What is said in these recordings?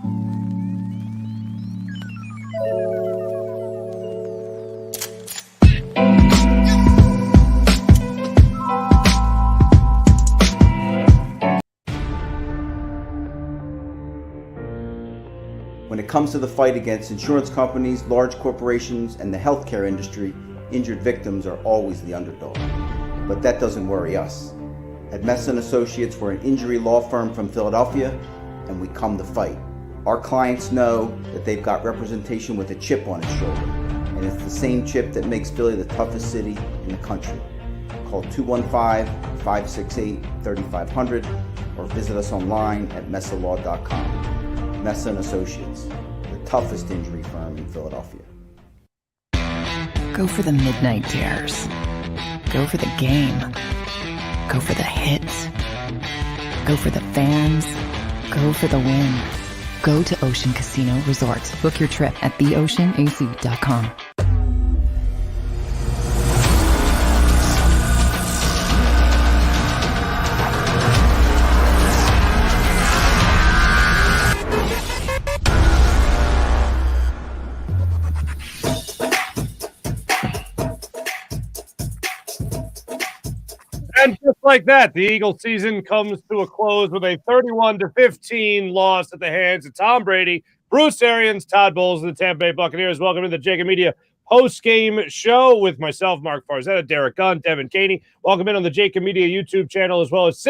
When it comes to the fight against insurance companies, large corporations, and the healthcare industry, injured victims are always the underdog. But that doesn't worry us. At Mesa & Associates, we're an injury law firm from Philadelphia, and we come to fight. Our clients know that they've got representation with a chip on its shoulder, and it's the same chip that makes Philly the toughest city in the country. Call 215-568-3500 or visit us online at mesalaw.com. Mesa & Associates, the toughest injury firm in Philadelphia. Go for the midnight dares. Go for the game. Go for the hits. Go for the fans. Go for the win. Go to Ocean Casino Resort. Book your trip at theoceanac.com. And just like that, the Eagles season comes to a close with a 31-15 loss at the hands of Tom Brady, Bruce Arians, Todd Bowles, and the Tampa Bay Buccaneers. Welcome to the JAKIB Media Postgame Show with myself, Mark Farzetta, Derek Gunn, Devin Caney. Welcome in on the JAKIB Media YouTube channel as well as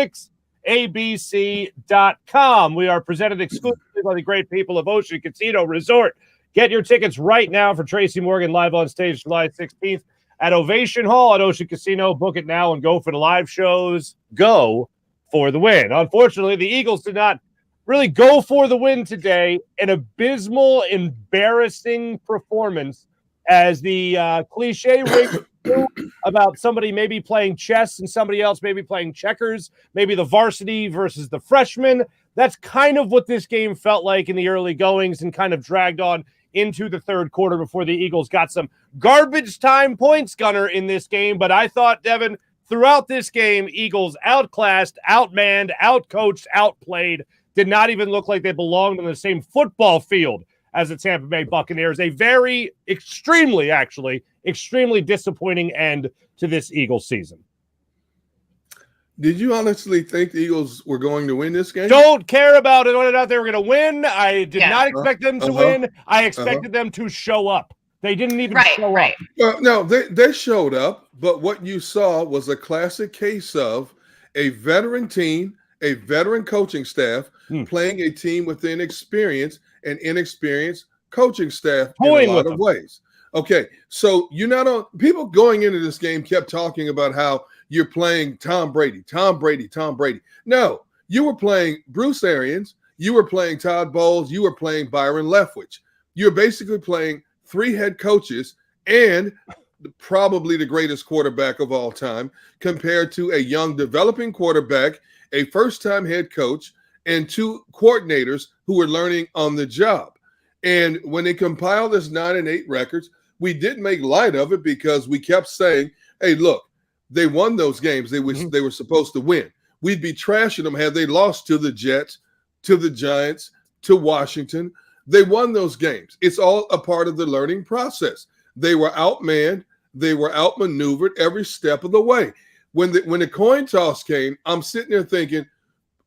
6abc.com. We are presented exclusively by the great people of Ocean Casino Resort. Get your tickets right now for Tracy Morgan live on stage July 16th. At Ovation Hall at Ocean Casino. Book it now and go for the live shows. Go for the win. Unfortunately, the Eagles did not really go for the win today. An abysmal, embarrassing performance as the cliche rings about somebody maybe playing chess and somebody else maybe playing checkers, maybe the varsity versus the freshman. That's kind of what this game felt like in the early goings and kind of dragged on into the third quarter before the Eagles got some garbage time points, Gunner, in this game. But I thought, Devin, throughout this game, Eagles outclassed, outmanned, outcoached, outplayed, did not even look like they belonged on the same football field as the Tampa Bay Buccaneers. A very, extremely disappointing end to this Eagles season. Did you honestly think the Eagles were going to win this game? Don't care about it, whether or not they were going to win. I did not expect them to win. I expected them to show up. They didn't even show up. Well, no, they showed up, but what you saw was a classic case of a veteran team, a veteran coaching staff playing a team with inexperience and inexperienced coaching staff in a lot of ways. Okay, so you're not on – people going into this game kept talking about how you're playing Tom Brady. No, you were playing Bruce Arians. You were playing Todd Bowles. You were playing Byron Leftwich. You're basically playing three head coaches and probably the greatest quarterback of all time compared to a young developing quarterback, a first-time head coach, and two coordinators who were learning on the job. And when they compiled this 9-8 records, we did make light of it because we kept saying, hey, look, they won those games they were supposed to win. We'd be trashing them had they lost to the Jets, to the Giants, to Washington. They won those games. It's all a part of the learning process. They were outmanned. They were outmaneuvered every step of the way. When the coin toss came, I'm sitting there thinking,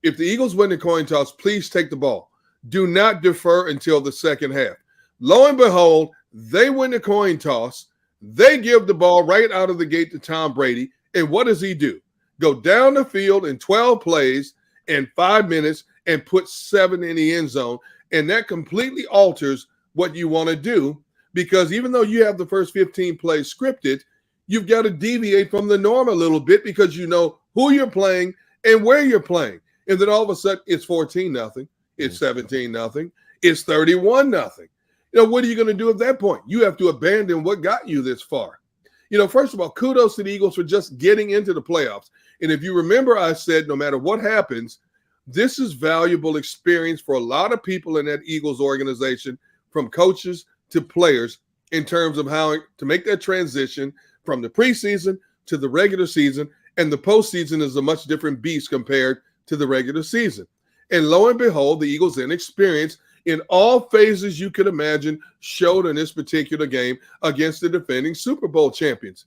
if the Eagles win the coin toss, please take the ball. Do not defer until the second half. Lo and behold, they win the coin toss. They give the ball right out of the gate to Tom Brady. And what does he do? Go down the field in 12 plays in 5 minutes and put 7 in the end zone. And that completely alters what you want to do, because even though you have the first 15 plays scripted, you've got to deviate from the norm a little bit because you know who you're playing and where you're playing. And then all of a sudden it's 14-0, it's 17-0, it's 31-0. You know, what are you going to do at that point? You have to abandon what got you this far. You know, first of all, kudos to the Eagles for just getting into the playoffs. And if you remember, I said no matter what happens, this is valuable experience for a lot of people in that Eagles organization, from coaches to players, in terms of how to make that transition from the preseason to the regular season. And the postseason is a much different beast compared to the regular season. And lo and behold, the Eagles' inexperience in all phases you could imagine showed in this particular game against the defending Super Bowl champions.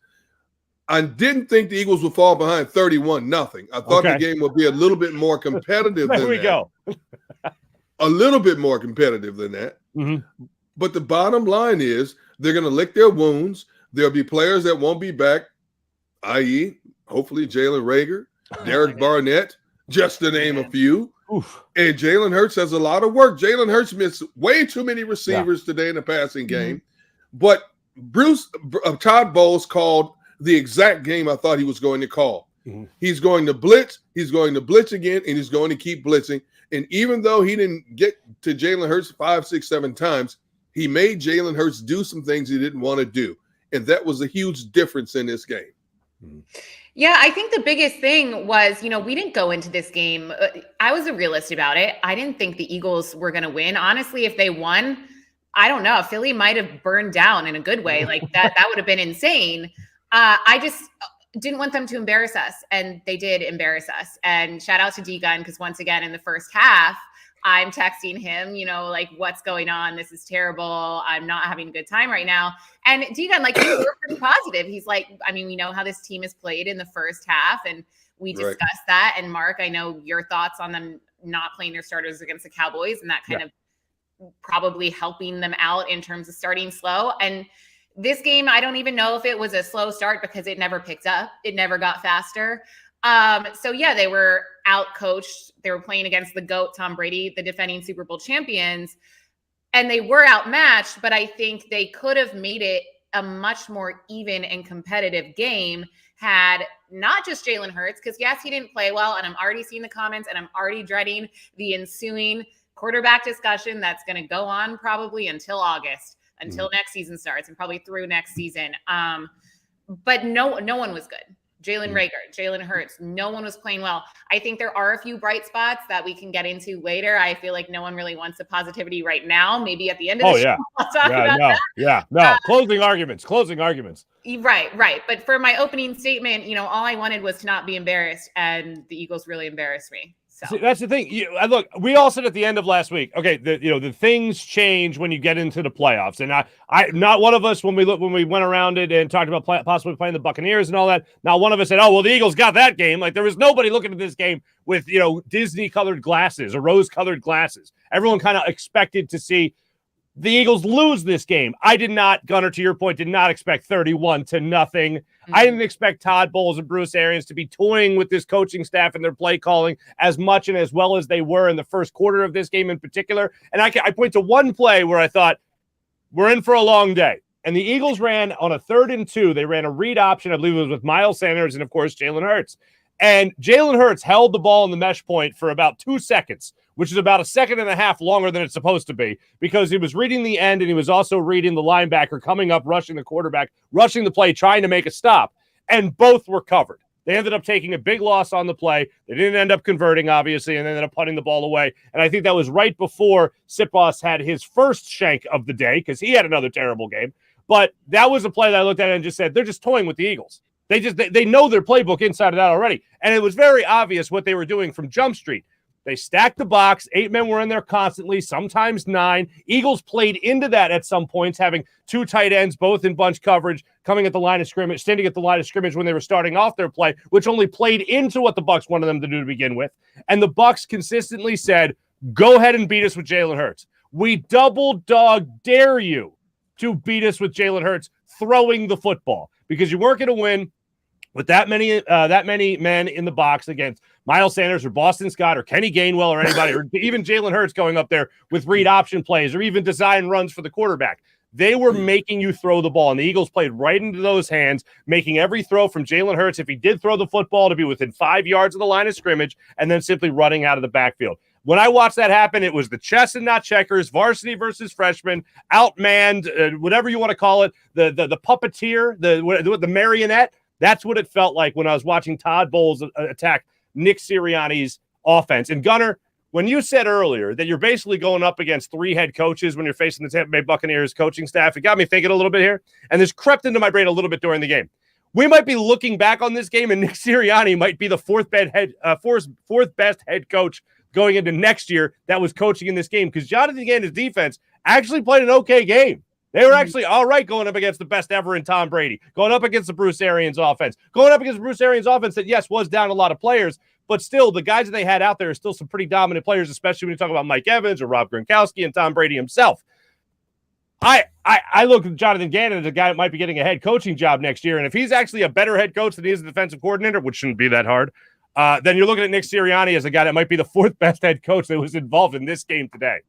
I didn't think the Eagles would fall behind 31-0. I thought the game would be a little bit more competitive than that. There we go. A little bit more competitive than that. Mm-hmm. But the bottom line is they're going to lick their wounds. There'll be players that won't be back, i.e., hopefully Jalen Reagor, Derek Barnett, just to name a few. Oof. And Jalen Hurts has a lot of work. Jalen Hurts missed way too many receivers today in the passing game. But Todd Bowles called the exact game I thought he was going to call. He's going to blitz. He's going to blitz again, and he's going to keep blitzing. And even though he didn't get to Jalen Hurts 5, 6, 7 times, he made Jalen Hurts do some things he didn't want to do. And that was a huge difference in this game. Yeah, I think the biggest thing was, we didn't go into this game. I was a realist about it. I didn't think the Eagles were going to win. Honestly, if they won, I don't know. Philly might have burned down in a good way. Like that would have been insane. I just didn't want them to embarrass us, and they did embarrass us. And shout out to D-Gun, because once again, in the first half, I'm texting him, like, what's going on? This is terrible. I'm not having a good time right now. And D-Gun, like, you were pretty positive. He's like, we know how this team has played in the first half, and we discussed that. And Mark, I know your thoughts on them not playing their starters against the Cowboys, and that kind of probably helping them out in terms of starting slow. And this game, I don't even know if it was a slow start because it never picked up. It never got faster. So yeah, they were out-coached. They were playing against the GOAT, Tom Brady, the defending Super Bowl champions, and they were outmatched, but I think they could have made it a much more even and competitive game had not just Jalen Hurts, because yes, he didn't play well, and I'm already seeing the comments, and I'm already dreading the ensuing quarterback discussion that's going to go on probably until August, until next season starts, and probably through next season. But no one was good. Jalen Reagor, Jalen Hurts, no one was playing well. I think there are a few bright spots that we can get into later. I feel like no one really wants the positivity right now. Maybe at the end of the show, I'll talk about that. Closing arguments. Right. But for my opening statement, all I wanted was to not be embarrassed, and the Eagles really embarrassed me. So. See, that's the thing. Look, we all said at the end of last week, okay, the things change when you get into the playoffs, and I not one of us when we went around it and talked about possibly playing the Buccaneers and all that. Not one of us said, "Oh, well, the Eagles got that game." Like there was nobody looking at this game with Disney-colored glasses or rose-colored glasses. Everyone kind of expected to see the Eagles lose this game. I did not, Gunnar, to your point, did not expect 31-0. I didn't expect Todd Bowles and Bruce Arians to be toying with this coaching staff and their play calling as much and as well as they were in the first quarter of this game in particular. And I point to one play where I thought, we're in for a long day. And the Eagles ran on a 3rd and 2. They ran a read option. I believe it was with Miles Sanders and, of course, Jalen Hurts. And Jalen Hurts held the ball in the mesh point for about 2 seconds, which is about 1.5 seconds longer than it's supposed to be, because he was reading the end and he was also reading the linebacker coming up, rushing the quarterback, rushing the play, trying to make a stop. And both were covered. They ended up taking a big loss on the play. They didn't end up converting, obviously, and ended up punting the ball away. And I think that was right before Sipos had his first shank of the day, because he had another terrible game. But that was a play that I looked at and just said, they're just toying with the Eagles. They know their playbook inside of that already. And it was very obvious what they were doing from Jump Street. They stacked the box. 8 men were in there constantly, sometimes 9. Eagles played into that at some points, having 2 tight ends, both in bunch coverage, coming at the line of scrimmage, standing at the line of scrimmage when they were starting off their play, which only played into what the Bucs wanted them to do to begin with. And the Bucs consistently said, go ahead and beat us with Jalen Hurts. We double dog dare you to beat us with Jalen Hurts throwing the football, because you weren't going to win with that many men in the box against Miles Sanders or Boston Scott or Kenny Gainwell or anybody, or even Jalen Hurts going up there with read option plays or even design runs for the quarterback. They were making you throw the ball, and the Eagles played right into those hands, making every throw from Jalen Hurts, if he did throw the football, to be within 5 yards of the line of scrimmage, and then simply running out of the backfield. When I watched that happen, it was the chess and not checkers, varsity versus freshman, outmanned, whatever you want to call it, the puppeteer, the marionette. That's what it felt like when I was watching Todd Bowles attack Nick Sirianni's offense. And Gunnar, when you said earlier that you're basically going up against 3 head coaches when you're facing the Tampa Bay Buccaneers coaching staff, it got me thinking a little bit here. And this crept into my brain a little bit during the game. We might be looking back on this game, and Nick Sirianni might be the fourth best head coach going into next year that was coaching in this game, because Jonathan Gannon's defense actually played an okay game. They were actually all right going up against the best ever in Tom Brady, going up against the Bruce Arians offense, that, yes, was down a lot of players, but still the guys that they had out there are still some pretty dominant players, especially when you talk about Mike Evans or Rob Gronkowski and Tom Brady himself. I look at Jonathan Gannon as a guy that might be getting a head coaching job next year, and if he's actually a better head coach than he is a defensive coordinator, which shouldn't be that hard, then you're looking at Nick Sirianni as a guy that might be the fourth best head coach that was involved in this game today.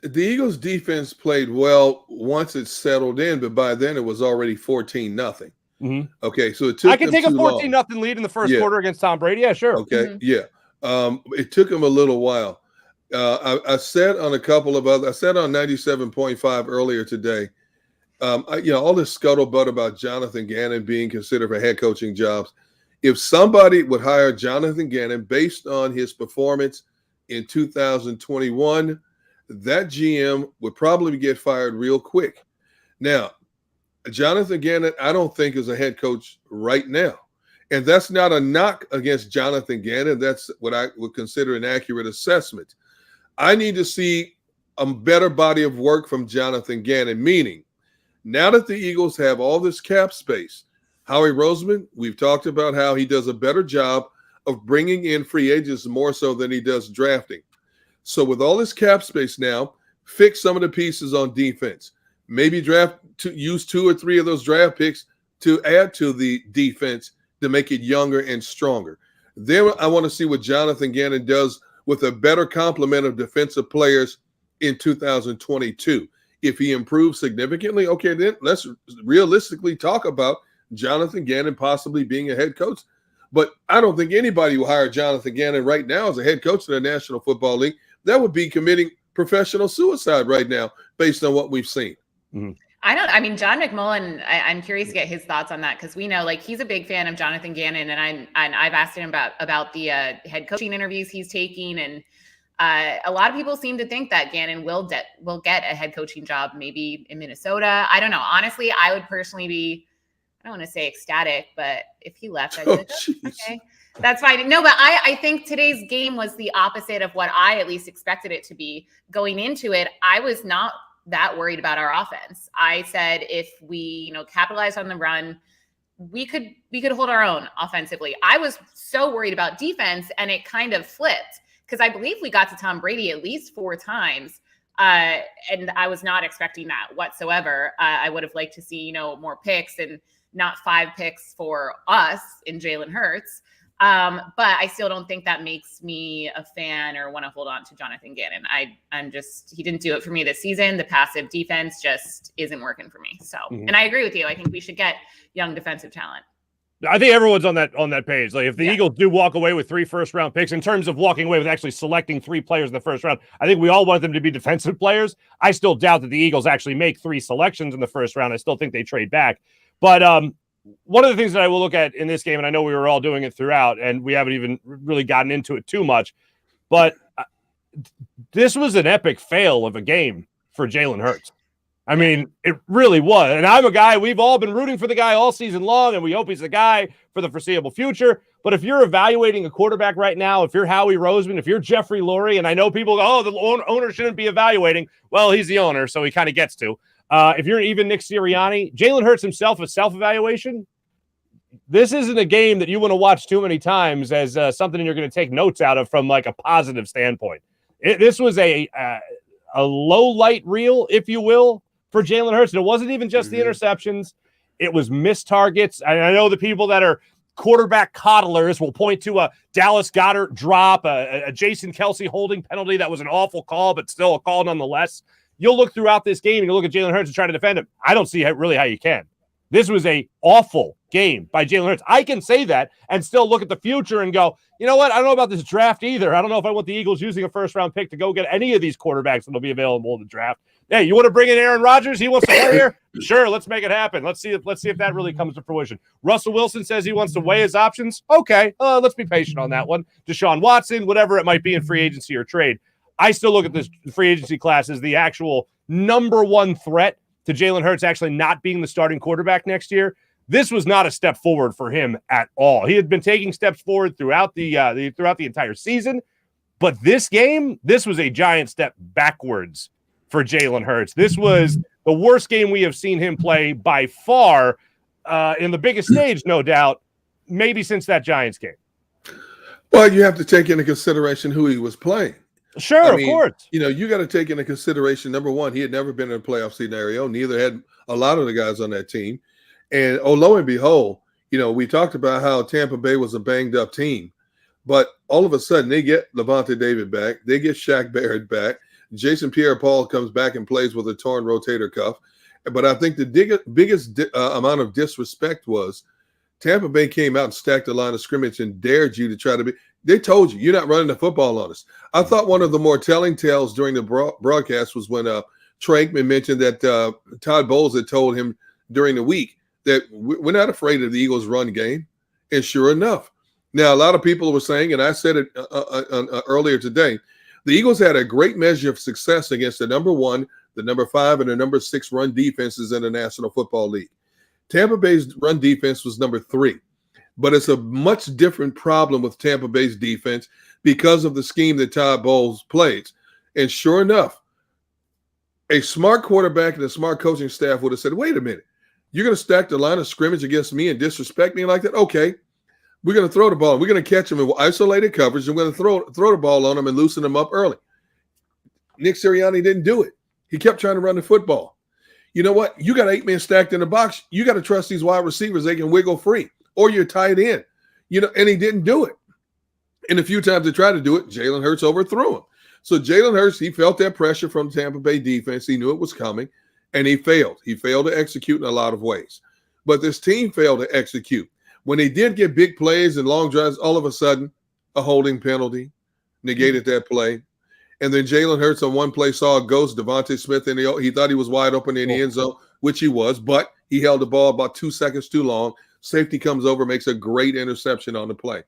The Eagles defense played well once it settled in, but by then it was already 14-0. Mm-hmm. Okay, so it took. I can take a 14-0 lead in the first quarter against Tom Brady. Yeah, sure. Okay, yeah. It took him a little while. I said on a couple of other. I said on 97.5 earlier today. All this scuttlebutt about Jonathan Gannon being considered for head coaching jobs. If somebody would hire Jonathan Gannon based on his performance in 2021. That GM would probably get fired real quick. Now, Jonathan Gannon, I don't think is a head coach right now. And that's not a knock against Jonathan Gannon. That's what I would consider an accurate assessment. I need to see a better body of work from Jonathan Gannon, meaning now that the Eagles have all this cap space, Howie Roseman, we've talked about how he does a better job of bringing in free agents more so than he does drafting. So with all this cap space now, fix some of the pieces on defense. Maybe use 2 or 3 of those draft picks to add to the defense to make it younger and stronger. Then I want to see what Jonathan Gannon does with a better complement of defensive players in 2022. If he improves significantly, okay, then let's realistically talk about Jonathan Gannon possibly being a head coach. But I don't think anybody will hire Jonathan Gannon right now as a head coach of the National Football League. That would be committing professional suicide right now based on what we've seen. Mm-hmm. John McMullen, I'm curious to get his thoughts on that, because we know he's a big fan of Jonathan Gannon, and I've asked him about the head coaching interviews he's taking, and a lot of people seem to think that Gannon will get a head coaching job maybe in Minnesota. I don't know. Honestly, I would personally be, I don't want to say ecstatic, but if he left, I'd be like, okay, that's fine. No, but I think today's game was the opposite of what I at least expected it to be. Going into it, I was not that worried about our offense. I said if we, capitalize on the run, we could hold our own offensively. I was so worried about defense, and it kind of flipped, because I believe we got to Tom Brady at least 4 times. And I was not expecting that whatsoever. I would have liked to see, more picks and not 5 picks for us in Jalen Hurts. But I still don't think that makes me a fan or want to hold on to Jonathan Gannon. He didn't do it for me this season. The passive defense just isn't working for me. So, And I agree with you. I think we should get young defensive talent. I think everyone's on that page. If the Eagles do walk away with 3 first-round picks, in terms of walking away with actually selecting 3 players in the first round, I think we all want them to be defensive players. I still doubt that the Eagles actually make 3 selections in the first round. I still think they trade back. But one of the things that I will look at in this game, and I know we were all doing it throughout, and we haven't even really gotten into it too much, but this was an epic fail of a game for Jalen Hurts. I mean, it really was. And I'm a guy, we've all been rooting for the guy all season long, and we hope he's the guy for the foreseeable future. But if you're evaluating a quarterback right now, if you're Howie Roseman, if you're Jeffrey Lurie, and I know people go, oh, the owner shouldn't be evaluating. Well, he's the owner, so he kind of gets to. If you're even Nick Sirianni, Jalen Hurts himself, a self-evaluation, this isn't a game that you want to watch too many times as something you're going to take notes out of from a positive standpoint. This was a low-light reel, if you will, for Jalen Hurts. And it wasn't even just the interceptions. It was missed targets. And I know the people that are quarterback coddlers will point to a Dallas Goedert drop, a Jason Kelsey holding penalty that was an awful call, but still a call nonetheless. You'll look throughout this game and you look at Jalen Hurts and try to defend him. I don't see really how you can. This was a awful game by Jalen Hurts. I can say that and still look at the future and go, you know what? I don't know about this draft either. I don't know if I want the Eagles using a first-round pick to go get any of these quarterbacks that will be available in the draft. Hey, you want to bring in Aaron Rodgers? He wants to play here? Sure, let's make it happen. Let's see if that really comes to fruition. Russell Wilson says he wants to weigh his options. Okay, let's be patient on that one. Deshaun Watson, whatever it might be in free agency or trade. I still look at this free agency class as the actual number one threat to Jalen Hurts actually not being the starting quarterback next year. This was not a step forward for him at all. He had been taking steps forward throughout the entire season, but this game, this was a giant step backwards for Jalen Hurts. This was the worst game we have seen him play by far, in the biggest stage, no doubt, maybe since that Giants game. Well, you have to take into consideration who he was playing. Sure, of course. You got to take into consideration, number one, he had never been in a playoff scenario. Neither had a lot of the guys on that team. And lo and behold, we talked about how Tampa Bay was a banged up team. But all of a sudden, they get Levante David back. They get Shaq Barrett back. Jason Pierre-Paul comes back and plays with a torn rotator cuff. But I think the biggest amount of disrespect was Tampa Bay came out and stacked the line of scrimmage and dared you to try to be. They told you, you're not running the football on us. I thought one of the more telling tales during the broadcast was when Troy Aikman mentioned that Todd Bowles had told him during the week that we're not afraid of the Eagles' run game. And sure enough, now a lot of people were saying, and I said it earlier today, the Eagles had a great measure of success against the number 1, the number 5, and the number 6 run defenses in the National Football League. Tampa Bay's run defense was number 3, but it's a much different problem with Tampa Bay's defense because of the scheme that Todd Bowles plays. And sure enough, a smart quarterback and a smart coaching staff would have said, wait a minute, you're going to stack the line of scrimmage against me and disrespect me like that? Okay, we're going to throw the ball. We're going to catch them in isolated coverage. And we're going to throw the ball on them and loosen them up early. Nick Sirianni didn't do it. He kept trying to run the football. You know what? You got 8 men stacked in the box. You got to trust these wide receivers. They can wiggle free, or you're tied in. And he didn't do it. And a few times they tried to do it, Jalen Hurts overthrew him. So Jalen Hurts, he felt that pressure from the Tampa Bay defense. He knew it was coming, and he failed. He failed to execute in a lot of ways. But this team failed to execute. When they did get big plays and long drives, all of a sudden, a holding penalty negated that play. And then Jalen Hurts on one play saw a ghost, Devontae Smith, and he thought he was wide open in the end zone, which he was, but he held the ball about 2 seconds too long. Safety comes over, makes a great interception on the play.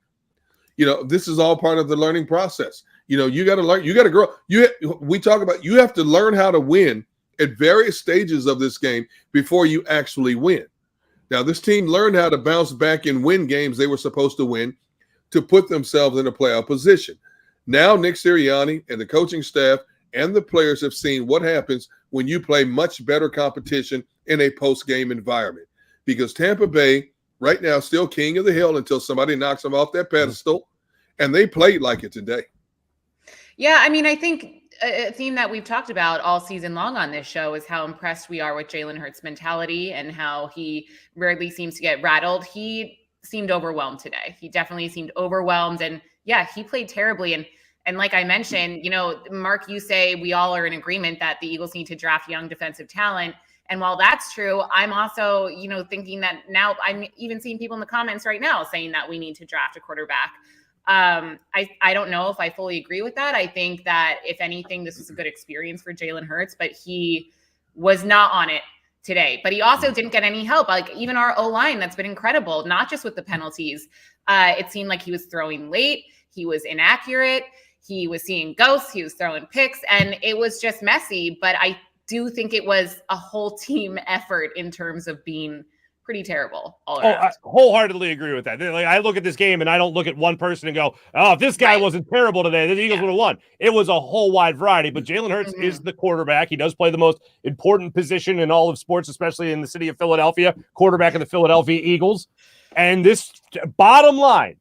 This is all part of the learning process. You got to learn. You got to grow. We talk about you have to learn how to win at various stages of this game before you actually win. Now, this team learned how to bounce back and win games they were supposed to win to put themselves in a playoff position. Now, Nick Sirianni and the coaching staff and the players have seen what happens when you play much better competition in a post-game environment. Because Tampa Bay, right now, still king of the hill until somebody knocks them off that pedestal, and they played like it today. Yeah, I mean, I think a theme that we've talked about all season long on this show is how impressed we are with Jalen Hurts' mentality and how he rarely seems to get rattled. He seemed overwhelmed today. He definitely seemed overwhelmed. And yeah, he played terribly. And like I mentioned, Mark, you say we all are in agreement that the Eagles need to draft young defensive talent. And while that's true, I'm also, thinking that now I'm even seeing people in the comments right now saying that we need to draft a quarterback. I don't know if I fully agree with that. I think that if anything, this was a good experience for Jalen Hurts, but he was not on it today. But he also didn't get any help. Like even our O-line, that's been incredible, not just with the penalties. It seemed like he was throwing late. He was inaccurate. He was seeing ghosts. He was throwing picks, and it was just messy. But I do think it was a whole team effort in terms of being pretty terrible all around. I wholeheartedly agree with that. Like, I look at this game and I don't look at one person and go, oh, if this guy wasn't terrible today, the Eagles would have won. It was a whole wide variety, but Jalen Hurts is the quarterback. He does play the most important position in all of sports, especially in the city of Philadelphia, quarterback of the Philadelphia Eagles. And this bottom line,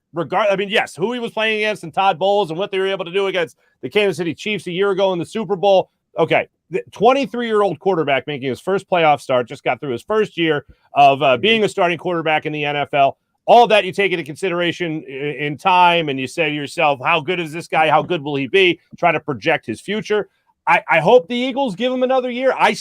yes, who he was playing against and Todd Bowles and what they were able to do against the Kansas City Chiefs a year ago in the Super Bowl. Okay, the 23-year-old quarterback making his first playoff start, just got through his first year of being a starting quarterback in the NFL. All that you take into consideration in time, and you say to yourself, how good is this guy? How good will he be? Try to project his future. I hope the Eagles give him another year. I would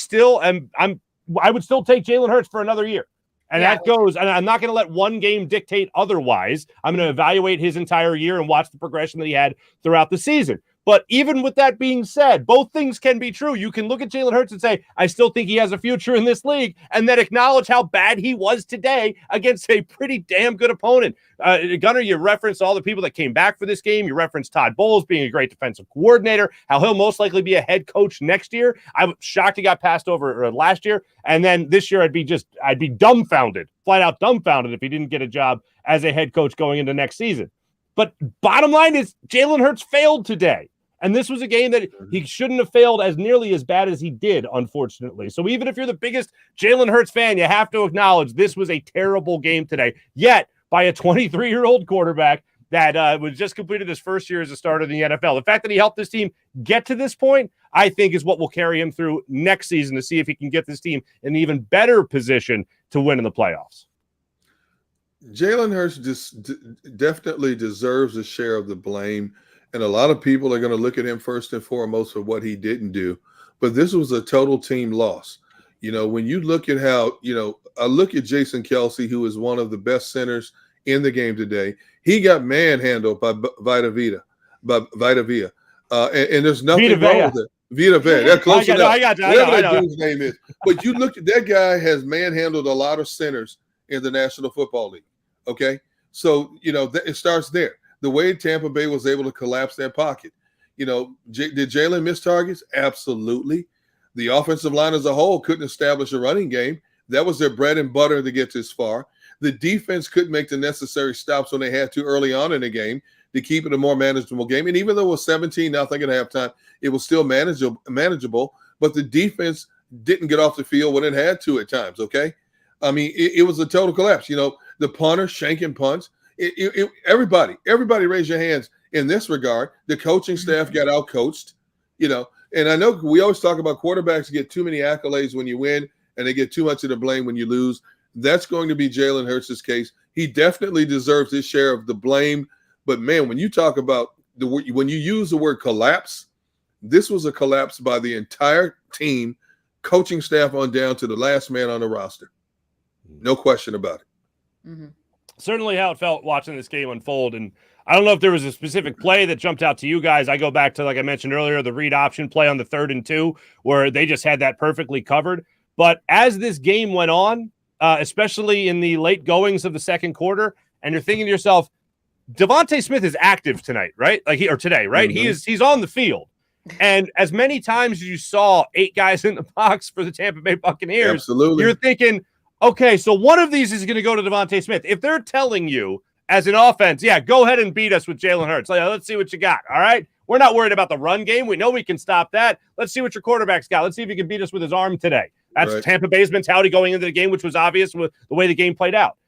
still take Jalen Hurts for another year. And that goes, and I'm not going to let one game dictate otherwise. I'm going to evaluate his entire year and watch the progression that he had throughout the season. But even with that being said, both things can be true. You can look at Jalen Hurts and say, I still think he has a future in this league, and then acknowledge how bad he was today against a pretty damn good opponent. Gunnar, you referenced all the people that came back for this game. You referenced Todd Bowles being a great defensive coordinator, how he'll most likely be a head coach next year. I'm shocked he got passed over last year. And then this year, I'd be dumbfounded, flat out dumbfounded if he didn't get a job as a head coach going into next season. But bottom line is Jalen Hurts failed today. And this was a game that he shouldn't have failed as nearly as bad as he did, unfortunately. So even if you're the biggest Jalen Hurts fan, you have to acknowledge this was a terrible game today, yet by a 23-year-old quarterback that was just completed his first year as a starter in the NFL. The fact that he helped this team get to this point, I think, is what will carry him through next season to see if he can get this team in an even better position to win in the playoffs. Jalen Hurts definitely deserves a share of the blame. And a lot of people are going to look at him first and foremost for what he didn't do. But this was a total team loss. When you look at how, I look at Jason Kelce, who is one of the best centers in the game today. He got manhandled by Vita Vea. And there's nothing wrong with it. Vita Vea. They're close enough. Whatever that dude's name is. But you look at that guy has manhandled a lot of centers in the National Football League. Okay? So, it starts there. The way Tampa Bay was able to collapse their pocket. Did Jalen miss targets? Absolutely. The offensive line as a whole couldn't establish a running game. That was their bread and butter to get this far. The defense couldn't make the necessary stops when they had to early on in the game to keep it a more manageable game. And even though it was 17-0 at halftime, it was still manageable. But the defense didn't get off the field when it had to at times, okay? I mean, it was a total collapse. The punter shanking punts. Everybody raise your hands in this regard. The coaching staff got out-coached, and I know we always talk about quarterbacks get too many accolades when you win and they get too much of the blame when you lose. That's going to be Jalen Hurts' case. He definitely deserves his share of the blame. But, man, when you talk about when you use the word collapse, this was a collapse by the entire team, coaching staff on down to the last man on the roster. No question about it. Mm-hmm. Certainly how it felt watching this game unfold. And I don't know if there was a specific play that jumped out to you guys. I go back to, like I mentioned earlier, the read option play on the 3rd and 2, where they just had that perfectly covered. But as this game went on, especially in the late goings of the second quarter, and you're thinking to yourself, Devontae Smith is active tonight, right? Today, right? Mm-hmm. He's on the field. And as many times as you saw 8 guys in the box for the Tampa Bay Buccaneers, absolutely, you're thinking, okay, so one of these is going to go to Devontae Smith. If they're telling you as an offense, yeah, go ahead and beat us with Jalen Hurts. Let's see what you got, all right? We're not worried about the run game. We know we can stop that. Let's see what your quarterback's got. Let's see if he can beat us with his arm today. That's right. Tampa Bay's mentality going into the game, which was obvious with the way the game played out.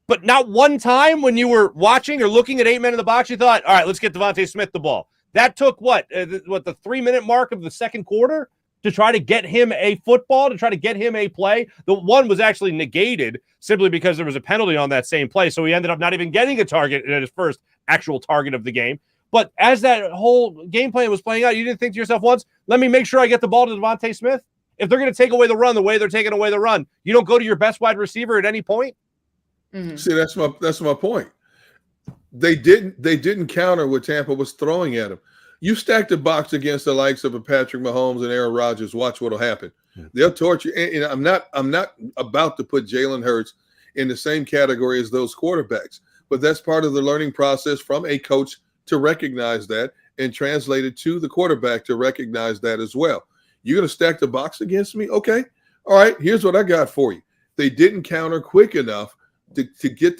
But not one time when you were watching or looking at 8 men in the box, you thought, all right, let's get Devontae Smith the ball. That took the 3-minute mark of the second quarter to try to get him a football, to try to get him a play. The one was actually negated simply because there was a penalty on that same play. So he ended up not even getting a target at his first actual target of the game. But as that whole game plan was playing out, you didn't think to yourself once, let me make sure I get the ball to Devontae Smith. If they're going to take away the run the way they're taking away the run, you don't go to your best wide receiver at any point. Mm-hmm. See, that's my point. They didn't counter what Tampa was throwing at them. You stack the box against the likes of a Patrick Mahomes and Aaron Rodgers. Watch what'll happen. They'll torture you. And I'm not about to put Jalen Hurts in the same category as those quarterbacks, but that's part of the learning process from a coach to recognize that and translate it to the quarterback to recognize that as well. You're going to stack the box against me? Okay. All right. Here's what I got for you. They didn't counter quick enough to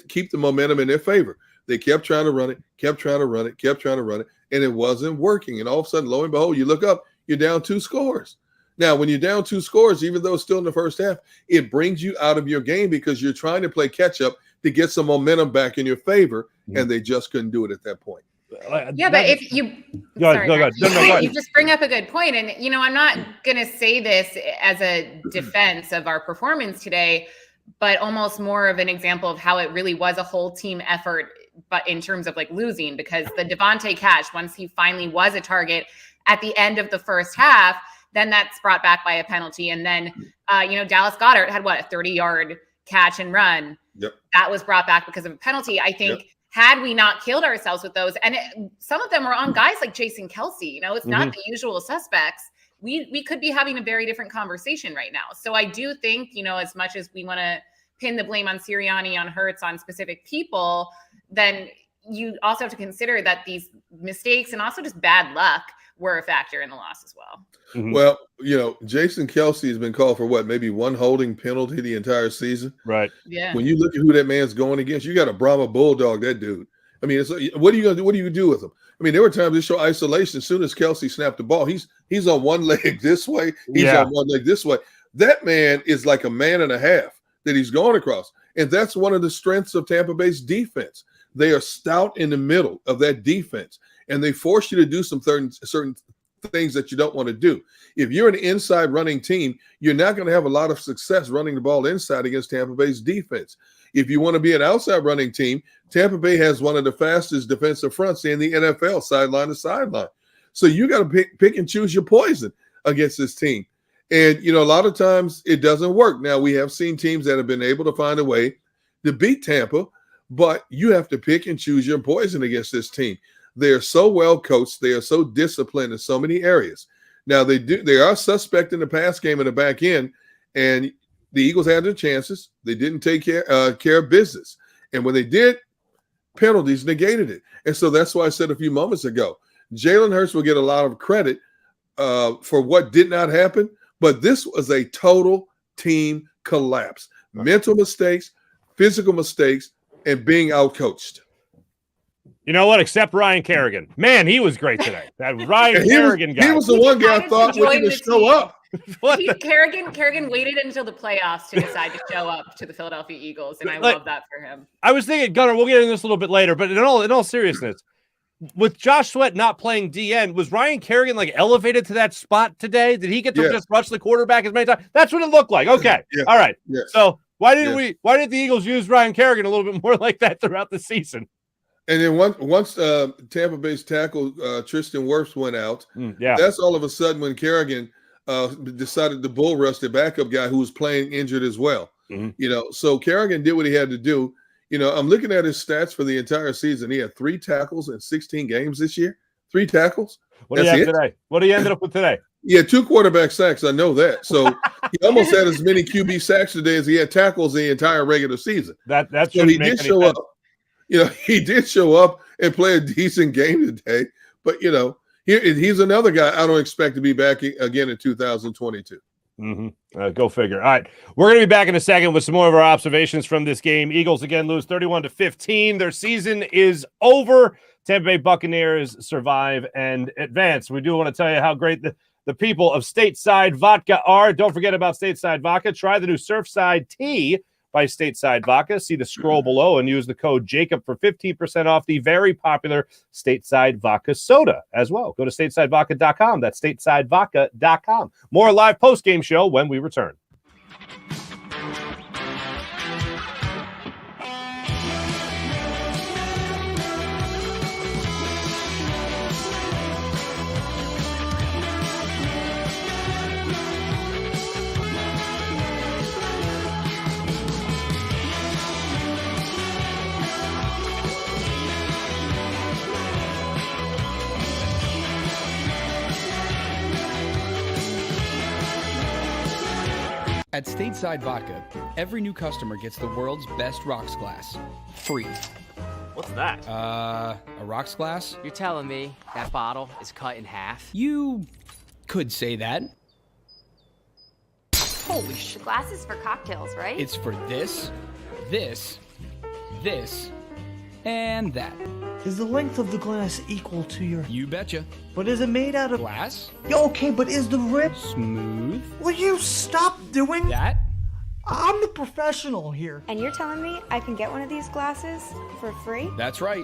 keep the momentum in their favor. They kept trying to run it, and it wasn't working. And all of a sudden, lo and behold, you look up, you're down 2 scores. Now, when you're down 2 scores, even though it's still in the first half, it brings you out of your game because you're trying to play catch-up to get some momentum back in your favor, and they just couldn't do it at that point. Yeah, but if you go ahead. No, you just bring up a good point. And, I'm not going to say this as a defense of our performance today, but almost more of an example of how it really was a whole team effort, but in terms of losing, because the Devontae catch, once he finally was a target at the end of the first half, then that's brought back by a penalty. And then, Dallas Goedert had a 30-yard catch and run. Yep. That was brought back because of a penalty. I think had we not killed ourselves with those, and some of them are on guys like Jason Kelsey, you know, it's not the usual suspects. We could be having a very different conversation right now. So I do think, you know, as much as we want to pin the blame on Sirianni, on Hurts, on specific people, then you also have to consider that these mistakes and also just bad luck were a factor in the loss as well. Well, you know, Jason Kelsey has been called for what, maybe one holding penalty the entire season. Right. Yeah. When you look at who that man's going against, you got a Brahma Bulldog, that dude. I mean, what are you going to do? What do you do with him? I mean, there were times they show isolation. As soon as Kelsey snapped the ball, he's on one leg this way. He's on one leg this way. That man is like a man and a half that he's going across. And that's one of the strengths of Tampa Bay's defense. They are stout in the middle of that defense, and they force you to do some certain things that you don't want to do. If you're an inside running team, you're not going to have a lot of success running the ball inside against Tampa Bay's defense. If you want to be an outside running team, Tampa Bay has one of the fastest defensive fronts in the NFL, sideline to sideline. So you got to pick and choose your poison against this team. And, you know, a lot of times it doesn't work. Now, we have seen teams that have been able to find a way to beat Tampa, but you have to pick and choose your poison against this team. They are so well coached. They are so disciplined in so many areas. Now, they are suspect in the pass game in the back end, and the Eagles had their chances. They didn't take care of business. And when they did, penalties negated it. And so that's why I said a few moments ago, Jalen Hurts will get a lot of credit for what did not happen, but this was a total team collapse. Mental mistakes, physical mistakes, and being outcoached. You know what? Except Ryan Kerrigan. Man, he was great today. That Ryan Kerrigan guy. He was the one guy I thought was going to show up. Kerrigan waited until the playoffs to decide to show up to the Philadelphia Eagles, and I love that for him. I was thinking, Gunnar, we'll get into this a little bit later, but in all seriousness, with Josh Sweat not playing DN, was Ryan Kerrigan like elevated to that spot today? Did he get to just rush the quarterback as many times? That's what it looked like. Okay. All right. Yes. So why didn't the Eagles use Ryan Kerrigan a little bit more like that throughout the season? And then once Tampa Bay's tackle Tristan Wirfs went out, that's all of a sudden when Kerrigan decided to bull rush the backup guy who was playing injured as well. You know, so Kerrigan did what he had to do. You know, I'm looking at his stats for the entire season. He had 3 tackles in 16 games this year. 3 tackles. What do you have today? What do you ended up with today? Yeah, 2 quarterback sacks. I know that. So he almost had as many QB sacks today as he had tackles the entire regular season. That's so he did show up. You know, he did show up and play a decent game today. But, you know, he's another guy I don't expect to be back again in 2022. Go figure. All right. We're going to be back in a second with some more of our observations from this game. Eagles again lose 31-15. Their season is over. Tampa Bay Buccaneers survive and advance. We do want to tell you how great the people of Stateside Vodka are. Don't forget about Stateside Vodka. Try the new Surfside Tea by Stateside Vodka. See the scroll below and use the code JAKIB for 15% off the very popular Stateside Vodka soda as well. Go to statesidevodka.com. That's statesidevodka.com. More live post-game show when we return. At Stateside Vodka, every new customer gets the world's best rocks glass, free. What's that? A rocks glass? You're telling me that bottle is cut in half? You could say that. Holy shit. The glass is for cocktails, right? It's for this, and that. Is the length of the glass equal to your... You betcha. But is it made out of... Glass? Yeah, okay, but is the rip... Smooth? Will you stop doing... That? I'm the professional here. And you're telling me I can get one of these glasses for free? That's right.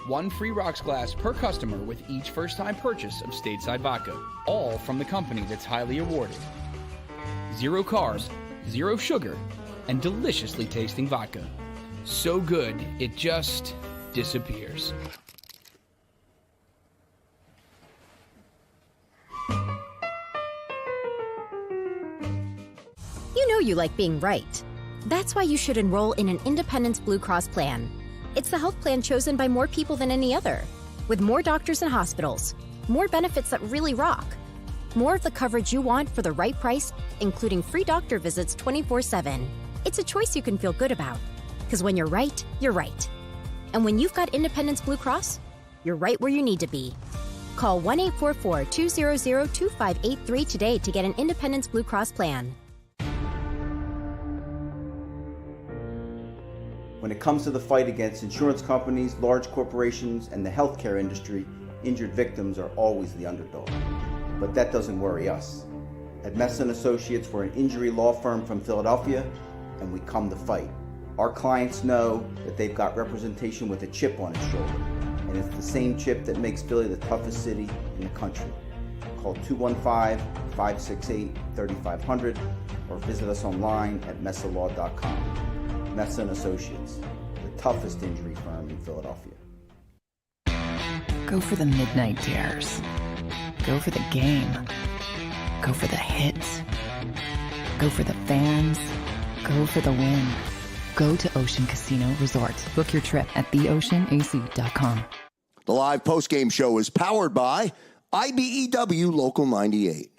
1 free rocks glass per customer with each first-time purchase of Stateside Vodka. All from the company that's highly awarded. 0 carbs, 0 sugar, and deliciously tasting vodka. So good, it just... disappears. You know you like being right. That's why you should enroll in an Independence Blue Cross plan. It's the health plan chosen by more people than any other, with more doctors and hospitals, more benefits that really rock, more of the coverage you want for the right price, including free doctor visits 24/7. It's a choice you can feel good about, because when you're right, you're right. And when you've got Independence Blue Cross, you're right where you need to be. Call 1-844-200-2583 today to get an Independence Blue Cross plan. When it comes to the fight against insurance companies, large corporations, and the healthcare industry, injured victims are always the underdog. But that doesn't worry us. At Messa & Associates, we're an injury law firm from Philadelphia, and we come to fight. Our clients know that they've got representation with a chip on its shoulder, and it's the same chip that makes Philly the toughest city in the country. Call 215-568-3500 or visit us online at messalaw.com. Messa & Associates, the toughest injury firm in Philadelphia. Go for the midnight dares. Go for the game. Go for the hits. Go for the fans. Go for the win. Go to Ocean Casino Resort. Book your trip at theoceanac.com. The live postgame show is powered by IBEW Local 98.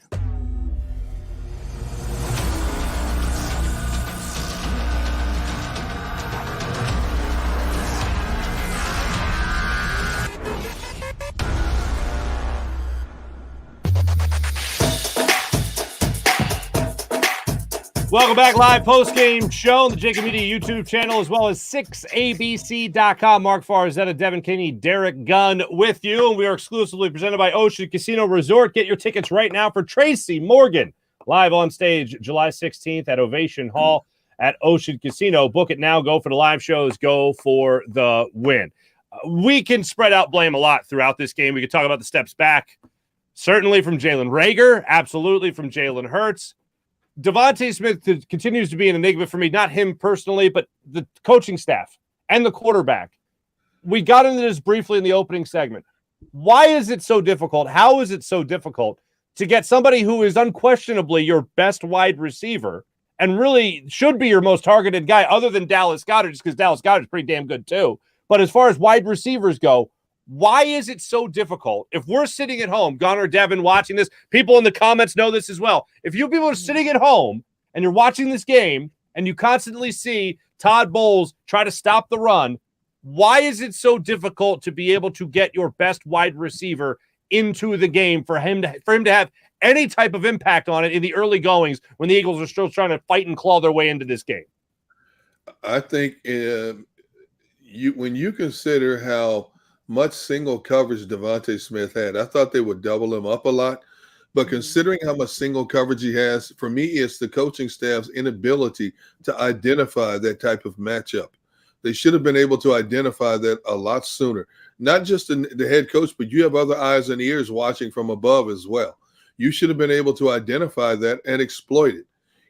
Welcome back, live post-game show on the JAKIB Media YouTube channel, as well as 6abc.com. Mark Farzetta, Devin Kinney, Derek Gunn with you, and we are exclusively presented by Ocean Casino Resort. Get your tickets right now for Tracy Morgan, live on stage July 16th at Ovation Hall at Ocean Casino. Book it now. Go for the live shows. Go for the win. We can spread out blame a lot throughout this game. We can talk about the steps back, certainly from Jalen Reagor, absolutely from Jalen Hurts. Devontae Smith continues to be an enigma for me, not him personally, but the coaching staff and the quarterback. We got into this briefly in the opening segment. Why is it so difficult? How is it so difficult to get somebody who is unquestionably your best wide receiver and really should be your most targeted guy other than Dallas Goedert, just because Dallas Goedert is pretty damn good too. But as far as wide receivers go, why is it so difficult? If we're sitting at home, Gunnar, Devin, watching this, people in the comments know this as well. If you people are sitting at home and you're watching this game and you constantly see Todd Bowles try to stop the run, why is it so difficult to be able to get your best wide receiver into the game for him to have any type of impact on it in the early goings when the Eagles are still trying to fight and claw their way into this game? I think when you consider how much single coverage Devontae Smith had, I thought they would double him up a lot. But considering how much single coverage he has, for me, it's the coaching staff's inability to identify that type of matchup. They should have been able to identify that a lot sooner. Not just the head coach, but you have other eyes and ears watching from above as well. You should have been able to identify that and exploit it.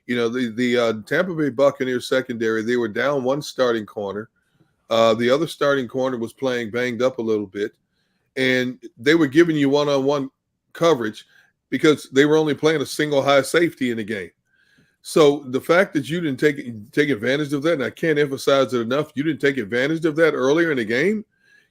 You know, the Tampa Bay Buccaneers secondary, they were down one starting corner. The other starting corner was playing banged up a little bit, and they were giving you one-on-one coverage because they were only playing a single high safety in the game. So the fact that you didn't take advantage of that, and I can't emphasize it enough, you didn't take advantage of that earlier in the game.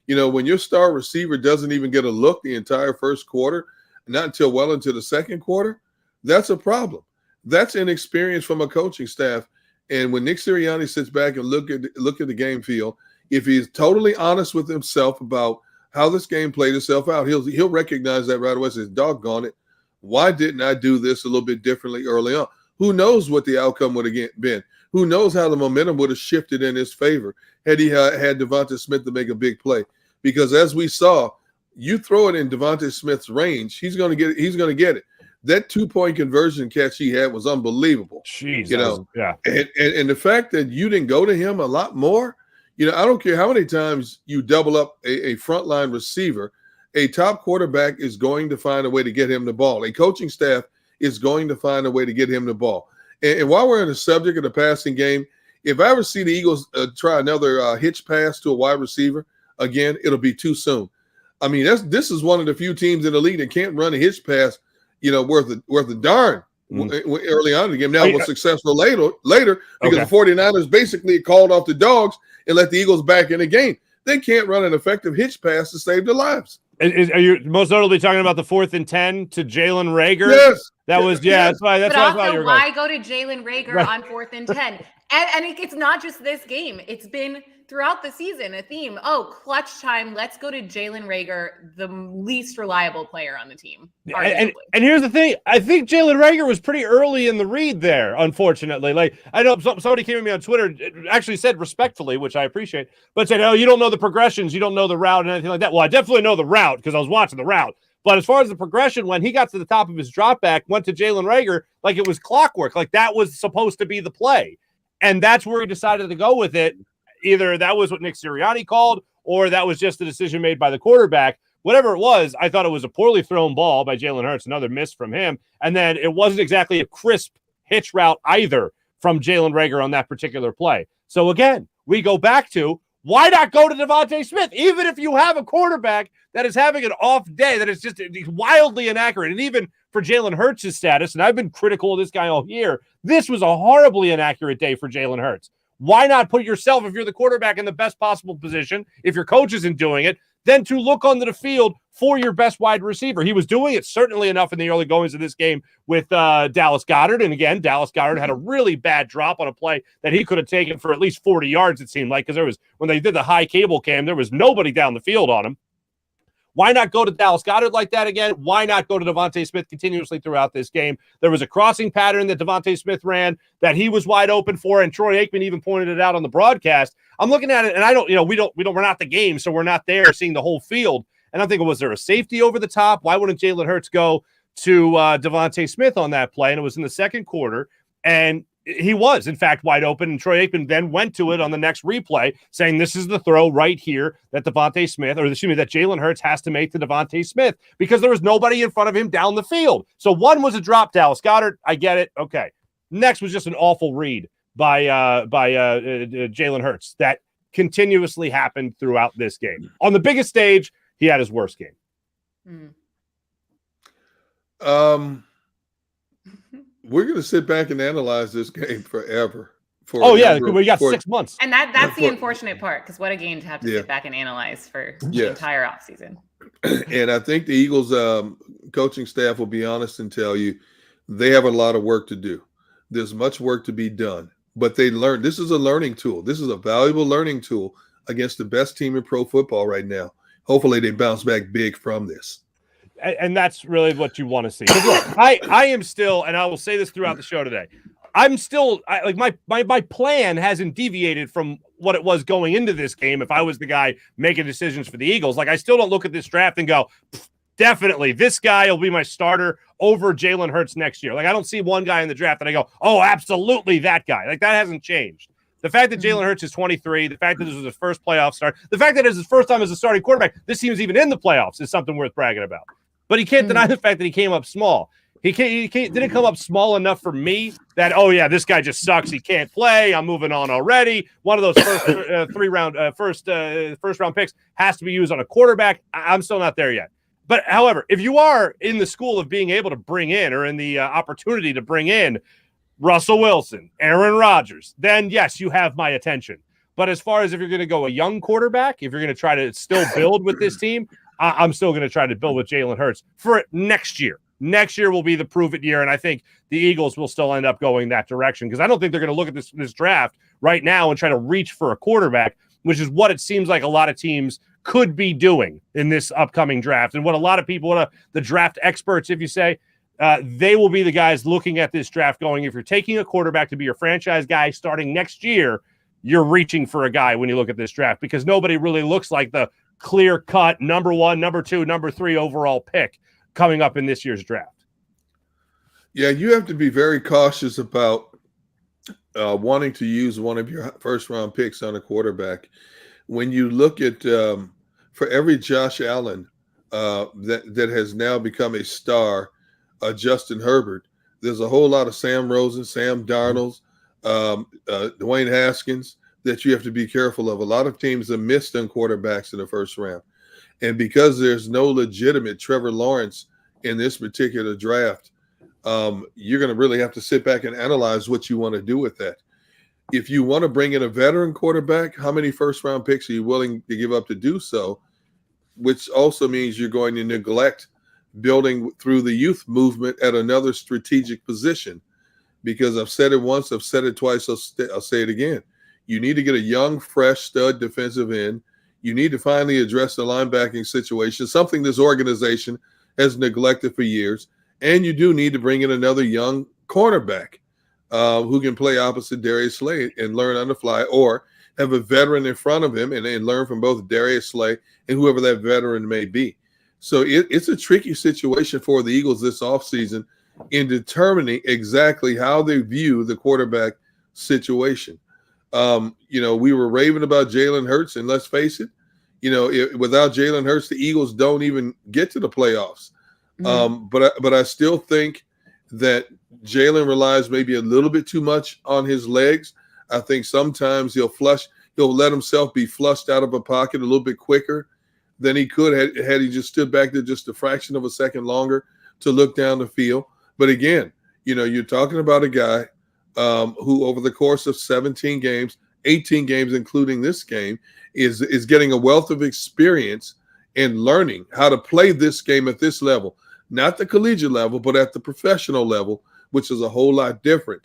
You know, when your star receiver doesn't even get a look the entire first quarter, not until well into the second quarter, that's a problem. That's inexperience from a coaching staff. And when Nick Sirianni sits back and look at the game field, if he's totally honest with himself about how this game played itself out, he'll recognize that right away. Says, "Doggone it, why didn't I do this a little bit differently early on?" Who knows what the outcome would have been? Who knows how the momentum would have shifted in his favor had he had Devontae Smith to make a big play? Because as we saw, you throw it in Devontae Smith's range, he's going to get it. He's going to get it. That 2-point conversion catch he had was unbelievable. Jeez, you know, yeah. And the fact that you didn't go to him a lot more, you know, I don't care how many times you double up a frontline receiver, a top quarterback is going to find a way to get him the ball. A coaching staff is going to find a way to get him the ball. And while we're on the subject of the passing game, if I ever see the Eagles try another hitch pass to a wide receiver again, it'll be too soon. I mean, this is one of the few teams in the league that can't run a hitch pass, you know, worth a darn early on in the game. Now, it was successful later because the 49ers basically called off the dogs and let the Eagles back in the game. They can't run an effective hitch pass to save their lives. Are you most notably talking about the 4th and 10 to Jalen Rager? Yes. That was, that's why. That's but why I thought you also, were why going. go to Jalen Rager on 4th and 10? And it's not just this game. It's been throughout the season a theme. Oh, clutch time. Let's go to Jalen Rager, the least reliable player on the team. And here's the thing. I think Jalen Rager was pretty early in the read there, unfortunately. Like, I know somebody came at me on Twitter, actually said respectfully, which I appreciate, but said, oh, you don't know the progressions. You don't know the route and anything like that. Well, I definitely know the route because I was watching the route. But as far as the progression, when he got to the top of his drop back, went to Jalen Rager like it was clockwork. Like that was supposed to be the play. And that's where he decided to go with it. Either that was what Nick Sirianni called, or that was just a decision made by the quarterback. Whatever it was, I thought it was a poorly thrown ball by Jalen Hurts, another miss from him. And then it wasn't exactly a crisp hitch route either from Jalen Rager on that particular play. So again, we go back to, why not go to Devontae Smith? Even if you have a quarterback that is having an off day, that is just wildly inaccurate. And even for Jalen Hurts' status, and I've been critical of this guy all year, this was a horribly inaccurate day for Jalen Hurts. Why not put yourself, if you're the quarterback, in the best possible position, if your coach isn't doing it, then to look onto the field for your best wide receiver? He was doing it certainly enough in the early goings of this game with Dallas Goedert. And again, Dallas Goedert had a really bad drop on a play that he could have taken for at least 40 yards, it seemed like, because there was, when they did the high cable cam, there was nobody down the field on him. Why not go to Dallas Goedert like that again? Why not go to Devontae Smith continuously throughout this game? There was a crossing pattern that Devontae Smith ran that he was wide open for, and Troy Aikman even pointed it out on the broadcast. I'm looking at it, and I don't, we're not the game, so we're not there seeing the whole field. And I'm thinking, was there a safety over the top? Why wouldn't Jalen Hurts go to Devontae Smith on that play? And it was in the second quarter, and he was, in fact, wide open, and Troy Aikman then went to it on the next replay, saying this is the throw right here that that Jalen Hurts has to make to Devontae Smith because there was nobody in front of him down the field. So one was a drop, Dallas Goedert. I get it. Okay. Next was just an awful read by Jalen Hurts that continuously happened throughout this game. On the biggest stage, he had his worst game. We're going to sit back and analyze this game forever. We got 6 months. And that's the unfortunate part, because what a game to have to sit back and analyze for the entire offseason. And I think the Eagles coaching staff will be honest and tell you they have a lot of work to do. There's much work to be done. But they learned. This is a learning tool. This is a valuable learning tool against the best team in pro football right now. Hopefully they bounce back big from this. And that's really what you want to see. Look, I am still, and I will say this throughout the show today, I'm still my plan hasn't deviated from what it was going into this game. If I was the guy making decisions for the Eagles, like I still don't look at this draft and go, definitely this guy will be my starter over Jalen Hurts next year. Like I don't see one guy in the draft that I go, oh, absolutely that guy. Like that hasn't changed. The fact that Jalen Hurts is 23, the fact that this was his first playoff start, the fact that it's his first time as a starting quarterback, this team's even in the playoffs is something worth bragging about. But he can't deny the fact that he came up small. He didn't come up small enough for me that, oh, yeah, this guy just sucks. He can't play. I'm moving on already. One of those first round picks has to be used on a quarterback. I'm still not there yet. But, however, if you are in the school of being able to bring in or in the opportunity to bring in Russell Wilson, Aaron Rodgers, then, yes, you have my attention. But as far as if you're going to go a young quarterback, if you're going to try to still build with this team, I'm still going to try to build with Jalen Hurts for next year. Next year will be the prove-it year, and I think the Eagles will still end up going that direction because I don't think they're going to look at this draft right now and try to reach for a quarterback, which is what it seems like a lot of teams could be doing in this upcoming draft. And what a lot of people, the draft experts, if you say, they will be the guys looking at this draft going, if you're taking a quarterback to be your franchise guy starting next year, you're reaching for a guy when you look at this draft because nobody really looks like the clear-cut number 1, number 2, number 3 overall pick coming up in this year's draft. Yeah, you have to be very cautious about wanting to use one of your first-round picks on a quarterback. When you look at for every Josh Allen that has now become a star, Justin Herbert, there's a whole lot of Sam Rosen, Sam Darnold, Dwayne Haskins that you have to be careful of. A lot of teams have missed on quarterbacks in the first round. And because there's no legitimate Trevor Lawrence in this particular draft, you're going to really have to sit back and analyze what you want to do with that. if you want to bring in a veteran quarterback, how many first-round picks are you willing to give up to do so? Which also means you're going to neglect building through the youth movement at another strategic position. Because I've said it once, I've said it twice, I'll say it again. You need to get a young, fresh stud defensive end. You need to finally address the linebacking situation, something this organization has neglected for years. And you do need to bring in another young cornerback who can play opposite Darius Slay and learn on the fly, or have a veteran in front of him and learn from both Darius Slay and whoever that veteran may be. So it's a tricky situation for the Eagles this offseason in determining exactly how they view the quarterback situation. We were raving about Jalen Hurts, and let's face it, without Jalen Hurts, the Eagles don't even get to the playoffs. But I still think that Jalen relies maybe a little bit too much on his legs. I think sometimes he'll let himself be flushed out of a pocket a little bit quicker than he could had he just stood back there just a fraction of a second longer to look down the field. But again, you're talking about a guy who over the course of 17 games, 18 games, including this game, is getting a wealth of experience and learning how to play this game at this level, not the collegiate level, but at the professional level, which is a whole lot different.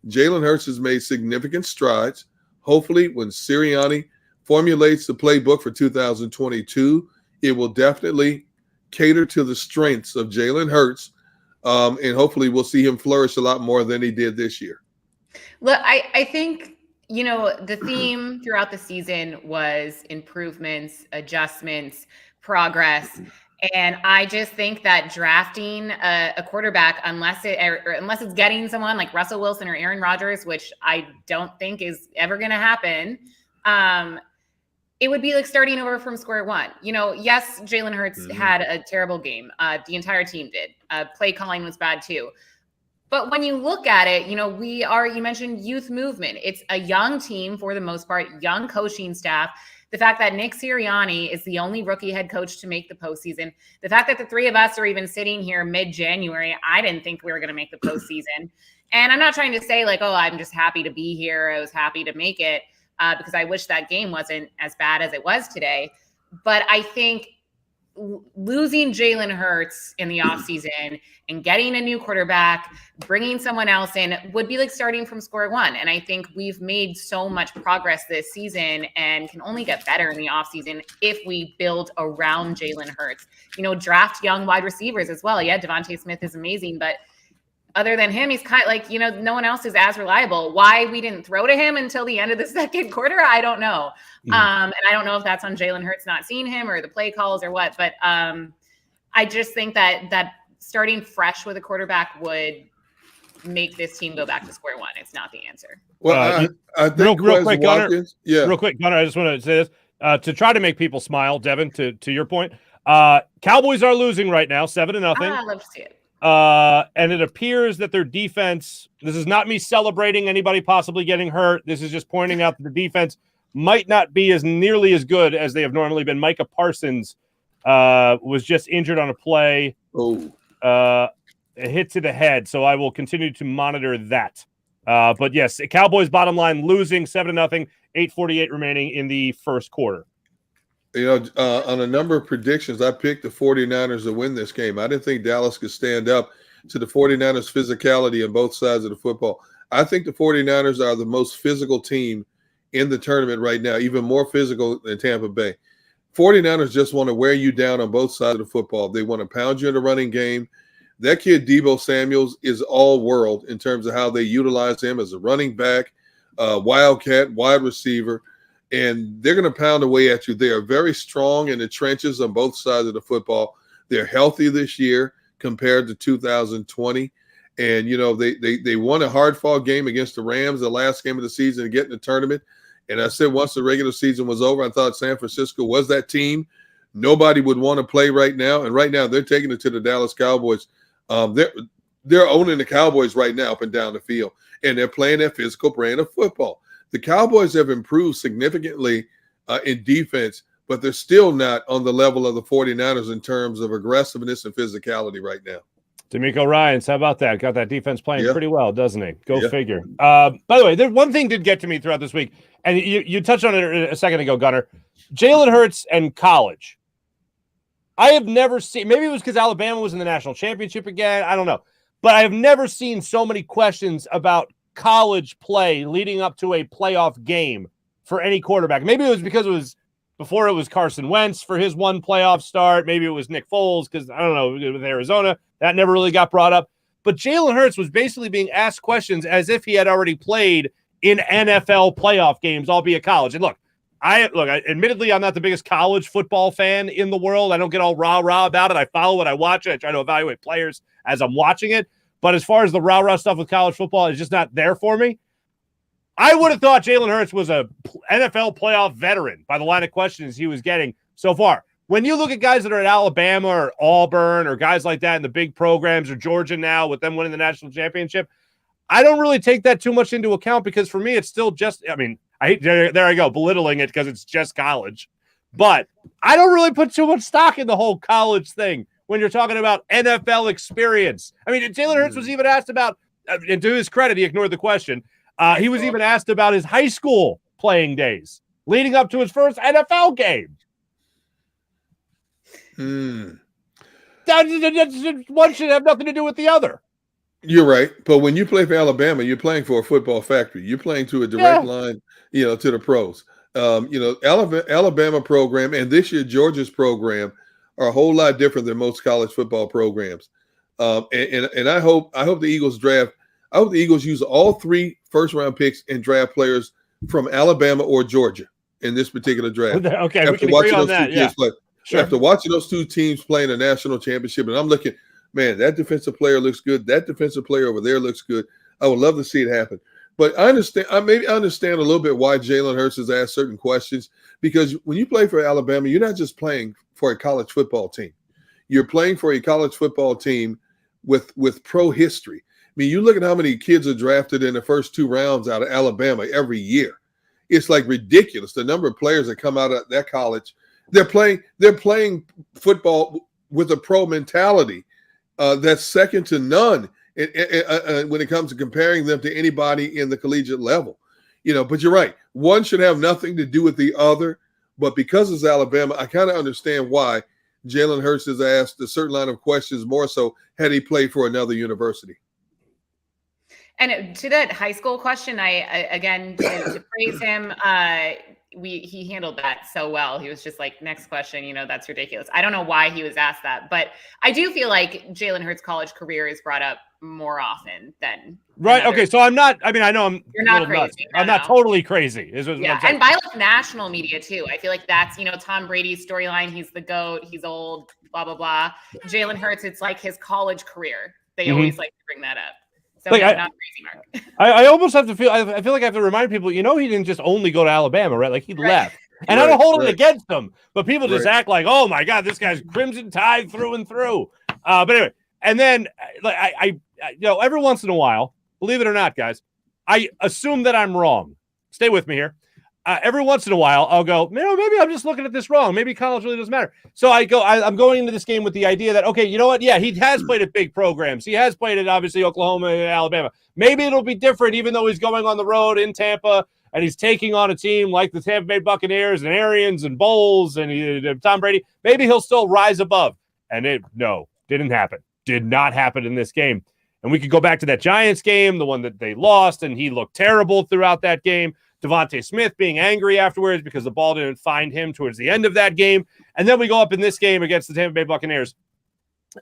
Jalen Hurts has made significant strides. Hopefully, when Sirianni formulates the playbook for 2022, it will definitely cater to the strengths of Jalen Hurts, and hopefully we'll see him flourish a lot more than he did this year. Look, I think, the theme throughout the season was improvements, adjustments, progress. And I just think that drafting a quarterback, unless it's getting someone like Russell Wilson or Aaron Rodgers, which I don't think is ever going to happen, it would be like starting over from square one. Yes, Jalen Hurts had a terrible game. The entire team did. Play calling was bad too. But when you look at it, you mentioned youth movement. It's a young team for the most part, young coaching staff. The fact that Nick Sirianni is the only rookie head coach to make the postseason. The fact that the three of us are even sitting here mid-January, I didn't think we were going to make the postseason. And I'm not trying to say like, oh, I'm just happy to be here. I was happy to make it because I wish that game wasn't as bad as it was today. But I think losing Jalen Hurts in the offseason and getting a new quarterback, bringing someone else in would be like starting from square one. And I think we've made so much progress this season and can only get better in the offseason if we build around Jalen Hurts. Draft young wide receivers as well. Yeah, Devontae Smith is amazing, but other than him, he's kind of like, no one else is as reliable. Why we didn't throw to him until the end of the second quarter, I don't know. And I don't know if that's on Jalen Hurts not seeing him or the play calls or what. But I just think that starting fresh with a quarterback would make this team go back to square one. It's not the answer. Well, I think real quick, Gunnar. Yeah. Real quick, Gunnar, I just want to say this to try to make people smile, Devin, to your point. Cowboys are losing right now, 7-0. I love to see it. And it appears that their defense, this is not me celebrating anybody possibly getting hurt. This is just pointing out that the defense might not be as nearly as good as they have normally been. Micah Parsons was just injured on a play. A hit to the head. So I will continue to monitor that. But yes, Cowboys bottom line losing 7-0, 8:48 remaining in the first quarter. On a number of predictions, I picked the 49ers to win this game. I didn't think Dallas could stand up to the 49ers' physicality on both sides of the football. I think the 49ers are the most physical team in the tournament right now, even more physical than Tampa Bay. 49ers just want to wear you down on both sides of the football. They want to pound you in the running game. That kid, Deebo Samuels, is all world in terms of how they utilize him as a running back, wildcat, wide receiver. And they're going to pound away at you. They are very strong in the trenches on both sides of the football. They're healthy this year compared to 2020. And, they won a hard-fought game against the Rams, the last game of the season, to get in the tournament. And I said once the regular season was over, I thought San Francisco was that team nobody would want to play right now. And right now they're taking it to the Dallas Cowboys. They're owning the Cowboys right now up and down the field. And they're playing that physical brand of football. The Cowboys have improved significantly in defense, but they're still not on the level of the 49ers in terms of aggressiveness and physicality right now. D'Amico Ryans, how about that? Got that defense playing pretty well, doesn't he? Go figure. By the way, there's one thing did get to me throughout this week, and you touched on it a second ago, Gunnar. Jalen Hurts and college. I have never seen, maybe it was because Alabama was in the national championship again. I don't know. But I have never seen so many questions about college play leading up to a playoff game for any quarterback. Maybe it was because it was before it was Carson Wentz for his one playoff start. Maybe it was Nick Foles because, I don't know, with Arizona. That never really got brought up. But Jalen Hurts was basically being asked questions as if he had already played in NFL playoff games, albeit college. And look, admittedly, I'm not the biggest college football fan in the world. I don't get all rah-rah about it. I follow it. I watch it. I try to evaluate players as I'm watching it. But as far as the rah-rah stuff with college football, it's just not there for me. I would have thought Jalen Hurts was a NFL playoff veteran by the line of questions he was getting so far. When you look at guys that are at Alabama or Auburn or guys like that in the big programs or Georgia now with them winning the national championship, I don't really take that too much into account because for me, it's still just, there I go, belittling it because it's just college. But I don't really put too much stock in the whole college thing when you're talking about NFL experience. I mean, Jalen Hurts was even asked about, and to his credit, he ignored the question. He was even asked about his high school playing days leading up to his first NFL game. One should have nothing to do with the other. You're right. But when you play for Alabama, you're playing for a football factory. You're playing to a direct line, to the pros. Alabama program and this year Georgia's program are a whole lot different than most college football programs. And I hope the Eagles draft. I hope the Eagles use all 3 first-round picks and draft players from Alabama or Georgia in this particular draft. Okay, we can agree on that. Yeah. Sure. After watching those 2 teams playing a national championship, and I'm looking, man, that defensive player looks good. That defensive player over there looks good. I would love to see it happen. But I understand a little bit why Jalen Hurts has asked certain questions, because when you play for Alabama, you're not just playing for a college football team. You're playing for a college football team with pro history. I mean, you look at how many kids are drafted in the first 2 rounds out of Alabama every year. It's like ridiculous. The number of players that come out of that college, they're playing football with a pro mentality that's second to none when it comes to comparing them to anybody in the collegiate level. But you're right. One should have nothing to do with the other. But because it's Alabama, I kind of understand why Jalen Hurts has asked a certain line of questions more so had he played for another university. And to that high school question, I again, to praise him, he handled that so well. He was just like, next question, that's ridiculous. I don't know why he was asked that, but I do feel like Jalen Hurts' college career is brought up more often than right. Okay, so I'm not. I mean, I know you're not crazy. I'm not totally crazy. And by national media too. I feel like that's Tom Brady's storyline. He's the GOAT. He's old. Blah blah blah. Jalen Hurts, it's like his college career. They always like to bring that up. So not crazy, Mark. I almost have to feel. I feel like I have to remind people. He didn't just only go to Alabama, right? Like he left, and I don't hold it against him. But people just act like, oh my God, this guy's Crimson Tide through and through. But anyway, and then I every once in a while, believe it or not, guys, I assume that I'm wrong. Stay with me here. Every once in a while, I'll go, maybe I'm just looking at this wrong. Maybe college really doesn't matter. So I'm going into this game with the idea that, okay, you know what? Yeah, he has played at big programs. He has played at, obviously, Oklahoma and Alabama. Maybe it'll be different, even though he's going on the road in Tampa and he's taking on a team like the Tampa Bay Buccaneers and Arians and Bowles and Tom Brady. Maybe he'll still rise above. And didn't happen. Did not happen in this game. And we could go back to that Giants game, the one that they lost, and he looked terrible throughout that game. Devontae Smith being angry afterwards because the ball didn't find him towards the end of that game. And then we go up in this game against the Tampa Bay Buccaneers,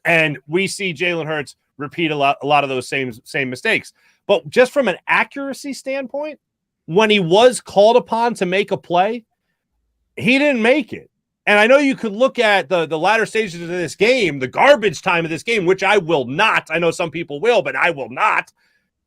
and we see Jalen Hurts repeat a lot of those same mistakes. But just from an accuracy standpoint, when he was called upon to make a play, he didn't make it. And I know you could look at the latter stages of this game, the garbage time of this game, which I will not. I know some people will, but I will not.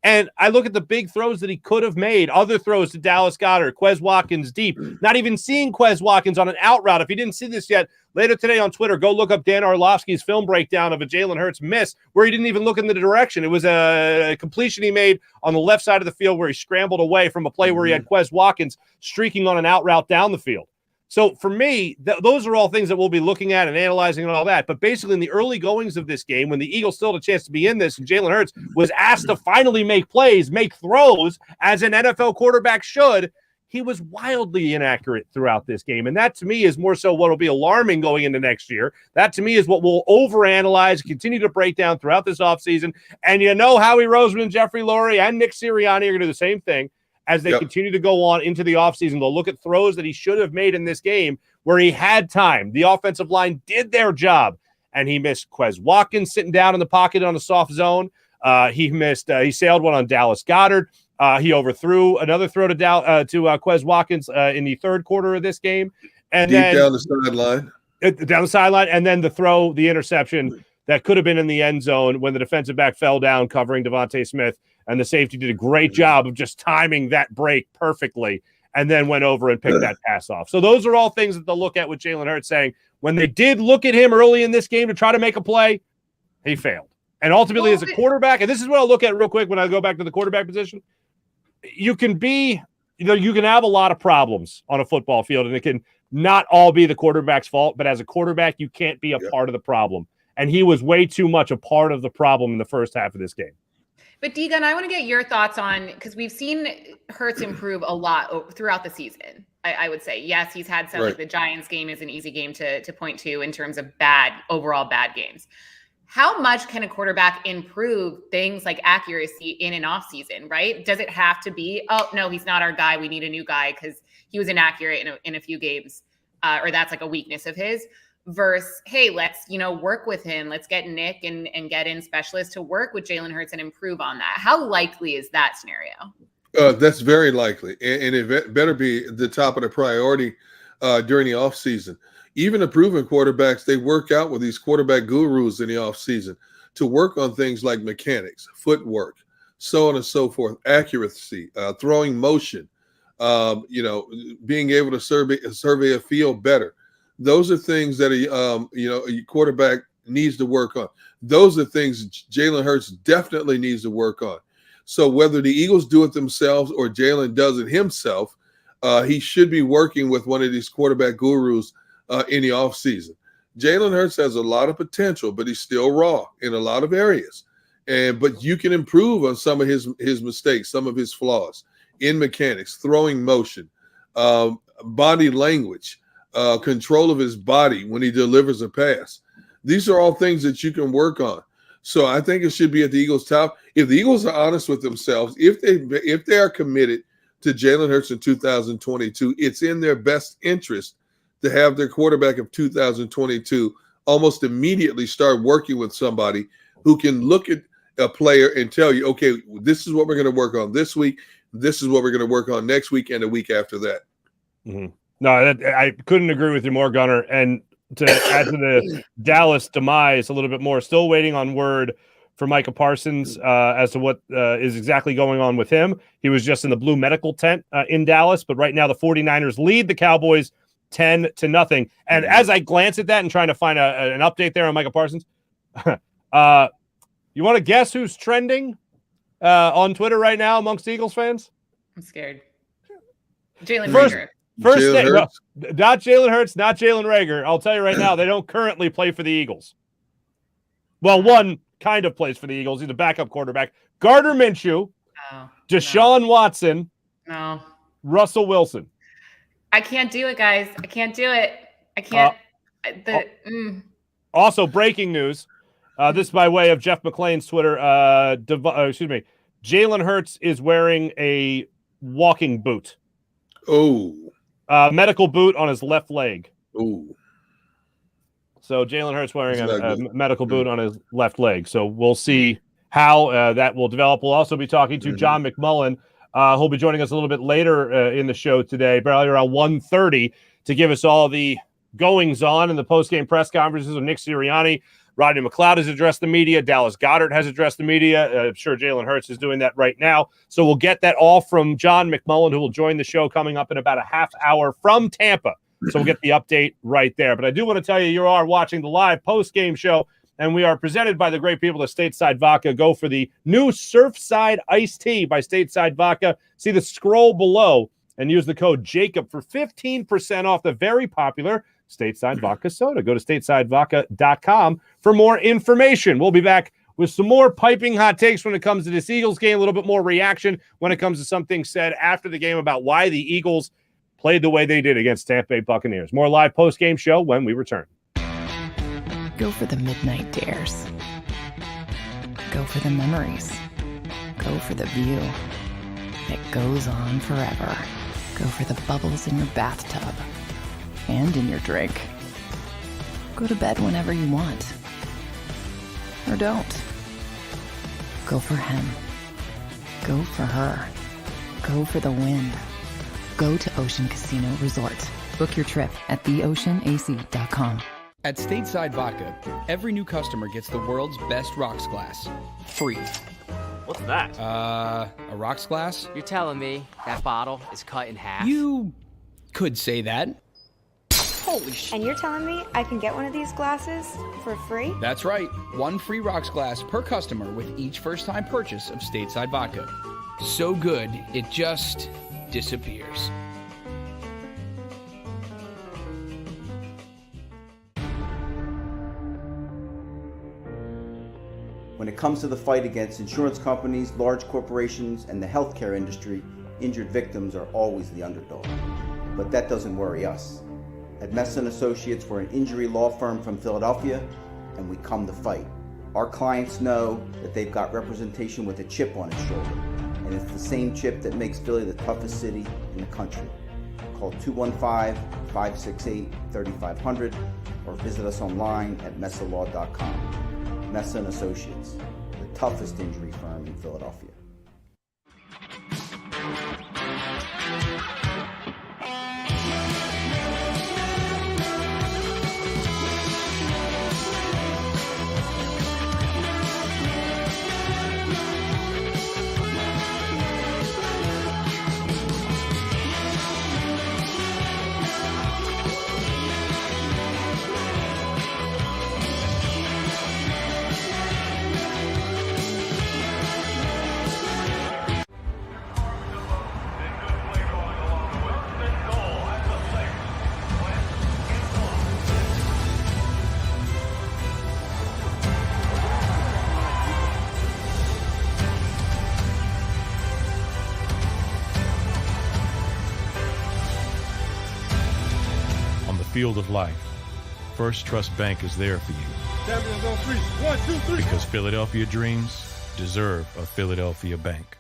And I look at the big throws that he could have made, other throws to Dallas Goedert, Quez Watkins deep, not even seeing Quez Watkins on an out route. If you didn't see this yet, later today on Twitter, go look up Dan Orlovsky's film breakdown of a Jalen Hurts miss where he didn't even look in the direction. It was a completion he made on the left side of the field where he scrambled away from a play where he had Quez Watkins streaking on an out route down the field. So for me, those are all things that we'll be looking at and analyzing and all that. But basically in the early goings of this game, when the Eagles still had a chance to be in this and Jalen Hurts was asked to finally make plays, make throws, as an NFL quarterback should, he was wildly inaccurate throughout this game. And that, to me, is more so what will be alarming going into next year. That, to me, is what we'll overanalyze, continue to break down throughout this offseason. And you know Howie Roseman, Jeffrey Lurie, and Nick Sirianni are going to do the same thing as they continue to go on into the offseason. They'll look at throws that he should have made in this game where he had time. The offensive line did their job, and he missed Quez Watkins sitting down in the pocket on a soft zone. He sailed one on Dallas Goedert. He overthrew another throw to Quez Watkins in the third quarter of this game. And then down the sideline. Down the sideline, and then the interception that could have been in the end zone when the defensive back fell down covering Devontae Smith, and the safety did a great job of just timing that break perfectly and then went over and picked that pass off. So those are all things that they'll look at with Jalen Hurts, saying when they did look at him early in this game to try to make a play, he failed. And ultimately as a quarterback, and this is what I'll look at real quick when I go back to the quarterback position, you can have a lot of problems on a football field, and it can not all be the quarterback's fault, but as a quarterback, you can't be a part of the problem. And he was way too much a part of the problem in the first half of this game. But Deegan, I want to get your thoughts on, because we've seen Hurts improve a lot throughout the season. I would say, yes, he's had some, like the Giants game is an easy game to point to in terms of overall bad games. How much can a quarterback improve things like accuracy in an off season, right? Does it have to be, oh, no, he's not our guy, we need a new guy because he was inaccurate in a few games, or that's like a weakness of his, versus, hey, let's, work with him. Let's get Nick and get in specialists to work with Jalen Hurts and improve on that. How likely is that scenario? That's very likely. And it better be the top of the priority during the offseason. Even the proven quarterbacks, they work out with these quarterback gurus in the offseason to work on things like mechanics, footwork, so on and so forth, accuracy, throwing motion, being able to survey a field better. Those are things that a quarterback needs to work on. Those are things Jalen Hurts definitely needs to work on. So whether the Eagles do it themselves or Jalen does it himself, he should be working with one of these quarterback gurus in the offseason. Jalen Hurts has a lot of potential, but he's still raw in a lot of areas. But you can improve on some of his mistakes, some of his flaws in mechanics, throwing motion, body language, control of his body when he delivers a pass. These are all things that you can work on. So I think it should be at the Eagles' top. If the Eagles are honest with themselves, if they are committed to Jalen Hurts in 2022, it's in their best interest to have their quarterback of 2022 almost immediately start working with somebody who can look at a player and tell you, okay, this is what we're going to work on this week. This is what we're going to work on next week and the week after that. Mm-hmm. No, I couldn't agree with you more, Gunnar. And to add to the Dallas demise a little bit more, still waiting on word for Micah Parsons as to what is exactly going on with him. He was just in the blue medical tent in Dallas, but right now the 49ers lead the Cowboys 10-0. And as I glance at that and trying to find an update there on Micah Parsons, you want to guess who's trending on Twitter right now amongst Eagles fans? I'm scared. Jalen Rager. First thing, no, not Jalen Hurts, not Jalen Rager. I'll tell you right now, they don't currently play for the Eagles. Well, one kind of plays for the Eagles. He's a backup quarterback. Gardner Minshew, Deshaun Watson, Russell Wilson. I can't do it, guys. I can't do it. I can't. Also, breaking news. This is by way of Jeff McClain's Twitter. Jalen Hurts is wearing a walking boot. Oh. Medical boot on his left leg. Oh. So Jalen Hurts wearing a medical boot on his left leg. So we'll see how that will develop. We'll also be talking to John McMullen. He'll be joining us a little bit later in the show today, probably around 1:30, to give us all the goings-on in the post-game press conferences with Nick Sirianni. Rodney McLeod has addressed the media. Dallas Goedert has addressed the media. I'm sure Jalen Hurts is doing that right now. So we'll get that all from John McMullen, who will join the show coming up in about a half hour from Tampa. So we'll get the update right there. But I do want to tell you are watching the live post-game show, and we are presented by the great people at Stateside Vodka. Go for the new Surfside Iced Tea by Stateside Vodka. See the scroll below and use the code JAKIB for 15% off the very popular Stateside Vodka Soda. Go to statesidevodka.com for more information. We'll be back with some more piping hot takes when it comes to this Eagles game, a little bit more reaction when it comes to something said after the game about why the Eagles played the way they did against Tampa Bay Buccaneers. More live post-game show when we return. Go for the midnight dares. Go for the memories. Go for the view that goes on forever. Go for the bubbles in your bathtub and in your drink. Go to bed whenever you want. Or don't. Go for him. Go for her. Go for the win. Go to Ocean Casino Resort. Book your trip at theoceanac.com. At Stateside Vodka, every new customer gets the world's best rocks glass. Free. What's that? A rocks glass? You're telling me that bottle is cut in half? You could say that. Holy shit. And you're telling me I can get one of these glasses for free? That's right. One free rocks glass per customer with each first-time purchase of Stateside Vodka. So good, it just disappears. When it comes to the fight against insurance companies, large corporations, and the healthcare industry, injured victims are always the underdog. But that doesn't worry us. At Messa & Associates, we're an injury law firm from Philadelphia, and we come to fight. Our clients know that they've got representation with a chip on its shoulder, and it's the same chip that makes Philly the toughest city in the country. Call 215-568-3500 or visit us online at messalaw.com. Messa & Associates, the toughest injury firm in Philadelphia. Field of life, First Trust Bank is there for you. Champions on three. 1, 2, 3. Because Philadelphia dreams deserve a Philadelphia bank.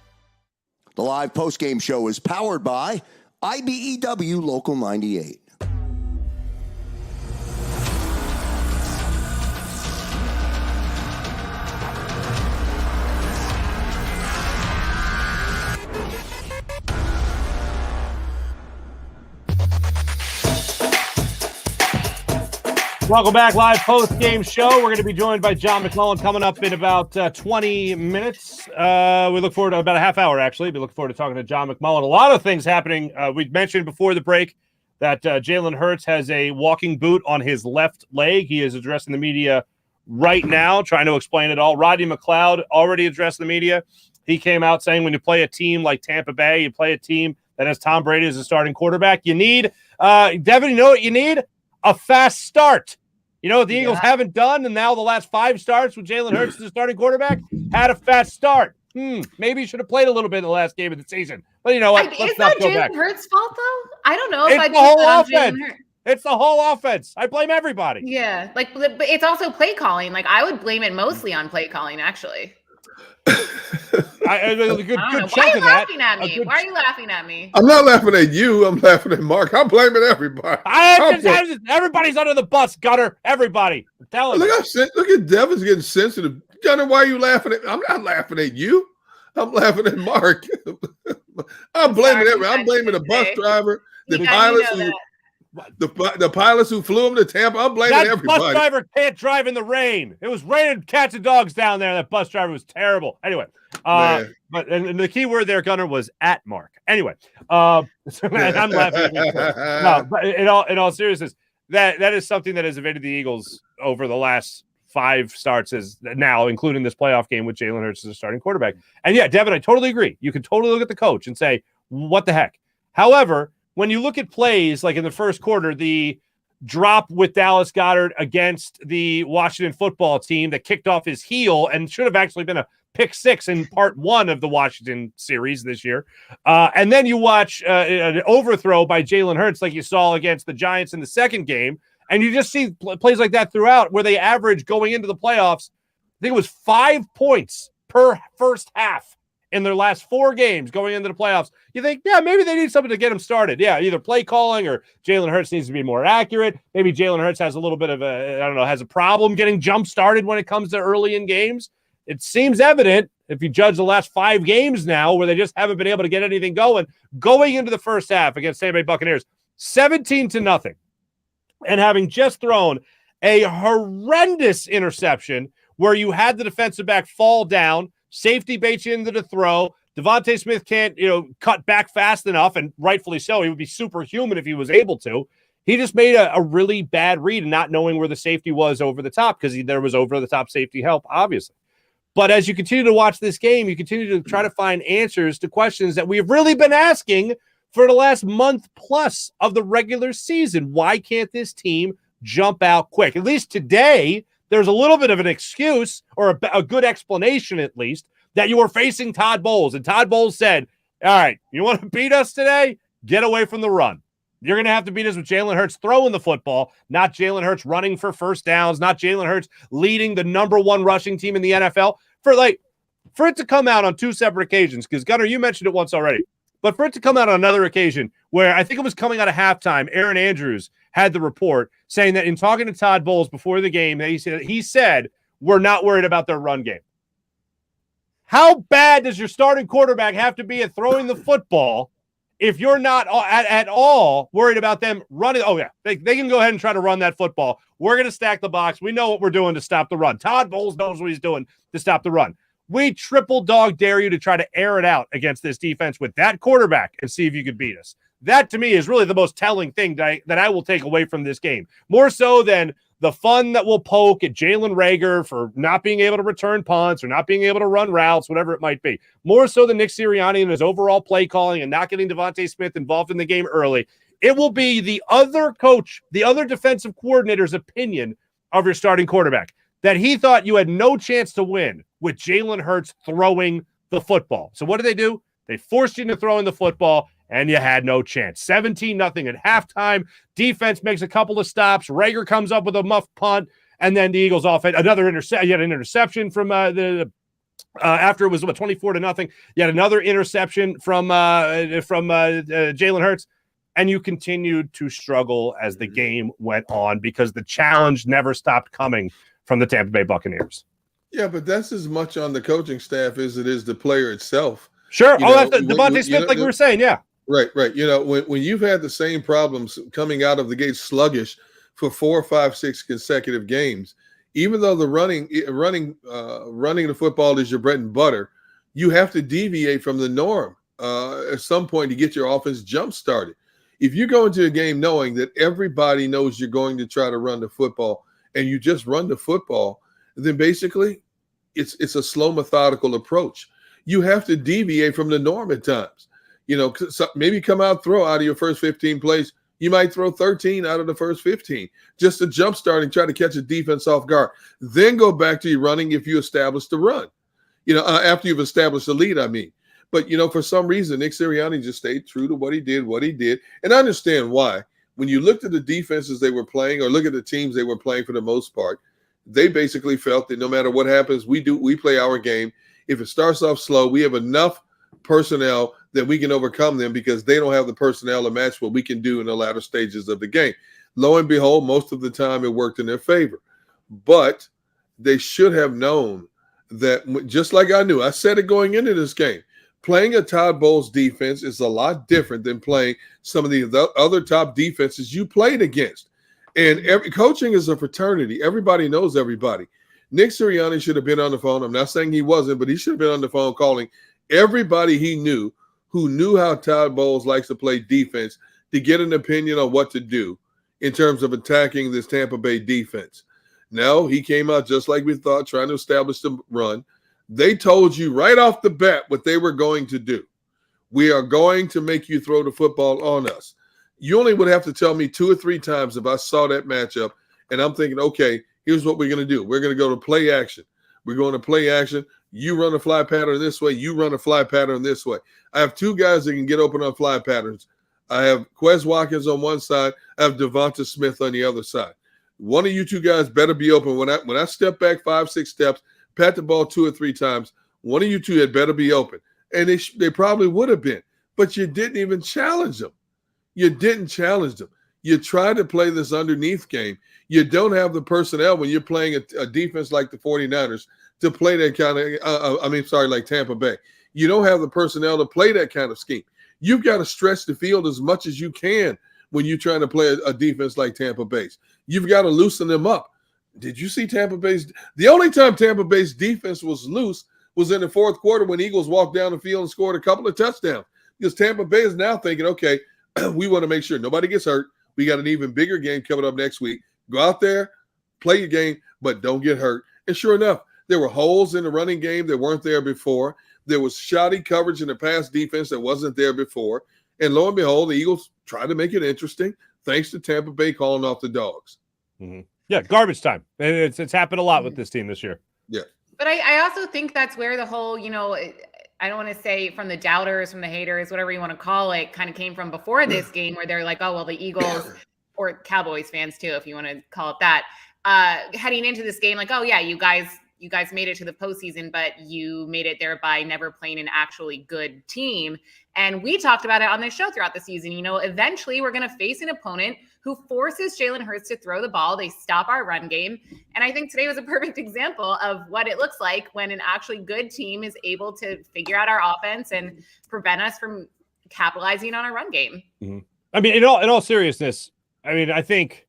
The live postgame show is powered by IBEW Local 98. Welcome back, live post-game show. We're going to be joined by John McMullen coming up in about 20 minutes. We look forward to about a half hour, actually. We look forward to talking to John McMullen. A lot of things happening. We mentioned before the break that Jalen Hurts has a walking boot on his left leg. He is addressing the media right now, trying to explain it all. Rodney McLeod already addressed the media. He came out saying when you play a team like Tampa Bay, you play a team that has Tom Brady as a starting quarterback, you need, Devin, you know what you need? A fast start. You know what the Eagles haven't done, and now the last 5 starts with Jalen Hurts as the starting quarterback had a fast start. Maybe he should have played a little bit in the last game of the season. But you know what? Is that Jalen Hurts' fault, though? I don't know if it's I the whole on offense. Jalen Hurts. It's the whole offense. I blame everybody. Yeah, but it's also play calling. Like, I would blame it mostly on play calling, actually. A good chunk Why are you of that. laughing at me? Why are you laughing at me? I'm not laughing at you. I'm laughing at Mark. I'm blaming everybody. Everybody's under the bus, Gunner. Everybody. I'm telling you. Look at Devin's getting sensitive. Gunner, why are you laughing at? I'm not laughing at you. I'm laughing at Mark. I'm blaming everybody. I'm blaming the bus driver, the pilots who flew him to Tampa. I'm blaming everybody. That bus driver can't drive in the rain. It was raining cats and dogs down there. That bus driver was terrible. Anyway, but the key word there, Gunner, was at Mark. Anyway, I'm laughing. No, but in all seriousness, that is something that has evaded the Eagles over the last 5 starts, is now including this playoff game with Jalen Hurts as a starting quarterback. And yeah, Devin, I totally agree. You can totally look at the coach and say, what the heck? However, when you look at plays like in the first quarter, the drop with Dallas Goedert against the Washington football team that kicked off his heel and should have actually been a pick six in part 1 of the Washington series this year. And then you watch an overthrow by Jalen Hurts like you saw against the Giants in the second game. And you just see plays like that throughout where they average going into the playoffs. I think it was 5 points per first half in their last 4 games going into the playoffs. You think, yeah, maybe they need something to get them started. Yeah, either play calling or Jalen Hurts needs to be more accurate. Maybe Jalen Hurts has a little bit of has a problem getting jump started when it comes to early in games. It seems evident if you judge the last 5 games now where they just haven't been able to get anything going into the first half against Tampa Bay Buccaneers, 17-0, and having just thrown a horrendous interception where you had the defensive back fall down, safety baits you into the throw. Devontae Smith can't, cut back fast enough, and rightfully so. He would be superhuman if he was able to. He just made a really bad read and not knowing where the safety was over the top because there was over-the-top safety help, obviously. But as you continue to watch this game, you continue to try to find answers to questions that we've really been asking for the last month plus of the regular season. Why can't this team jump out quick? At least today, there's a little bit of an excuse or a good explanation, at least, that you were facing Todd Bowles. And Todd Bowles said, all right, you want to beat us today? Get away from the run. You're going to have to beat us with Jalen Hurts throwing the football, not Jalen Hurts running for first downs, not Jalen Hurts leading the number 1 rushing team in the NFL. For it to come out on 2 separate occasions, because Gunnar, you mentioned it once already, but for it to come out on another occasion where I think it was coming out of halftime, Aaron Andrews had the report saying that in talking to Todd Bowles before the game, he said, we're not worried about their run game. How bad does your starting quarterback have to be at throwing the football if you're not at all worried about them running? Oh, yeah, they can go ahead and try to run that football. We're going to stack the box. We know what we're doing to stop the run. Todd Bowles knows what he's doing to stop the run. We triple dog dare you to try to air it out against this defense with that quarterback and see if you could beat us. That, to me, is really the most telling thing that I will take away from this game. More so than the fun that will poke at Jalen Reagor for not being able to return punts or not being able to run routes, whatever it might be. More so than Nick Sirianni and his overall play calling and not getting Devontae Smith involved in the game early. It will be the other coach, the other defensive coordinator's opinion of your starting quarterback, that he thought you had no chance to win with Jalen Hurts throwing the football. So what did they do? They forced you into throwing the football, and you had no chance. 17-0 at halftime. Defense makes a couple of stops. Reagor comes up with a muff punt, and then the Eagles offense, another interception. You had an interception from after it was 24-0. You had another interception from Jalen Hurts, and you continued to struggle as the game went on because the challenge never stopped coming from the Tampa Bay Buccaneers. Yeah, but that's as much on the coaching staff as it is the player itself. Sure. That's Devontae Smith, like we were saying, yeah. Right. When you've had the same problems coming out of the gate sluggish for 4, 5, 6 consecutive games, even though the running the football is your bread and butter, you have to deviate from the norm at some point to get your offense jump started. If you go into a game knowing that everybody knows you're going to try to run the football and you just run the football, then basically it's a slow, methodical approach. You have to deviate from the norm at times. Maybe come out, throw out of your first 15 plays. You might throw 13 out of the first 15 just to jumpstart and try to catch a defense off guard. Then go back to your running if you establish the run, after you've established the lead, I mean. But, for some reason, Nick Sirianni just stayed true to what he did. And I understand why. When you looked at the defenses they were playing or look at the teams they were playing for the most part, they basically felt that no matter what happens, we play our game. If it starts off slow, we have enough personnel that we can overcome them because they don't have the personnel to match what we can do in the latter stages of the game. Lo and behold, most of the time it worked in their favor. But they should have known that, just like I knew, I said it going into this game, playing a Todd Bowles defense is a lot different than playing some of the other top defenses you played against. And coaching is a fraternity. Everybody knows everybody. Nick Sirianni should have been on the phone. I'm not saying he wasn't, but he should have been on the phone calling everybody he knew who knew how Todd Bowles likes to play defense to get an opinion on what to do in terms of attacking this Tampa Bay defense. No, he came out just like we thought, trying to establish the run. They told you right off the bat what they were going to do. We are going to make you throw the football on us. You only would have to tell me 2 or 3 times if I saw that matchup, and I'm thinking, okay, here's what we're going to do. We're going to go to play action. We're going to play action. You run a fly pattern this way. You run a fly pattern this way. I have 2 guys that can get open on fly patterns. I have Quez Watkins on one side. I have Devonta Smith on the other side. One of you 2 guys better be open. When I step back 5, 6 steps, pat the ball 2 or 3 times, one of you 2 had better be open. And they probably would have been. But you didn't even challenge them. You didn't challenge them. You try to play this underneath game. You don't have the personnel when you're playing a defense like the 49ers to play that kind of like Tampa Bay. You don't have the personnel to play that kind of scheme. You've got to stretch the field as much as you can when you're trying to play a defense like Tampa Bay's. You've got to loosen them up. Did you see Tampa Bay's? The only time Tampa Bay's defense was loose was in the 4th quarter when Eagles walked down the field and scored a couple of touchdowns. Because Tampa Bay is now thinking, okay, we want to make sure nobody gets hurt. We got an even bigger game coming up next week. Go out there, play your game, but don't get hurt. And sure enough, there were holes in the running game that weren't there before. There was shoddy coverage in the pass defense that wasn't there before. And lo and behold, the Eagles tried to make it interesting thanks to Tampa Bay calling off the dogs. Mm-hmm. Yeah, garbage time. It's happened a lot with this team this year. Yeah. But I also think that's where the whole, I don't want to say from the doubters, from the haters, whatever you want to call it, kind of came from before this game where they're like, oh, well, the Eagles or Cowboys fans too, if you want to call it that, heading into this game, like, oh yeah, you guys made it to the postseason, but you made it there by never playing an actually good team. And we talked about it on this show throughout the season. Eventually we're going to face an opponent who forces Jalen Hurts to throw the ball. They stop our run game. And I think today was a perfect example of what it looks like when an actually good team is able to figure out our offense and prevent us from capitalizing on our run game. Mm-hmm. I mean, in all seriousness, I think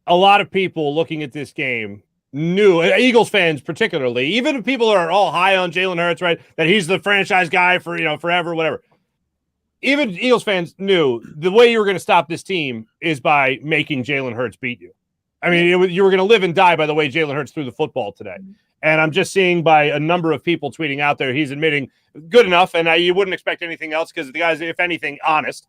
a lot of people looking at this game knew, Eagles fans particularly, even if people are all high on Jalen Hurts, right, that he's the franchise guy for, forever, whatever. Even Eagles fans knew the way you were going to stop this team is by making Jalen Hurts beat you. You were going to live and die by the way Jalen Hurts threw the football today. And I'm just seeing by a number of people tweeting out there, he's admitting good enough, and you wouldn't expect anything else because the guy's, if anything, honest.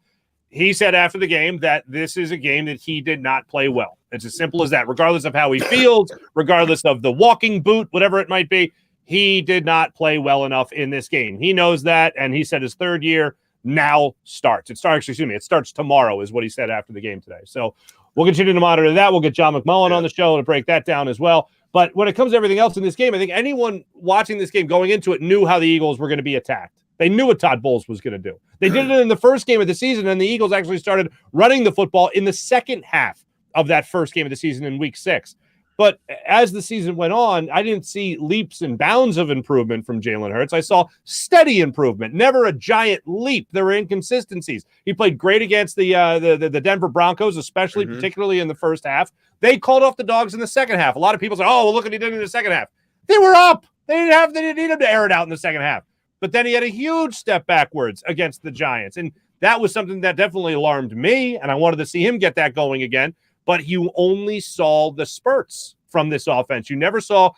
He said after the game that this is a game that he did not play well. It's as simple as that. Regardless of how he feels, regardless of the walking boot, whatever it might be, he did not play well enough in this game. He knows that, and he said his 3rd year now starts. It starts tomorrow is what he said after the game today. So we'll continue to monitor that. We'll get John McMullen on the show to break that down as well. But when it comes to everything else in this game, I think anyone watching this game going into it knew how the Eagles were going to be attacked. They knew what Todd Bowles was going to do. They did it in the first game of the season, and the Eagles actually started running the football in the second half of that first game of the season in week 6. But as the season went on, I didn't see leaps and bounds of improvement from Jalen Hurts. I saw steady improvement, never a giant leap. There were inconsistencies. He played great against the Denver Broncos, especially particularly in the first half. They called off the dogs in the second half. A lot of people say, oh, well, look what he did in the second half. They were up. They didn't need him to air it out in the second half. But then he had a huge step backwards against the Giants. And that was something that definitely alarmed me, and I wanted to see him get that going again. But you only saw the spurts from this offense. You never saw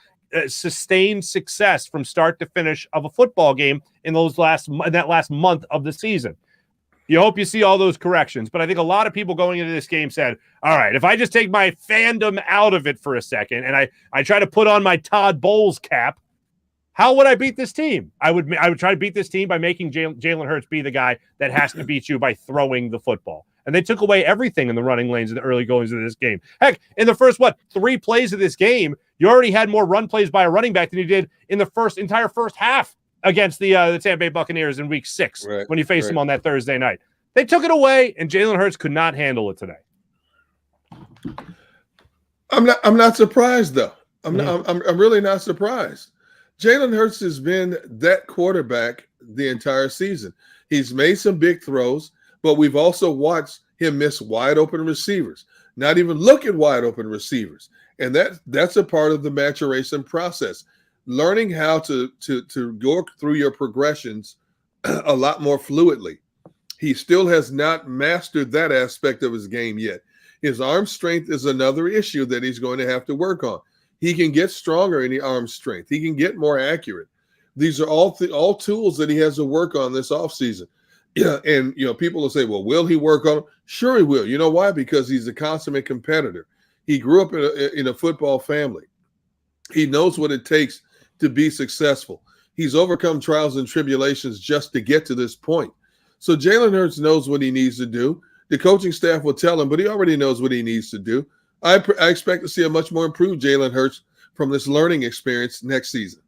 sustained success from start to finish of a football game in that last month of the season. You hope you see all those corrections. But I think a lot of people going into this game said, all right, if I just take my fandom out of it for a second and I try to put on my Todd Bowles cap, how would I beat this team? I would try to beat this team by making Jalen Hurts be the guy that has to beat you by throwing the football. And they took away everything in the running lanes in the early goings of this game. Heck, in the first, 3 plays of this game, you already had more run plays by a running back than you did in the entire first half against the Tampa Bay Buccaneers in week 6 when you faced them on that Thursday night. They took it away, and Jalen Hurts could not handle it today. I'm not surprised, though. I'm really not surprised. Jalen Hurts has been that quarterback the entire season. He's made some big throws, but we've also watched him miss wide open receivers, not even look at wide open receivers. And that's a part of the maturation process, learning how to go through your progressions a lot more fluidly. He still has not mastered that aspect of his game yet. His arm strength is another issue that he's going to have to work on. He can get stronger in the arm strength. He can get more accurate. These are all tools that he has to work on this offseason. Yeah, and people will say, well, will he work on them? Sure he will. You know why? Because he's a consummate competitor. He grew up in a football family. He knows what it takes to be successful. He's overcome trials and tribulations just to get to this point. So Jalen Hurts knows what he needs to do. The coaching staff will tell him, but he already knows what he needs to do. I expect to see a much more improved Jalen Hurts from this learning experience next season.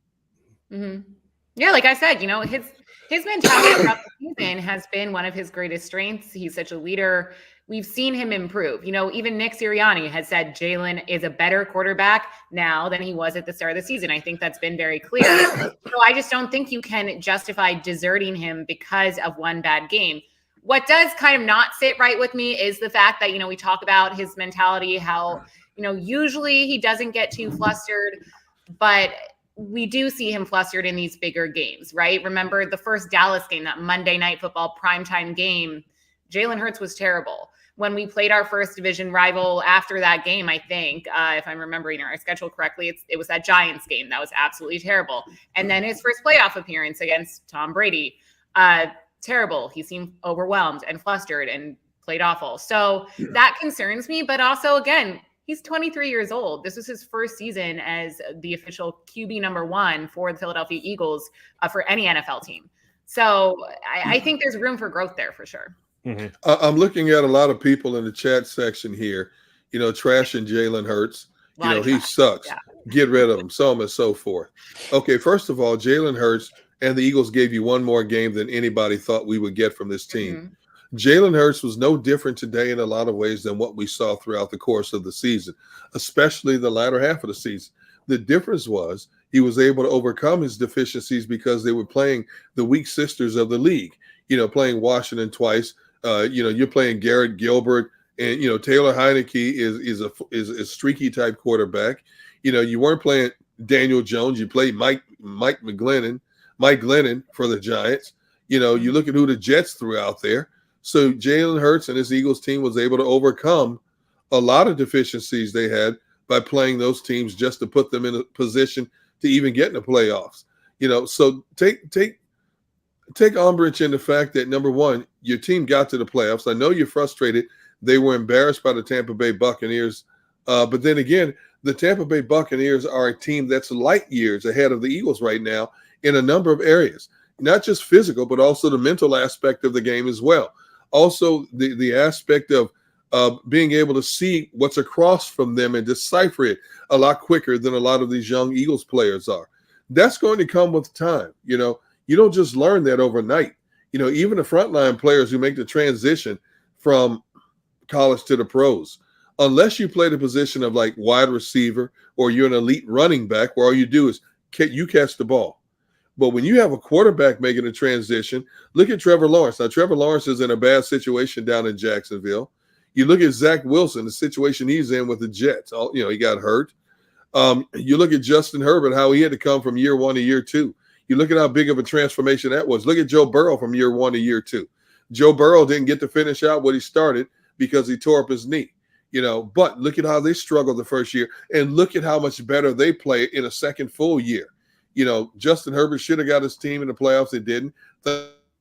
Mm-hmm. Yeah, like I said, his mentality throughout the season has been one of his greatest strengths. He's such a leader. We've seen him improve. Even Nick Sirianni has said Jalen is a better quarterback now than he was at the start of the season. I think that's been very clear. So I just don't think you can justify deserting him because of one bad game. What does kind of not sit right with me is the fact that, we talk about his mentality, how, usually he doesn't get too flustered, but we do see him flustered in these bigger games, right? Remember the first Dallas game, that Monday Night Football primetime game, Jalen Hurts was terrible. When we played our first division rival after that game, I think, if I'm remembering our schedule correctly, it was that Giants game. That was absolutely terrible. And then his first playoff appearance against Tom Brady, terrible. He seemed overwhelmed and flustered and played awful. So that concerns me. But also, again, he's 23 years old. This was his first season as the official QB number 1 for the Philadelphia Eagles for any NFL team. So I think there's room for growth there for sure. Mm-hmm. I'm looking at a lot of people in the chat section here, trashing Jalen Hurts. He sucks. Yeah. Get rid of him, so on and so forth. Okay, first of all, Jalen Hurts and the Eagles gave you one more game than anybody thought we would get from this team. Mm-hmm. Jalen Hurts was no different today in a lot of ways than what we saw throughout the course of the season, especially the latter half of the season. The difference was he was able to overcome his deficiencies because they were playing the weak sisters of the league, playing Washington twice. You're playing Garrett Gilbert, and Taylor Heineke is a streaky type quarterback. You weren't playing Daniel Jones. You played Mike Glennon for the Giants. You look at who the Jets threw out there. So Jalen Hurts and his Eagles team was able to overcome a lot of deficiencies they had by playing those teams just to put them in a position to even get in the playoffs. So take umbrage in the fact that, number one, your team got to the playoffs. I know you're frustrated. They were embarrassed by the Tampa Bay Buccaneers. But then again, the Tampa Bay Buccaneers are a team that's light years ahead of the Eagles right now in a number of areas, not just physical, but also the mental aspect of the game as well. Also, the aspect of being able to see what's across from them and decipher it a lot quicker than a lot of these young Eagles players are. That's going to come with time. You don't just learn that overnight. Even the frontline players who make the transition from college to the pros, unless you play the position of like wide receiver or you're an elite running back where all you do is you catch the ball. But when you have a quarterback making a transition, look at Trevor Lawrence. Now, Trevor Lawrence is in a bad situation down in Jacksonville. You look at Zach Wilson, the situation he's in with the Jets. He got hurt. You look at Justin Herbert, how he had to come from year 1 to year 2. You look at how big of a transformation that was. Look at Joe Burrow from year 1 to year 2. Joe Burrow didn't get to finish out what he started because he tore up his knee. But look at how they struggled the first year, and look at how much better they play in a second full year. Justin Herbert should have got his team in the playoffs. It didn't,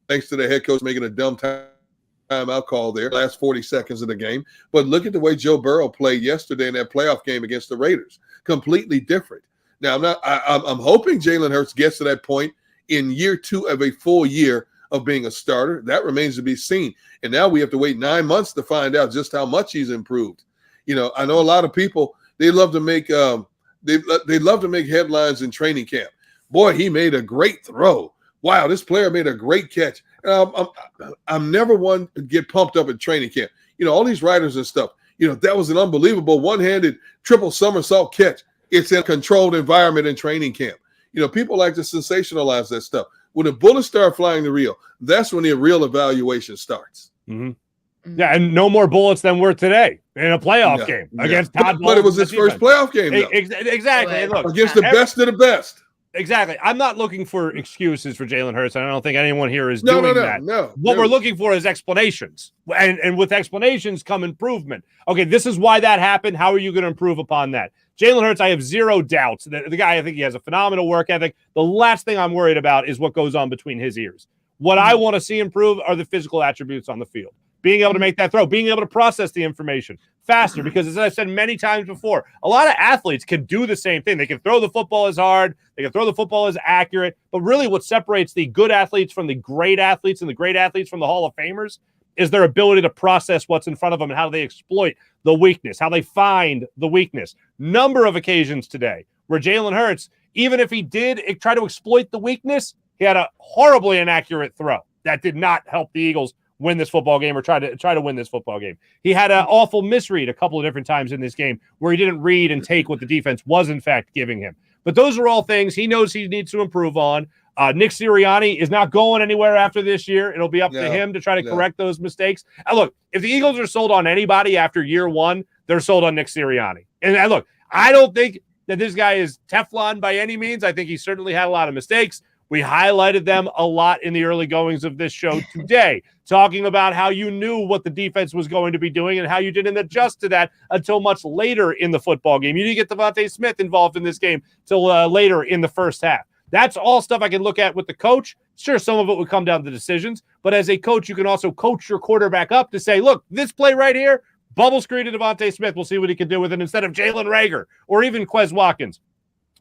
thanks to the head coach making a dumb timeout call there, last 40 seconds of the game. But look at the way Joe Burrow played yesterday in that playoff game against the Raiders. Completely different. Now, I'm hoping Jalen Hurts gets to that point in year 2 of a full year of being a starter. That remains to be seen. And now we have to wait 9 months to find out just how much he's improved. I know a lot of people, they love to make they love to make headlines in training camp. Boy, he made a great throw. Wow, this player made a great catch. I'm never one to get pumped up at training camp. All these writers and stuff, that was an unbelievable one-handed triple somersault catch. It's in a controlled environment in training camp. People like to sensationalize that stuff. When the bullets start flying the reel, that's when the real evaluation starts. Mm-hmm. Yeah, and no more bullets than were today in a playoff game against Todd Bowles. But it was his first playoff game, though. Exactly. And look, against the best of the best. Exactly. I'm not looking for excuses for Jalen Hurts, and I don't think anyone here is doing that. What we're looking for is explanations. And with explanations come improvement. Okay, this is why that happened. How are you going to improve upon that? Jalen Hurts, I have zero doubts. The guy, I think he has a phenomenal work ethic. The last thing I'm worried about is what goes on between his ears. What I want to see improve are the physical attributes on the field. Being able to make that throw, being able to process the information faster. Because as I said many times before, a lot of athletes can do the same thing. They can throw the football as hard. They can throw the football as accurate. But really what separates the good athletes from the great athletes and the great athletes from the Hall of Famers is their ability to process what's in front of them and how they exploit the weakness, how they find the weakness. Number of occasions today where Jalen Hurts, even if he did try to exploit the weakness, he had a horribly inaccurate throw that did not help the Eagles win this football game or try to win this football game. He had an awful misread a couple of different times in this game where he didn't read and take what the defense was in fact giving him. But those are all things he knows he needs to improve on. Nick Sirianni is not going anywhere after this year. It'll be up to him to try to correct those mistakes. And look, if the Eagles are sold on anybody after year one, they're sold on Nick Sirianni. And look, I don't think that this guy is Teflon by any means. I think he certainly had a lot of mistakes. We highlighted them a lot in the early goings of this show today, talking about how you knew what the defense was going to be doing and how you didn't adjust to that until much later in the football game. You didn't get Devontae Smith involved in this game till later in the first half. That's all stuff I can look at with the coach. Sure, some of it would come down to decisions, but as a coach, you can also coach your quarterback up to say, look, this play right here, bubble screen to Devontae Smith. We'll see what he can do with it instead of Jalen Reagor or even Quez Watkins,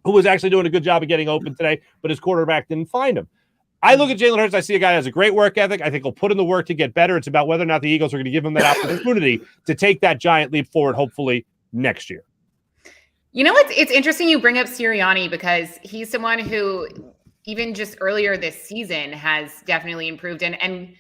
who was actually doing a good job of getting open today, but his quarterback didn't find him. I look at Jalen Hurts, I see a guy who has a great work ethic. I think he'll put in the work to get better. It's about whether or not the Eagles are going to give him that opportunity to take that giant leap forward, hopefully, next year. You know what? It's interesting you bring up Sirianni because he's someone who, even just earlier this season, has definitely improved. And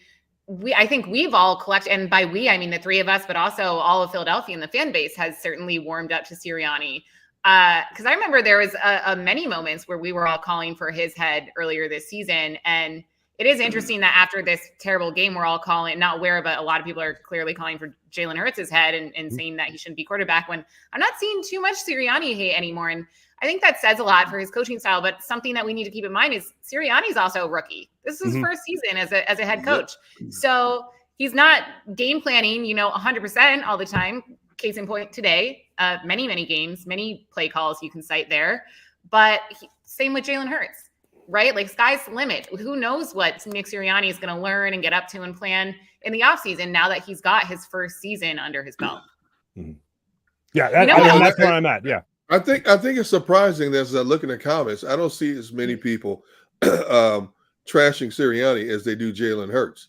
I think we've all collected, and by we, I mean the three of us, but also all of Philadelphia and the fan base has certainly warmed up to Sirianni. Because I remember there was many moments where we were all calling for his head earlier this season. And it is interesting that after this terrible game, we're all calling, not aware, but a lot of people are clearly calling for Jalen Hurts' head and saying that he shouldn't be quarterback, when I'm not seeing too much Sirianni hate anymore. And I think that says a lot for his coaching style. But something that we need to keep in mind is Sirianni's also a rookie. This is his first season as a head coach. So he's not game planning, 100% all the time. Case in point today, many games, many play calls you can cite there. But same with Jalen Hurts. Right? Like, sky's the limit. Who knows what Nick Sirianni is going to learn and get up to and plan in the offseason now that he's got his first season under his belt. Yeah, that's where I'm at. Yeah. I think it's surprising that as I look in the comments, I don't see as many people trashing Sirianni as they do Jalen Hurts.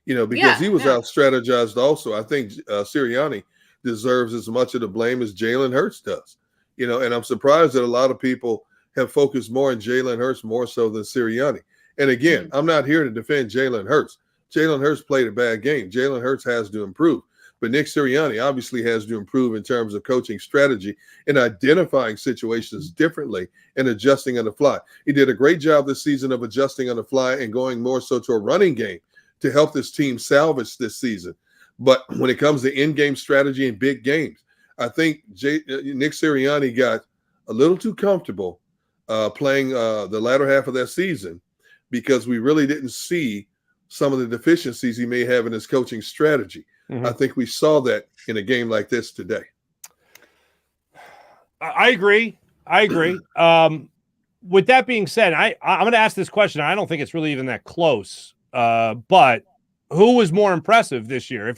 Because he was out strategized also. I think Sirianni deserves as much of the blame as Jalen Hurts does. And I'm surprised that a lot of people have focused more on Jalen Hurts more so than Sirianni. And again, I'm not here to defend Jalen Hurts. Jalen Hurts played a bad game. Jalen Hurts has to improve. But Nick Sirianni obviously has to improve in terms of coaching strategy and identifying situations differently and adjusting on the fly. He did a great job this season of adjusting on the fly and going more so to a running game to help this team salvage this season. But when it comes to in-game strategy and big games, I think Nick Sirianni got a little too comfortable playing the latter half of that season because we really didn't see some of the deficiencies he may have in his coaching strategy. I think we saw that in a game like this today. I agree. With that being said, I'm going to ask this question. I don't think it's really even that close. But who was more impressive this year?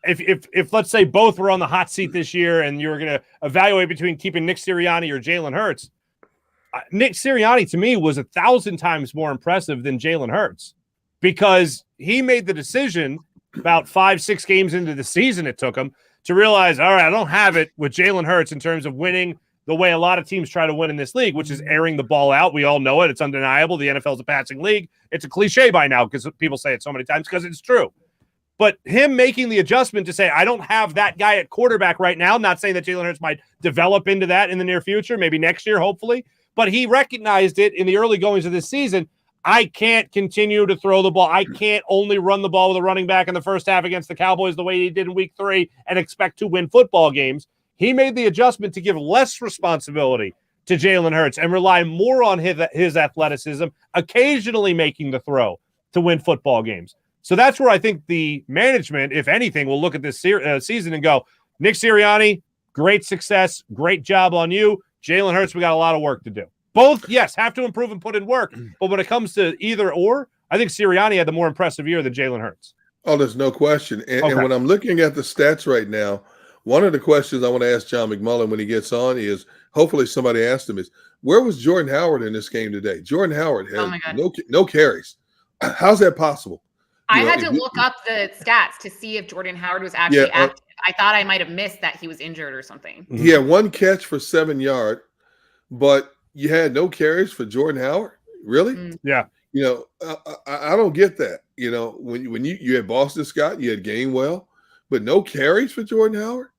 If let's say both were on the hot seat this year and you were going to evaluate between keeping Nick Sirianni or Jalen Hurts, Nick Sirianni to me was 1,000 times more impressive than Jalen Hurts because he made the decision about 5-6 games into the season it took him to realize, all right, I don't have it with Jalen Hurts in terms of winning the way a lot of teams try to win in this league, which is airing the ball out. We all know it. It's undeniable. The NFL is a passing league. It's a cliche by now because people say it so many times because it's true. But him making the adjustment to say, I don't have that guy at quarterback right now, not saying that Jalen Hurts might develop into that in the near future, maybe next year, hopefully. But he recognized it in the early goings of this season. I can't continue to throw the ball. I can't only run the ball with a running back in the first half against the Cowboys the way he did in week 3 and expect to win football games. He made the adjustment to give less responsibility to Jalen Hurts and rely more on his athleticism, occasionally making the throw to win football games. So that's where I think the management, if anything, will look at this season and go, Nick Sirianni, great success. Great job on you. Jalen Hurts, we got a lot of work to do. Both, yes, have to improve and put in work. But when it comes to either or, I think Sirianni had the more impressive year than Jalen Hurts. Oh, there's no question. And when I'm looking at the stats right now, one of the questions I want to ask John McMullen when he gets on is, hopefully somebody asked him, is where was Jordan Howard in this game today? Jordan Howard had no carries. How's that possible? I had to look up the stats to see if Jordan Howard was actually active. I thought I might have missed that he was injured or something. He had one catch for 7 yards, but you had no carries for Jordan Howard? Really? Yeah. I don't get that. When you had Boston Scott, you had Gainwell, but no carries for Jordan Howard?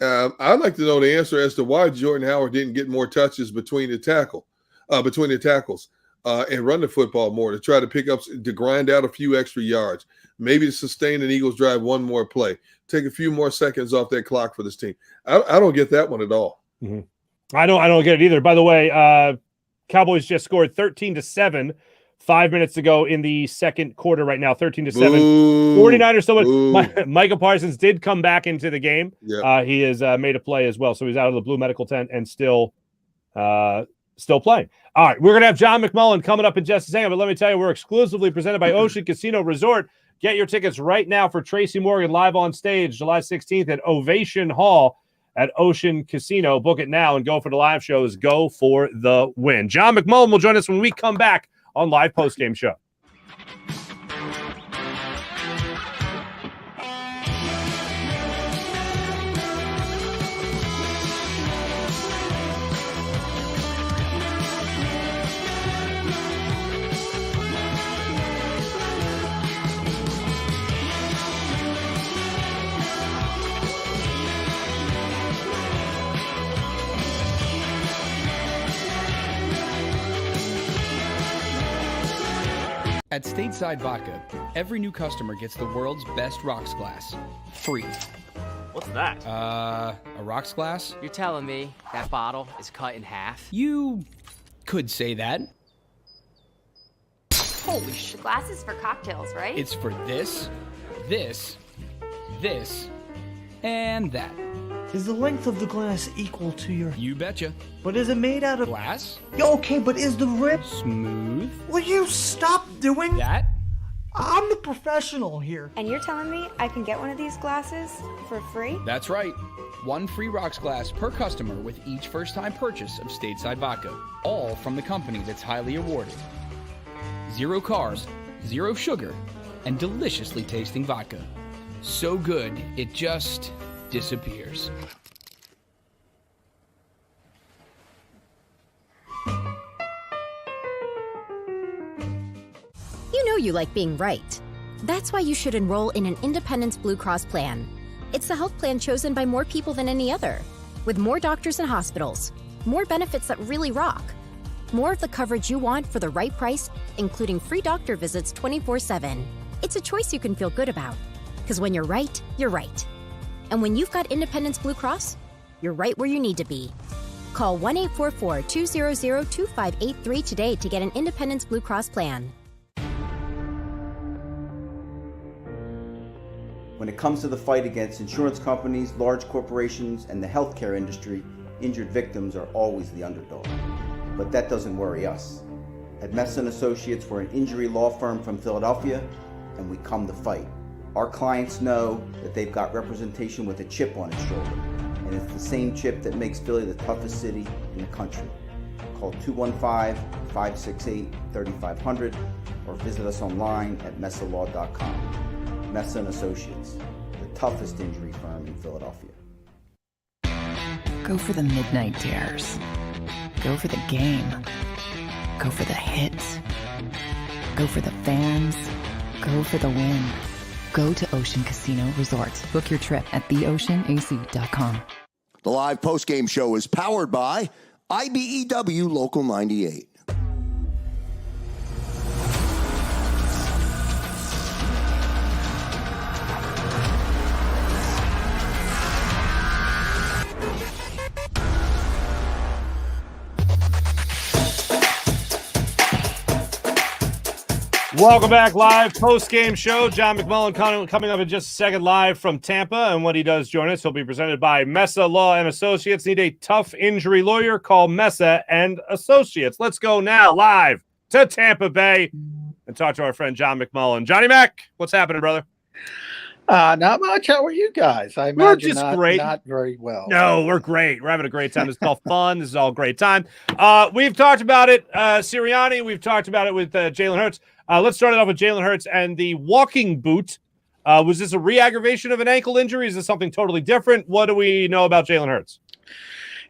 I'd like to know the answer as to why Jordan Howard didn't get more touches between the tackles and run the football more to try to grind out a few extra yards, maybe to sustain an Eagles drive one more play, take a few more seconds off that clock for this team. I don't get that one at all. Mm-hmm. I don't get it either. By the way, Cowboys just scored 13-7 5 minutes ago in the second quarter right now, 13-7. 49ers so much. Micah Parsons did come back into the game. Yep. He has made a play as well. So he's out of the blue medical tent and still playing. All right, we're going to have John McMullen coming up in just a second, but let me tell you, we're exclusively presented by Ocean Casino Resort. Get your tickets right now for Tracy Morgan live on stage July 16th at Ovation Hall at Ocean Casino. Book it now and go for the live shows. Go for the win. John McMullen will join us when we come back on Live Postgame Show. At Stateside Vodka, every new customer gets the world's best rocks glass, free. What's that? A rocks glass? You're telling me that bottle is cut in half? You could say that. Holy shit. The glass is for cocktails, right? It's for this, this, and that. Is the length of the glass equal to your... You betcha. But is it made out of... glass? Yeah, okay, but is the rip... smooth? Will you stop doing... that? I'm the professional here. And you're telling me I can get one of these glasses for free? That's right. One free rocks glass per customer with each first-time purchase of Stateside Vodka. All from the company that's highly awarded. 0 carbs, 0 sugar, and deliciously tasting vodka. So good, it just... disappears. You know you like being right. That's why you should enroll in an Independence Blue Cross plan. It's the health plan chosen by more people than any other, with more doctors and hospitals, more benefits that really rock, more of the coverage you want for the right price, including free doctor visits 24/7. It's a choice you can feel good about, because when you're right, you're right. And when you've got Independence Blue Cross, you're right where you need to be. Call 1-844-200-2583 today to get an Independence Blue Cross plan. When it comes to the fight against insurance companies, large corporations, and the healthcare industry, injured victims are always the underdog. But that doesn't worry us. At Messon Associates, we're an injury law firm from Philadelphia, and we come to fight. Our clients know that they've got representation with a chip on its shoulder, and it's the same chip that makes Philly the toughest city in the country. Call 215-568-3500 or visit us online at messalaw.com. Messon Associates, the toughest injury firm in Philadelphia. Go for the midnight dares. Go for the game. Go for the hits. Go for the fans. Go for the win. Go to Ocean Casino Resort. Book your trip at theoceanac.com. The live postgame show is powered by IBEW Local 98. Welcome back, live post-game show. John McMullen coming up in just a second, live from Tampa. And when he does join us, he'll be presented by Mesa Law and Associates. Need a tough injury lawyer? Call Mesa and Associates. Let's go now live to Tampa Bay and talk to our friend John McMullen. Johnny Mac, what's happening, brother? Not much. How are you guys? I We're imagine just great. Not very well. No, we're great. We're having a great time. This is all fun. This is all great time. We've talked about it, Sirianni. We've talked about it with Jalen Hurts. Let's start it off with Jalen Hurts and the walking boot. Was this a re-aggravation of an ankle injury? Is this something totally different? What do we know about Jalen Hurts?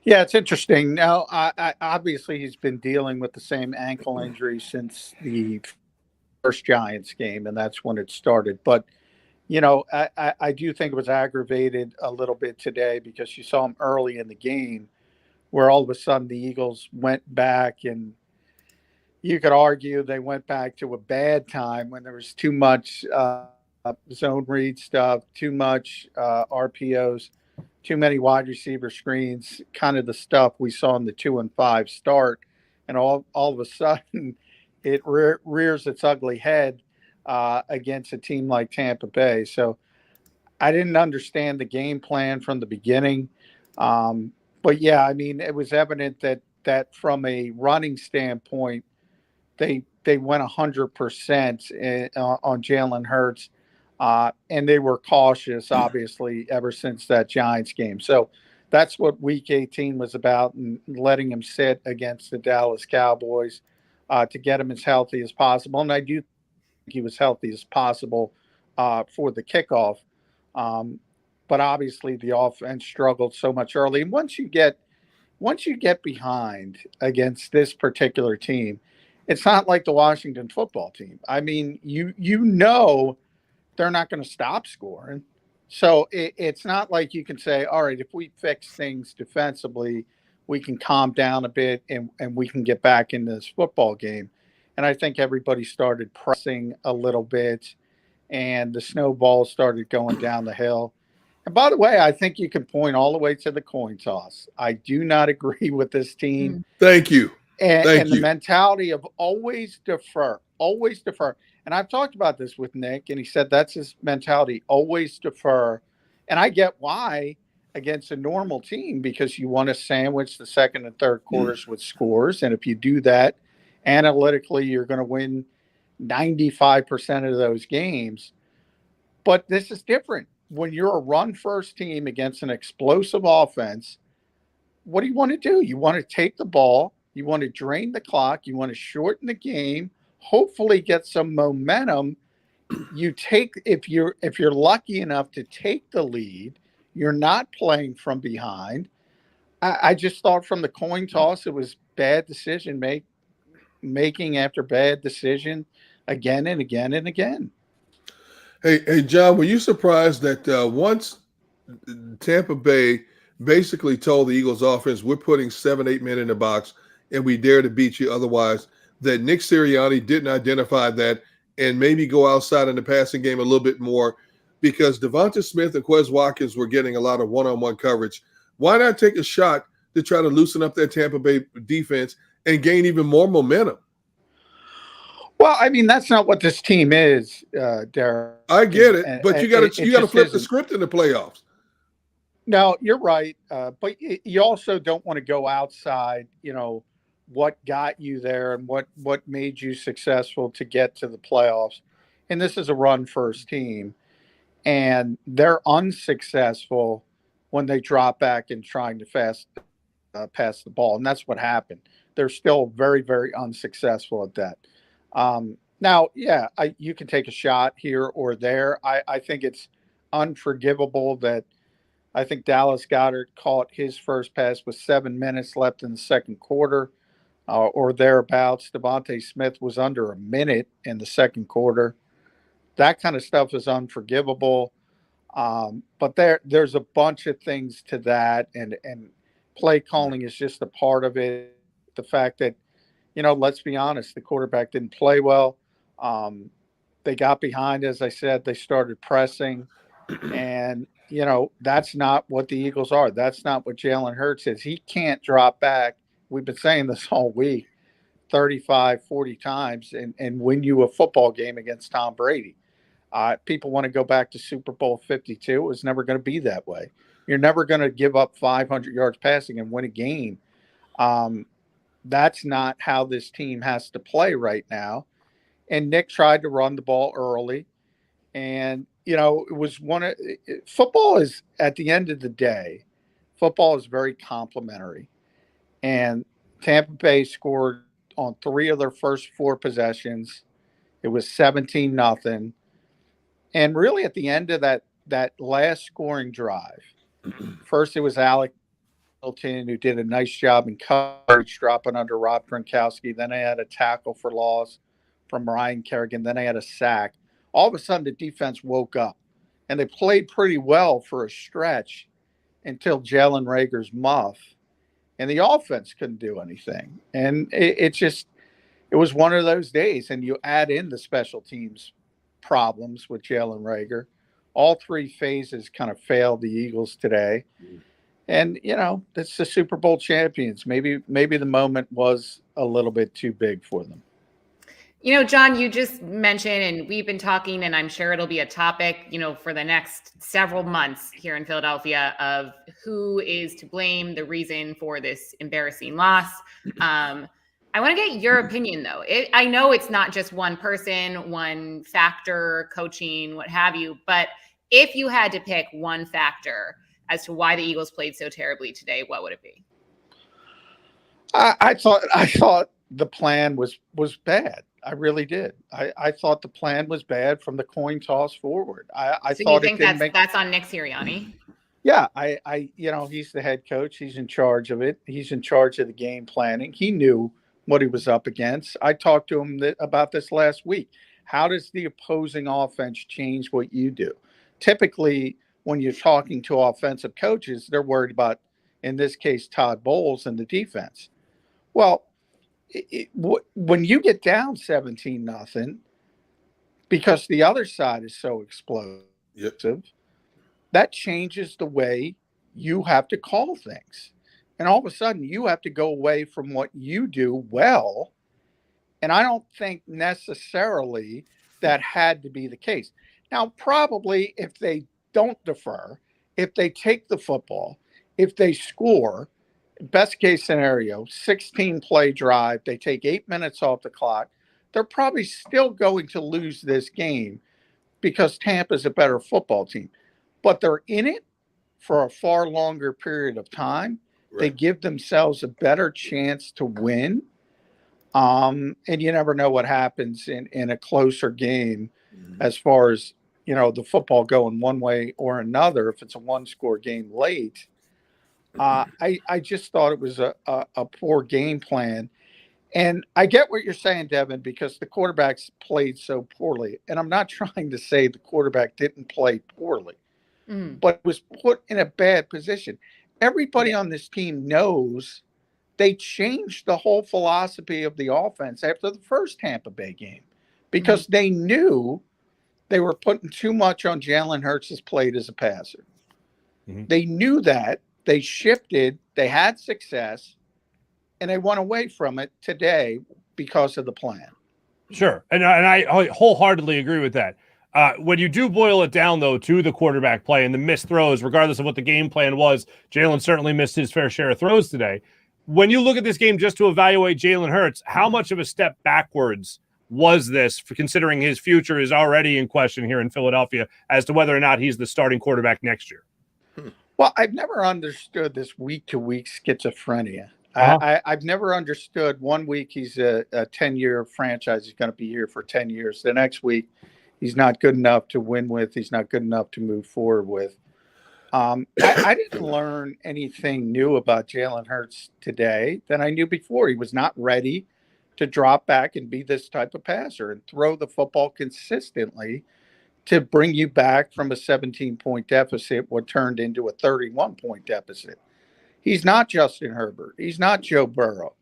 Yeah, it's interesting. Now, I obviously he's been dealing with the same ankle injury since the first Giants game, and that's when it started. But you know, I do think it was aggravated a little bit today because you saw him early in the game where all of a sudden the Eagles went back, and you could argue they went back to a bad time when there was too much zone read stuff, too much RPOs, too many wide receiver screens, kind of the stuff we saw in the 2-5 start. And all of a sudden it rears its ugly head against a team like Tampa Bay. So I didn't understand the game plan from the beginning. But yeah, I mean, it was evident that from a running standpoint, they went 100% on Jalen Hurts, and they were cautious, obviously, ever since that Giants game. So that's what Week 18 was about, and letting him sit against the Dallas Cowboys to get him as healthy as possible. And I do think he was healthy as possible for the kickoff. But obviously the offense struggled so much early. And once you get behind against this particular team, it's not like the Washington football team. I mean, you know they're not going to stop scoring. So it's not like you can say, all right, if we fix things defensively, we can calm down a bit and we can get back in this football game. And I think everybody started pressing a little bit, and the snowball started going down the hill. And by the way, I think you can point all the way to the coin toss. I do not agree with this team. Thank you. And the mentality of always defer. And I've talked about this with Nick, and he said that's his mentality, always defer. And I get why against a normal team, because you want to sandwich the second and third quarters with scores. And if you do that, analytically, you're going to win 95% of those games. But this is different. When you're a run-first team against an explosive offense, what do you want to do? You want to take the ball. You want to drain the clock. You want to shorten the game, hopefully get some momentum. If you're lucky enough to take the lead, you're not playing from behind. I just thought from the coin toss, it was bad decision making after bad decision again and again and again. Hey, John, were you surprised that once Tampa Bay basically told the Eagles offense, we're putting 7-8 men in the box and we dare to beat you otherwise, that Nick Sirianni didn't identify that and maybe go outside in the passing game a little bit more, because Devonta Smith and Quez Watkins were getting a lot of one-on-one coverage? Why not take a shot to try to loosen up that Tampa Bay defense and gain even more momentum? Well, I mean, that's not what this team is, Derek. I get it, but you got to flip the script in the playoffs. No, you're right, but you also don't want to go outside. You know what got you there and what made you successful to get to the playoffs. And this is a run-first team, and they're unsuccessful when they drop back and trying to pass the ball, and that's what happened. They're still very, very unsuccessful at that. Now, yeah, you can take a shot here or there. I think it's unforgivable that I think Dallas Goedert caught his first pass with 7 minutes left in the second quarter or thereabouts. Devonta Smith was under a minute in the second quarter. That kind of stuff is unforgivable. But there's a bunch of things to that, and play calling is just a part of it. The fact that, let's be honest, the quarterback didn't play well. They got behind, as I said, they started pressing, and, that's not what the Eagles are. That's not what Jalen Hurts is. He can't drop back. We've been saying this all week 35, 40 times and win you a football game against Tom Brady. People want to go back to Super Bowl 52. It was never going to be that way. You're never going to give up 500 yards passing and win a game. That's not how this team has to play right now. And Nick tried to run the ball early. And, it was football is, at the end of the day, football is very complimentary. And Tampa Bay scored on 3 of their first 4 possessions. It was 17-0. And really at the end of that last scoring drive, first it was Alec Milton, who did a nice job in coverage, dropping under Rob Gronkowski. Then they had a tackle for loss from Ryan Kerrigan. Then they had a sack. All of a sudden, the defense woke up, and they played pretty well for a stretch until Jalen Reagor's muff, and the offense couldn't do anything. And it was one of those days, and you add in the special teams problems with Jalen Reagor. All 3 phases kind of failed the Eagles today. And, that's the Super Bowl champions. Maybe the moment was a little bit too big for them. John, you just mentioned, and we've been talking, and I'm sure it'll be a topic, for the next several months here in Philadelphia, of who is to blame, the reason for this embarrassing loss. I want to get your opinion, though. I know it's not just one person, one factor, coaching, what have you, but if you had to pick one factor as to why the Eagles played so terribly today, what would it be? I thought the plan was bad. I really did. I thought the plan was bad from the coin toss forward. I so thought you think that's on Nick Sirianni? Yeah, he's the head coach. He's in charge of it. He's in charge of the game planning. He knew what he was up against. I talked to him about this last week. How does the opposing offense change what you do? Typically, when you're talking to offensive coaches, they're worried about, in this case, Todd Bowles and the defense. Well, when you get down 17-0, because the other side is so explosive, that changes the way you have to call things. And all of a sudden, you have to go away from what you do well. And I don't think necessarily that had to be the case. Now, probably if they don't defer, if they take the football, if they score, best case scenario, 16-play drive, they take 8 minutes off the clock, they're probably still going to lose this game because Tampa's a better football team. But they're in it for a far longer period of time. Right. They give themselves a better chance to win. And you never know what happens in a closer game as far as, the football going one way or another if it's a one-score game late. I just thought it was a poor game plan. And I get what you're saying, Devin, because the quarterbacks played so poorly. And I'm not trying to say the quarterback didn't play poorly, but was put in a bad position. Everybody on this team knows they changed the whole philosophy of the offense after the first Tampa Bay game because they knew they were putting too much on Jalen Hurts' plate as a passer. They knew that. They shifted, they had success, and they went away from it today because of the plan. Sure. And I wholeheartedly agree with that. When you do boil it down, though, to the quarterback play and the missed throws, regardless of what the game plan was, Jalen certainly missed his fair share of throws today. When you look at this game just to evaluate Jalen Hurts, how much of a step backwards was this, for considering his future is already in question here in Philadelphia as to whether or not he's the starting quarterback next year? Well, I've never understood this week-to-week schizophrenia. I've never understood 1 week he's a 10-year franchise. He's going to be here for 10 years. The next week, he's not good enough to win with. He's not good enough to move forward with. I didn't learn anything new about Jalen Hurts today than I knew before. He was not ready to drop back and be this type of passer and throw the football consistently to bring you back from a 17-point deficit, what turned into a 31-point deficit. He's not Justin Herbert. He's not Joe Burrow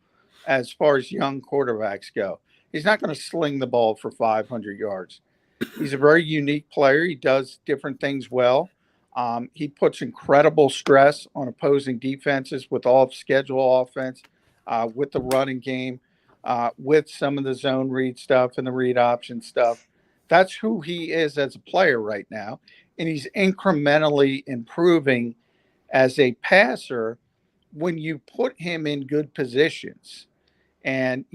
as far as young quarterbacks go. He's not going to sling the ball for 500 yards. He's a very unique player. He does different things well. He puts incredible stress on opposing defenses with off-schedule offense, with the running game. with some of the zone read stuff and the read option stuff. That's who he is as a player right now. And he's incrementally improving as a passer when you put him in good positions. And,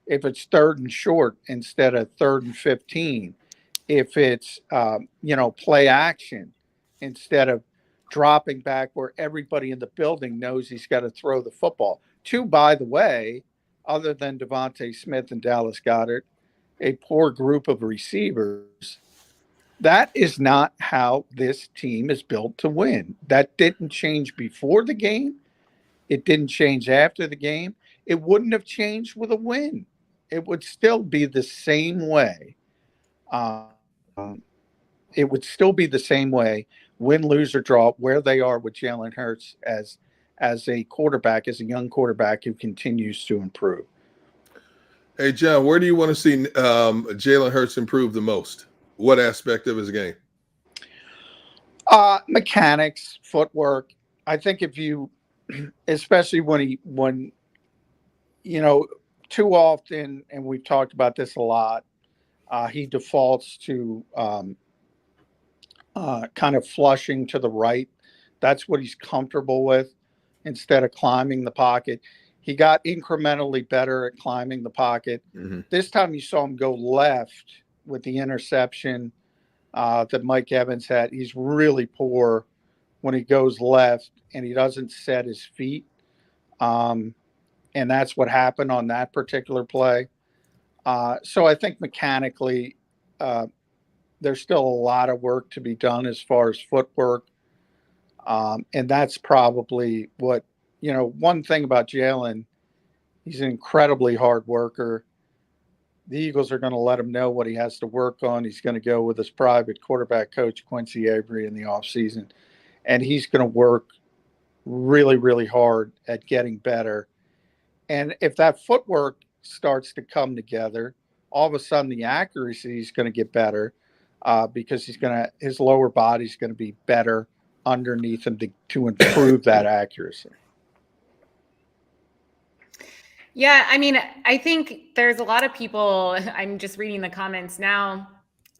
if it's 3rd and short instead of 3rd and 15, if it's, play action instead of dropping back where everybody in the building knows he's got to throw the football. Two, by the way, other than Devontae Smith and Dallas Goedert, a poor group of receivers. That is not how this team is built to win. That didn't change before the game. It didn't change after the game. It wouldn't have changed with a win. It would still be the same way. It would still be the same way, win, lose, or draw, where they are with Jalen Hurts as a quarterback, as a young quarterback who continues to improve. Hey, John, where do you want to see Jalen Hurts improve the most? What aspect of his game? Mechanics, footwork. I think if you, especially when too often, and we've talked about this a lot, he defaults to kind of flushing to the right. That's what he's comfortable with instead of climbing the pocket. He got incrementally better at climbing the pocket. Mm-hmm. This time you saw him go left with the interception that Mike Evans had. He's really poor when he goes left and he doesn't set his feet. And that's what happened on that particular play. So I think mechanically there's still a lot of work to be done as far as footwork. And that's probably what, one thing about Jalen, he's an incredibly hard worker. The Eagles are going to let him know what he has to work on. He's going to go with his private quarterback coach, Quincy Avery, in the offseason. And he's going to work really, really hard at getting better. And if that footwork starts to come together, all of a sudden the accuracy is going to get better because his lower body's going to be better underneath him to improve that accuracy. Yeah, I mean, I think there's a lot of people, I'm just reading the comments now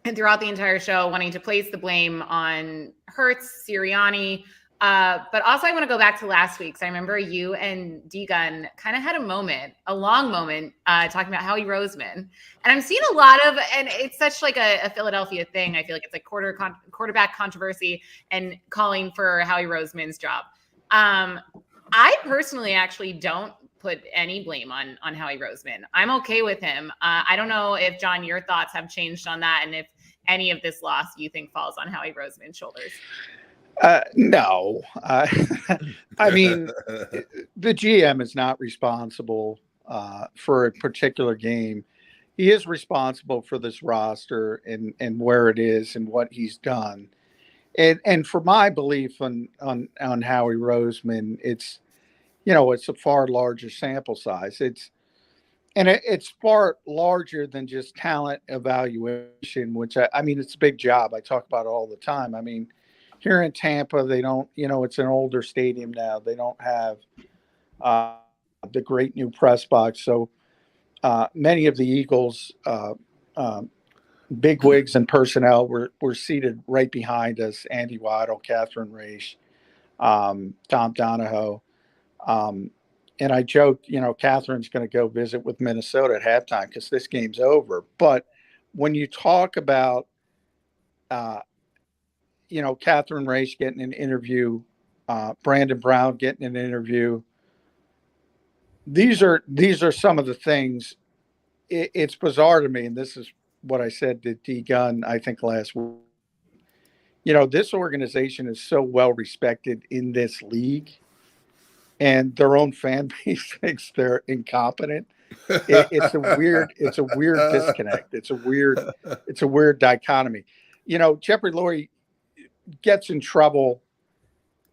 and throughout the entire show, wanting to place the blame on Hurts, Sirianni. But also I want to go back to last week. So I remember you and D-Gun kind of had a long moment talking about Howie Roseman. And I'm seeing a lot of, and it's such like a Philadelphia thing. I feel like it's like quarterback controversy and calling for Howie Roseman's job. I personally actually don't put any blame on Howie Roseman. I'm okay with him. I don't know if, John, your thoughts have changed on that and if any of this loss you think falls on Howie Roseman's shoulders. No. I mean, the GM is not responsible for a particular game. He is responsible for this roster and where it is and what he's done. And for my belief on Howie Roseman, it's a far larger sample size. It's far larger than just talent evaluation, which I mean, it's a big job. I talk about it all the time. I mean, here in Tampa, they don't, it's an older stadium now. They don't have the great new press box. So many of the Eagles bigwigs and personnel were seated right behind us. Andy Waddle, Catherine Raish, Tom Donahoe. And I joked, Catherine's going to go visit with Minnesota at halftime because this game's over. But when you talk about, Catherine Raish getting an interview, Brandon Brown getting an interview, these are some of the things. It's bizarre to me, and this is what I said to D Gunn, I think last week. This organization is so well respected in this league, and their own fan base thinks they're incompetent. It's a weird disconnect. It's a weird dichotomy. Jeffrey Lurie gets in trouble,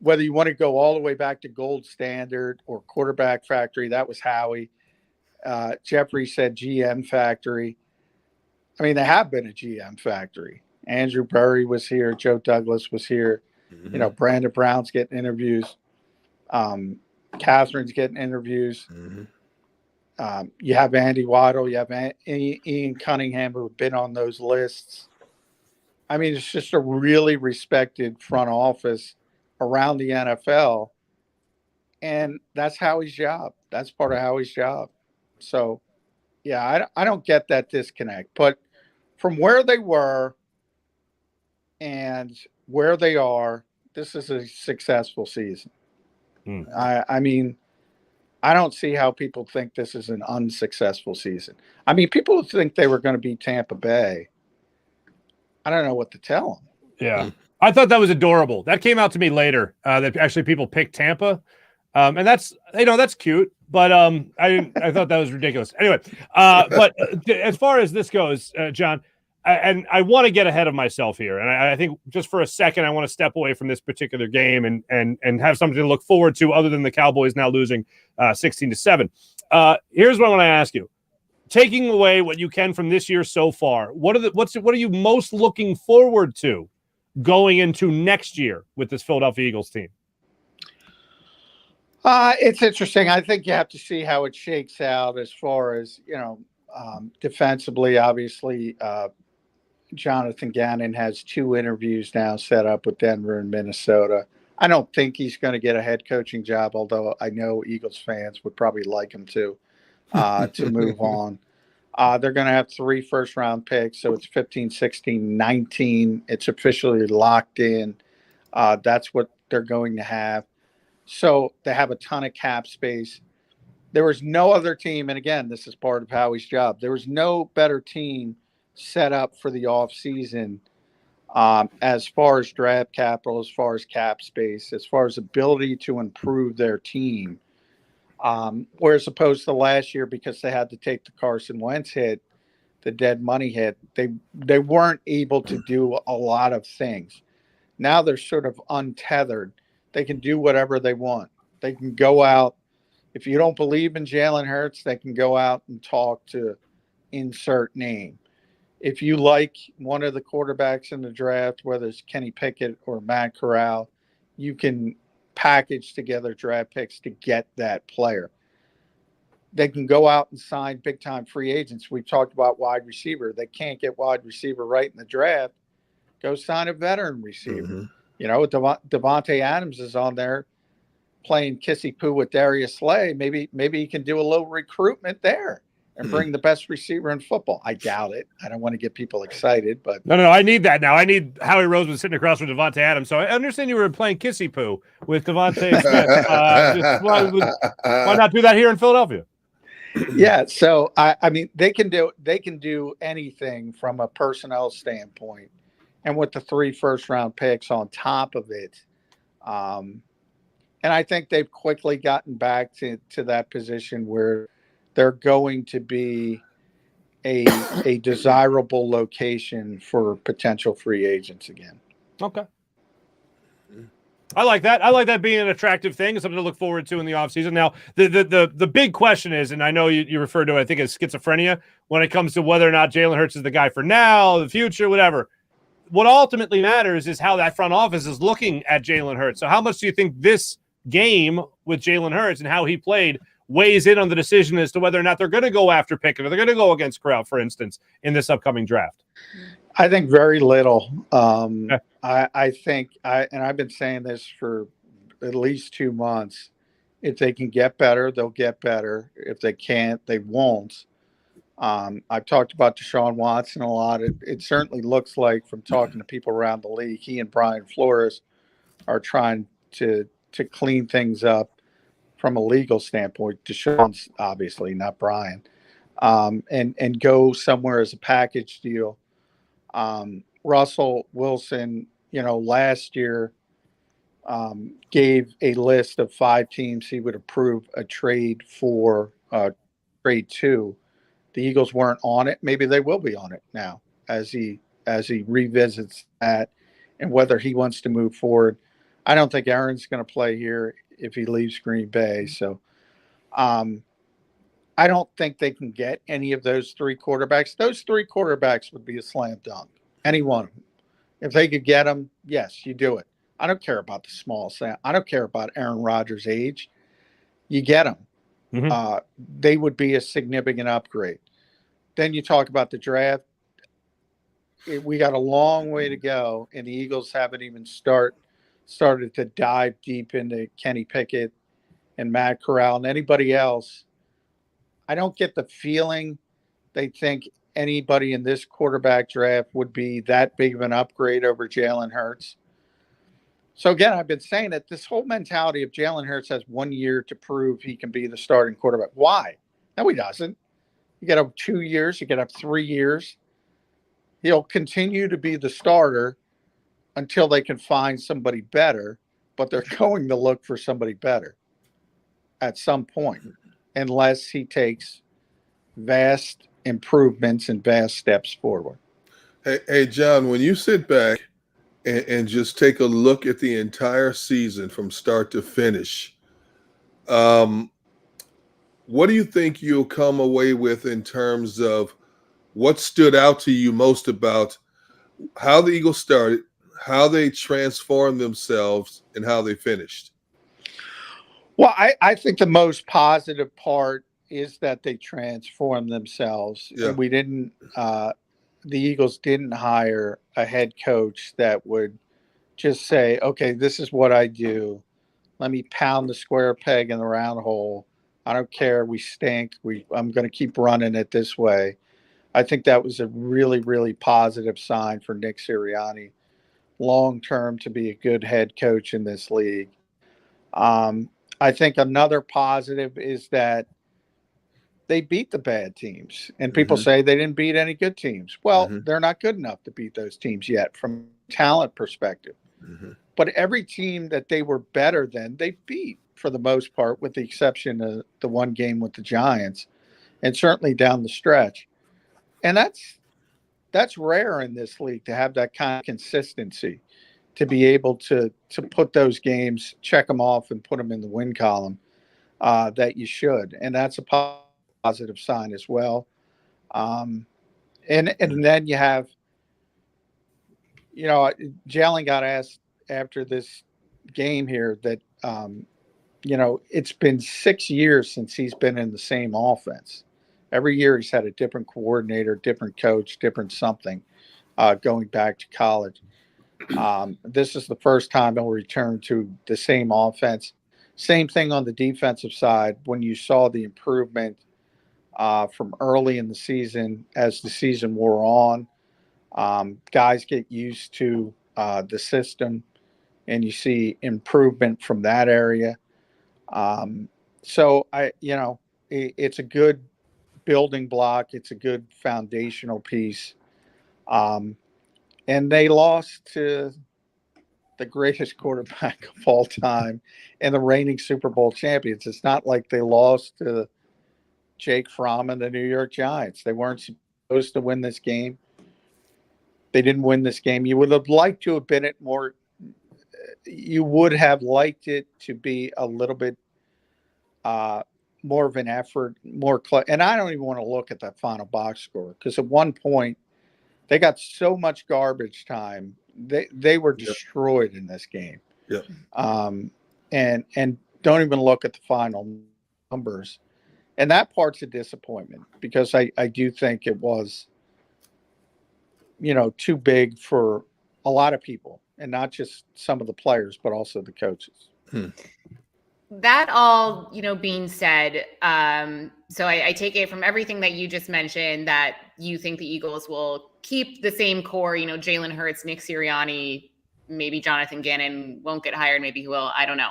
whether you want to go all the way back to Gold Standard or Quarterback Factory. That was Howie. Jeffrey said GM Factory. I mean, they have been a GM Factory. Andrew Berry was here. Joe Douglas was here. Mm-hmm. Brandon Brown's getting interviews. Catherine's getting interviews. Mm-hmm. You have Andy Waddle, you have Ian Cunningham, who have been on those lists. I mean, it's just a really respected front office around the NFL. And that's Howie's job. That's part of Howie's job. So, yeah, I don't get that disconnect. But from where they were and where they are, this is a successful season. I mean, I don't see how people think this is an unsuccessful season. I mean, people think they were going to beat Tampa Bay. I don't know what to tell them. Yeah. I thought that was adorable. That came out to me later, that actually people picked Tampa. And that's, that's cute, but I thought that was ridiculous. Anyway, but as far as this goes, John, and I want to get ahead of myself here. And I think just for a second, I want to step away from this particular game and have something to look forward to other than the Cowboys now losing 16-7. Here's what I want to ask you. Taking away what you can from this year so far, what are you most looking forward to going into next year with this Philadelphia Eagles team? It's interesting. I think you have to see how it shakes out as far as, defensively. Obviously, Jonathan Gannon has 2 interviews now set up with Denver and Minnesota. I don't think he's going to get a head coaching job, although I know Eagles fans would probably like him to move on. They're going to have 3 first-round picks, so it's 15, 16, 19. It's officially locked in. That's what they're going to have. So they have a ton of cap space. There was no other team, and again, this is part of Howie's job. There was no better team set up for the offseason as far as draft capital, as far as cap space, as far as ability to improve their team. Whereas opposed to last year, because they had to take the Carson Wentz hit, the dead money hit, they weren't able to do a lot of things. Now they're sort of untethered. They can do whatever they want. They can go out. If you don't believe in Jalen Hurts, they can go out and talk to insert name. If you like one of the quarterbacks in the draft, whether it's Kenny Pickett or Matt Corral, you can package together draft picks to get that player. They can go out and sign big-time free agents. We've talked about wide receiver. They can't get wide receiver right in the draft. Go sign a veteran receiver. Mm-hmm. Devontae Adams is on there playing kissy-poo with Darius Slay. Maybe he can do a little recruitment there and bring the best receiver in football. I doubt it. I don't want to get people excited, but no, I need that now. I need Howie Roseman sitting across from Devontae Adams. So I understand you were playing kissy poo with Devontae Smith. Why not do that here in Philadelphia? Yeah. So I mean, they can do anything from a personnel standpoint, and with the 3 first-round picks on top of it. And I think they've quickly gotten back to that position where they're going to be a desirable location for potential free agents again. Okay. I like that. I like that being an attractive thing, something to look forward to in the offseason. Now, the big question is, and I know you refer to it, I think, as schizophrenia when it comes to whether or not Jalen Hurts is the guy for now, the future, whatever. What ultimately matters is how that front office is looking at Jalen Hurts. So how much do you think this game with Jalen Hurts and how he played weighs in on the decision as to whether or not they're going to go after Pickett or they're going to go against Corral, for instance, in this upcoming draft? I think very little. I think and I've been saying this for at least 2 months. If they can get better, they'll get better. If they can't, they won't. I've talked about Deshaun Watson a lot. It certainly looks like, from talking to people around the league, he and Brian Flores are trying to clean things up from a legal standpoint. Deshaun's obviously not Brian, and go somewhere as a package deal. Russell Wilson, last year gave a list of 5 teams he would approve a trade for, trade to. The Eagles weren't on it. Maybe they will be on it now as he revisits that and whether he wants to move forward. I don't think Aaron's going to play here if he leaves Green Bay. So I don't think they can get any of those 3 quarterbacks. Those 3 quarterbacks would be a slam dunk, any one of them. If they could get them, yes, you do it. I don't care about the small sample. I don't care about Aaron Rodgers' age. You get him. they would be a significant upgrade. Then you talk about the draft. We got a long way to go, and the Eagles haven't even started to dive deep into Kenny Pickett and Matt Corral and anybody else. I don't get the feeling they think anybody in this quarterback draft would be that big of an upgrade over Jalen Hurts. So again, I've been saying that this whole mentality of Jalen Hurts has 1 year to prove he can be the starting quarterback. Why? No, he doesn't. You got to have 2 years. You got to have 3 years. He'll continue to be the starter until they can find somebody better, but they're going to look for somebody better at some point, unless he takes vast improvements and vast steps forward. Hey, John, when you sit back and just take a look at the entire season from start to finish, what do you think you'll come away with in terms of what stood out to you most about how the Eagles started, how they transformed themselves, and how they finished? Well, I think the most positive part is that they transformed themselves. Yeah. We didn't the Eagles didn't hire a head coach that would just say, okay, this is what I do. Let me pound the square peg in the round hole. I don't care. We stink. I'm going to keep running it this way. I think that was a really, really positive sign for Nick Sirianni long-term to be a good head coach in this league. I think another positive is that they beat the bad teams. And people say they didn't beat any good teams. Well, they're not good enough to beat those teams yet from a talent perspective. But every team that they were better than, they beat for the most part, with the exception of the one game with the Giants, and certainly down the stretch. And that's rare in this league, to have that kind of consistency, to be able to put those games, check them off, and put them in the win column that you should. And that's a positive sign as well. And then you have, Jalen got asked after this game here that, it's been 6 years since he's been in the same offense. Every year he's had a different coordinator, different coach, different something, going back to college. This is the first time he'll return to the same offense. Same thing on the defensive side. When you saw the improvement from early in the season, as the season wore on, guys get used to the system, and you see improvement from that area. So it's a good building block. It's a good foundational piece. And they lost to the greatest quarterback of all time and the reigning Super Bowl champions. It's not like they lost to Jake Fromm and the New York Giants. They weren't supposed to win this game. They didn't win this game. You would have liked to have been it more. You would have liked it to be a little bit more of an effort, and I don't even want to look at that final box score, because at one point they got so much garbage time. They were destroyed in this game. Yeah. And don't even look at the final numbers. And that part's a disappointment, because I do think it was, too big for a lot of people, and not just some of the players, but also the coaches. That all, being said, so I take it from everything that you just mentioned that you think the Eagles will keep the same core, Jalen Hurts, Nick Sirianni, maybe Jonathan Gannon won't get hired, maybe he will, I don't know.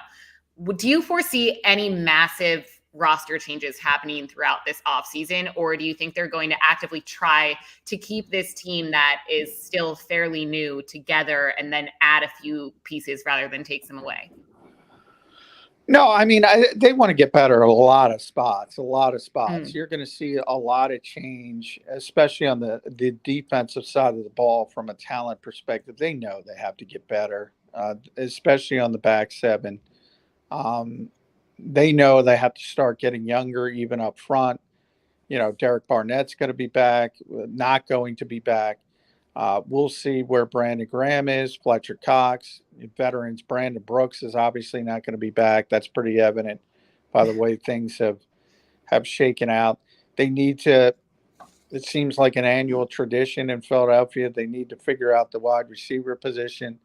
Do you foresee any massive roster changes happening throughout this offseason, or do you think they're going to actively try to keep this team that is still fairly new together and then add a few pieces rather than take them away? No, I mean, they want to get better at a lot of spots. You're going to see a lot of change, especially on the defensive side of the ball from a talent perspective. They know they have to get better, especially on the back seven. They know they have to start getting younger, even up front. Derek Barnett's going to be back, not going to be back. We'll see where Brandon Graham is, Fletcher Cox, veterans. Brandon Brooks is obviously not going to be back. That's pretty evident by the way things have have shaken out. They need to, it seems like an annual tradition in Philadelphia. They need to figure out the wide receiver position.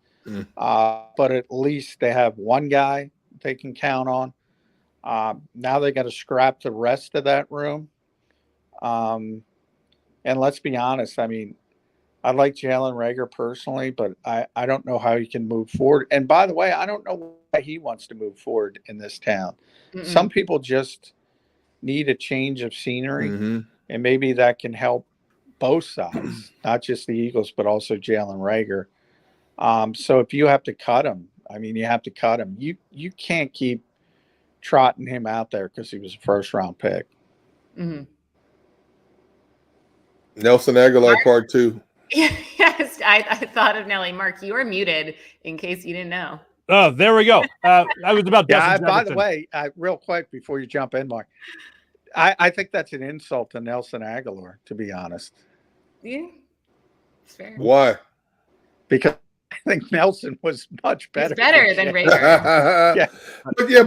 But at least they have one guy they can count on. Now they got to scrap the rest of that room. And let's be honest. I mean, I like Jalen Reagor personally, but I don't know how he can move forward. And by the way, I don't know why he wants to move forward in this town. Mm-mm. Some people just need a change of scenery, and maybe that can help both sides, not just the Eagles, but also Jalen Reagor. So if you have to cut him, I mean, you have to cut him. You can't keep trotting him out there because he was a first-round pick. Mm-hmm. Nelson Aguilar, part 2. Yes, I thought of Nelly. Mark, you are muted in case you didn't know. Oh, there we go. I was about by the way, real quick before you jump in, Mark, I think that's an insult to Nelson Aguilar, to be honest. Yeah, it's fair. Why? Because I think Nelson was much better. He's better than Reagor.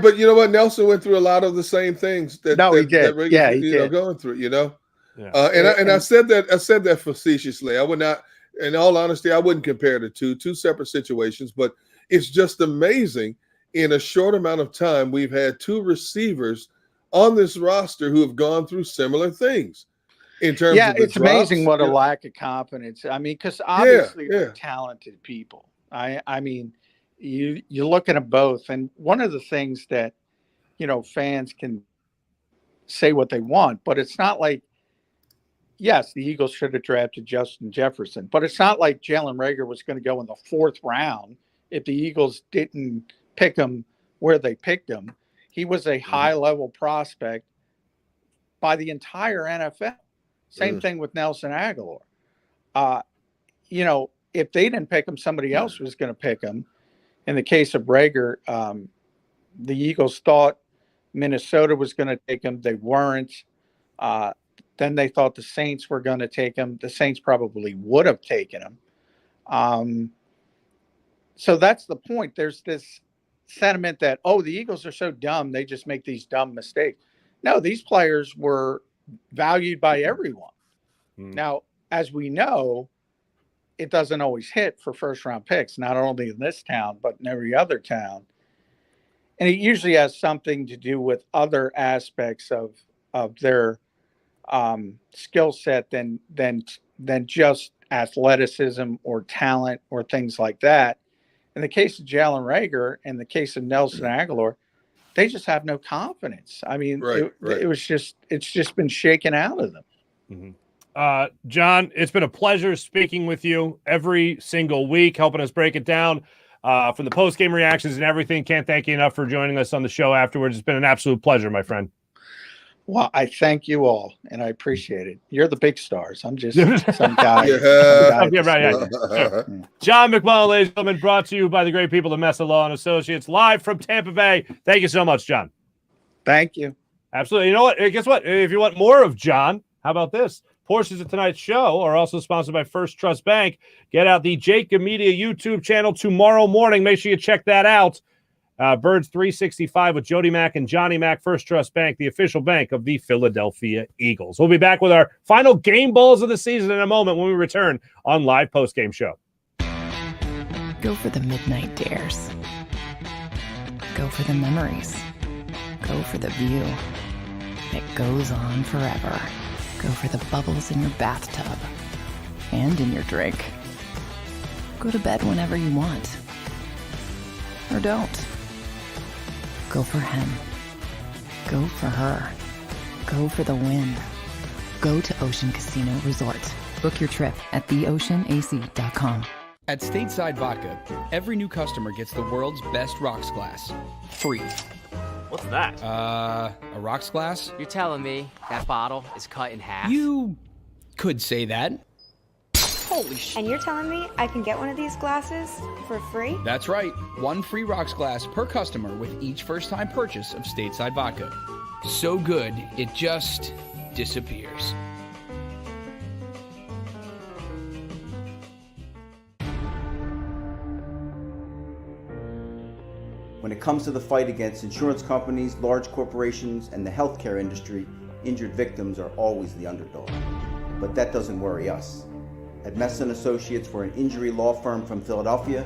But you know what? Nelson went through a lot of the same things that he did. Reagor, he did. Going through. You know. Yeah. I said that facetiously. I would not, in all honesty, I wouldn't compare the two separate situations, but it's just amazing. In a short amount of time, we've had 2 receivers on this roster who have gone through similar things in terms of the it's drops. amazing what a lack of confidence. I mean, because obviously they're talented people. I mean, you look at them both, and one of the things that, fans can say what they want, but it's not like, yes, the Eagles should have drafted Justin Jefferson, but it's not like Jalen Reagor was going to go in the 4th round if the Eagles didn't pick him where they picked him. He was a high-level prospect by the entire NFL. Same thing with Nelson Aguilar. If they didn't pick him, somebody else was going to pick him. In the case of Reagor, the Eagles thought Minnesota was going to take him. They weren't. Then they thought the Saints were going to take him. The Saints probably would have taken him. So that's the point. There's this sentiment that, the Eagles are so dumb, they just make these dumb mistakes. No, these players were valued by everyone. Now, as we know, it doesn't always hit for first-round picks, not only in this town, but in every other town. And it usually has something to do with other aspects of their skill set than just athleticism or talent or things like that. In the case of Jalen Reagor and the case of Nelson Aguilar, they just have no confidence. I mean, it's just been shaken out of them. Mm-hmm. John, it's been a pleasure speaking with you every single week, helping us break it down from the post-game reactions and everything. Can't thank you enough for joining us on the show afterwards. It's been an absolute pleasure, my friend. Well, I thank you all, and I appreciate it. You're the big stars. I'm just some guy. John McMullen, ladies and gentlemen, brought to you by the great people of Mesa Law & Associates, live from Tampa Bay. Thank you so much, John. Thank you. Absolutely. You know what? Guess what? If you want more of John, how about this? Portions of tonight's show are also sponsored by First Trust Bank. Get out the JAKIB Media YouTube channel tomorrow morning. Make sure you check that out. Birds 365 with Jody Mack and Johnny Mack. First Trust Bank, the official bank of the Philadelphia Eagles. We'll be back with our final game balls of the season in a moment when we return on Live Postgame Show. Go for the midnight dares. Go for the memories. Go for the view that goes on forever. Go for the bubbles in your bathtub and in your drink. Go to bed whenever you want. Or don't. Go for him. Go for her. Go for the win. Go to Ocean Casino Resort. Book your trip at theoceanac.com. At Stateside Vodka, every new customer gets the world's best rocks glass. Free. What's that? A rocks glass? You're telling me that bottle is cut in half? You could say that. Holy shit. And you're telling me I can get one of these glasses for free? That's right. 1 free rocks glass per customer with each first-time purchase of Stateside Vodka. So good, it just disappears. When it comes to the fight against insurance companies, large corporations, and the healthcare industry, injured victims are always the underdog. But that doesn't worry us. At Messa & Associates, we're an injury law firm from Philadelphia,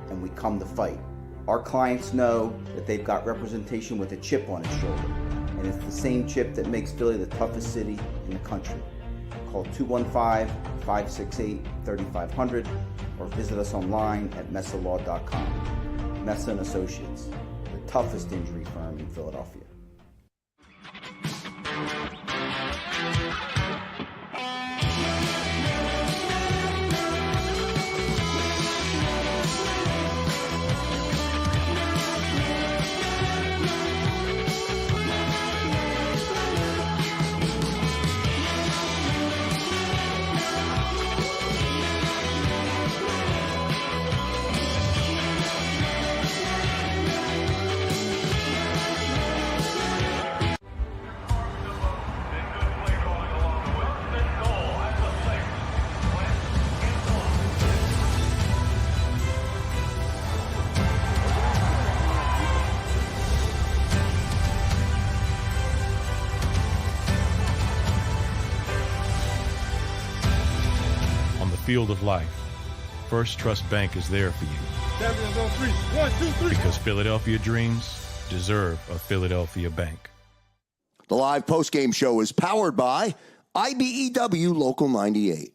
and we come to fight. Our clients know that they've got representation with a chip on its shoulder, and it's the same chip that makes Philly the toughest city in the country. Call 215-568-3500 or visit us online at messalaw.com. Messa & Associates, the toughest injury firm in Philadelphia. Field of life, First Trust Bank is there for you. Champions on three. 1, 2, 3. Because Philadelphia dreams deserve a Philadelphia bank. The live postgame show is powered by IBEW Local 98.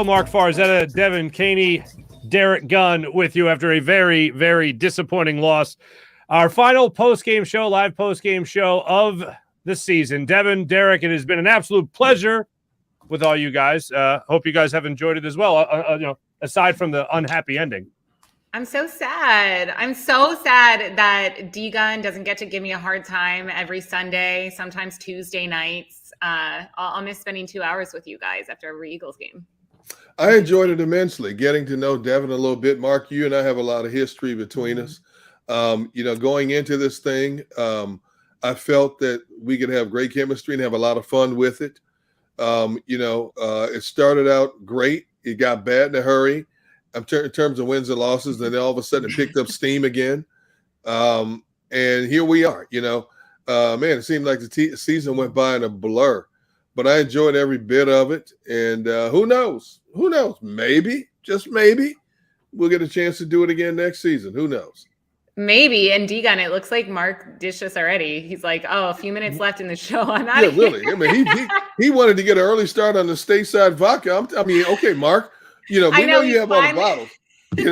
Mark Farzetta, Devin Caney, Derek Gunn with you after a very, very disappointing loss. Our final post-game show, live post-game show of the season. Devin, Derek, it has been an absolute pleasure with all you guys. Hope you guys have enjoyed it as well, aside from the unhappy ending. I'm so sad. I'm so sad that D-Gun doesn't get to give me a hard time every Sunday, sometimes Tuesday nights. I'll miss spending 2 hours with you guys after every Eagles game. I enjoyed it immensely, getting to know Devin a little bit. Mark, you and I have a lot of history between us. Going into this thing, I felt that we could have great chemistry and have a lot of fun with it. It started out great. It got bad in a hurry in terms of wins and losses. Then all of a sudden it picked up steam again. And here we are, it seemed like the season went by in a blur, but I enjoyed every bit of it. And who knows? Maybe, just maybe, we'll get a chance to do it again next season. Who knows? Maybe. And D-Gun, it looks like Mark dished us already. He's like, a few minutes left in the show. I'm out of here. Really. I mean, he wanted to get an early start on the stateside vodka. Okay, Mark, we know you have all the bottles. He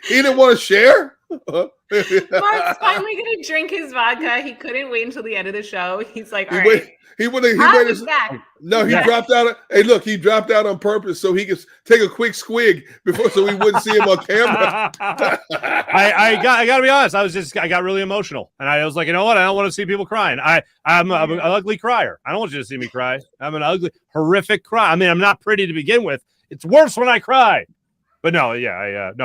didn't want to share. Mark's finally going to drink his vodka. He couldn't wait until the end of the show. He's like, all right. He waited. No, he dropped out. He dropped out on purpose so he could take a quick squig so we wouldn't see him on camera. I got to be honest. I got really emotional, and I was like, you know what? I don't want to see people crying. I'm an ugly crier. I don't want you to see me cry. I'm an ugly, horrific cry. I mean, I'm not pretty to begin with. It's worse when I cry. But no,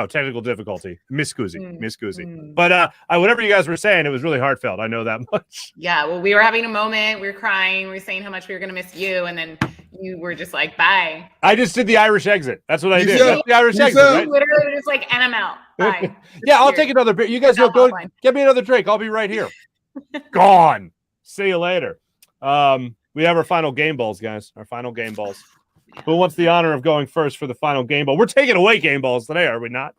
technical difficulty. Miss Guzzi. But whatever you guys were saying, it was really heartfelt. I know that much. Yeah, well, we were having a moment. We were crying. We were saying how much we were going to miss you. And then you were just like, bye. I just did the Irish exit. That's what I did. That's the Irish exit. Right? Literally just like, and I'm out. Bye. Yeah, I'll take another beer. You guys go get me another drink. I'll be right here. Gone. See you later. We have our final game balls, guys. Our final game balls. Who wants the honor of going first for the final game ball? We're taking away game balls today, are we not?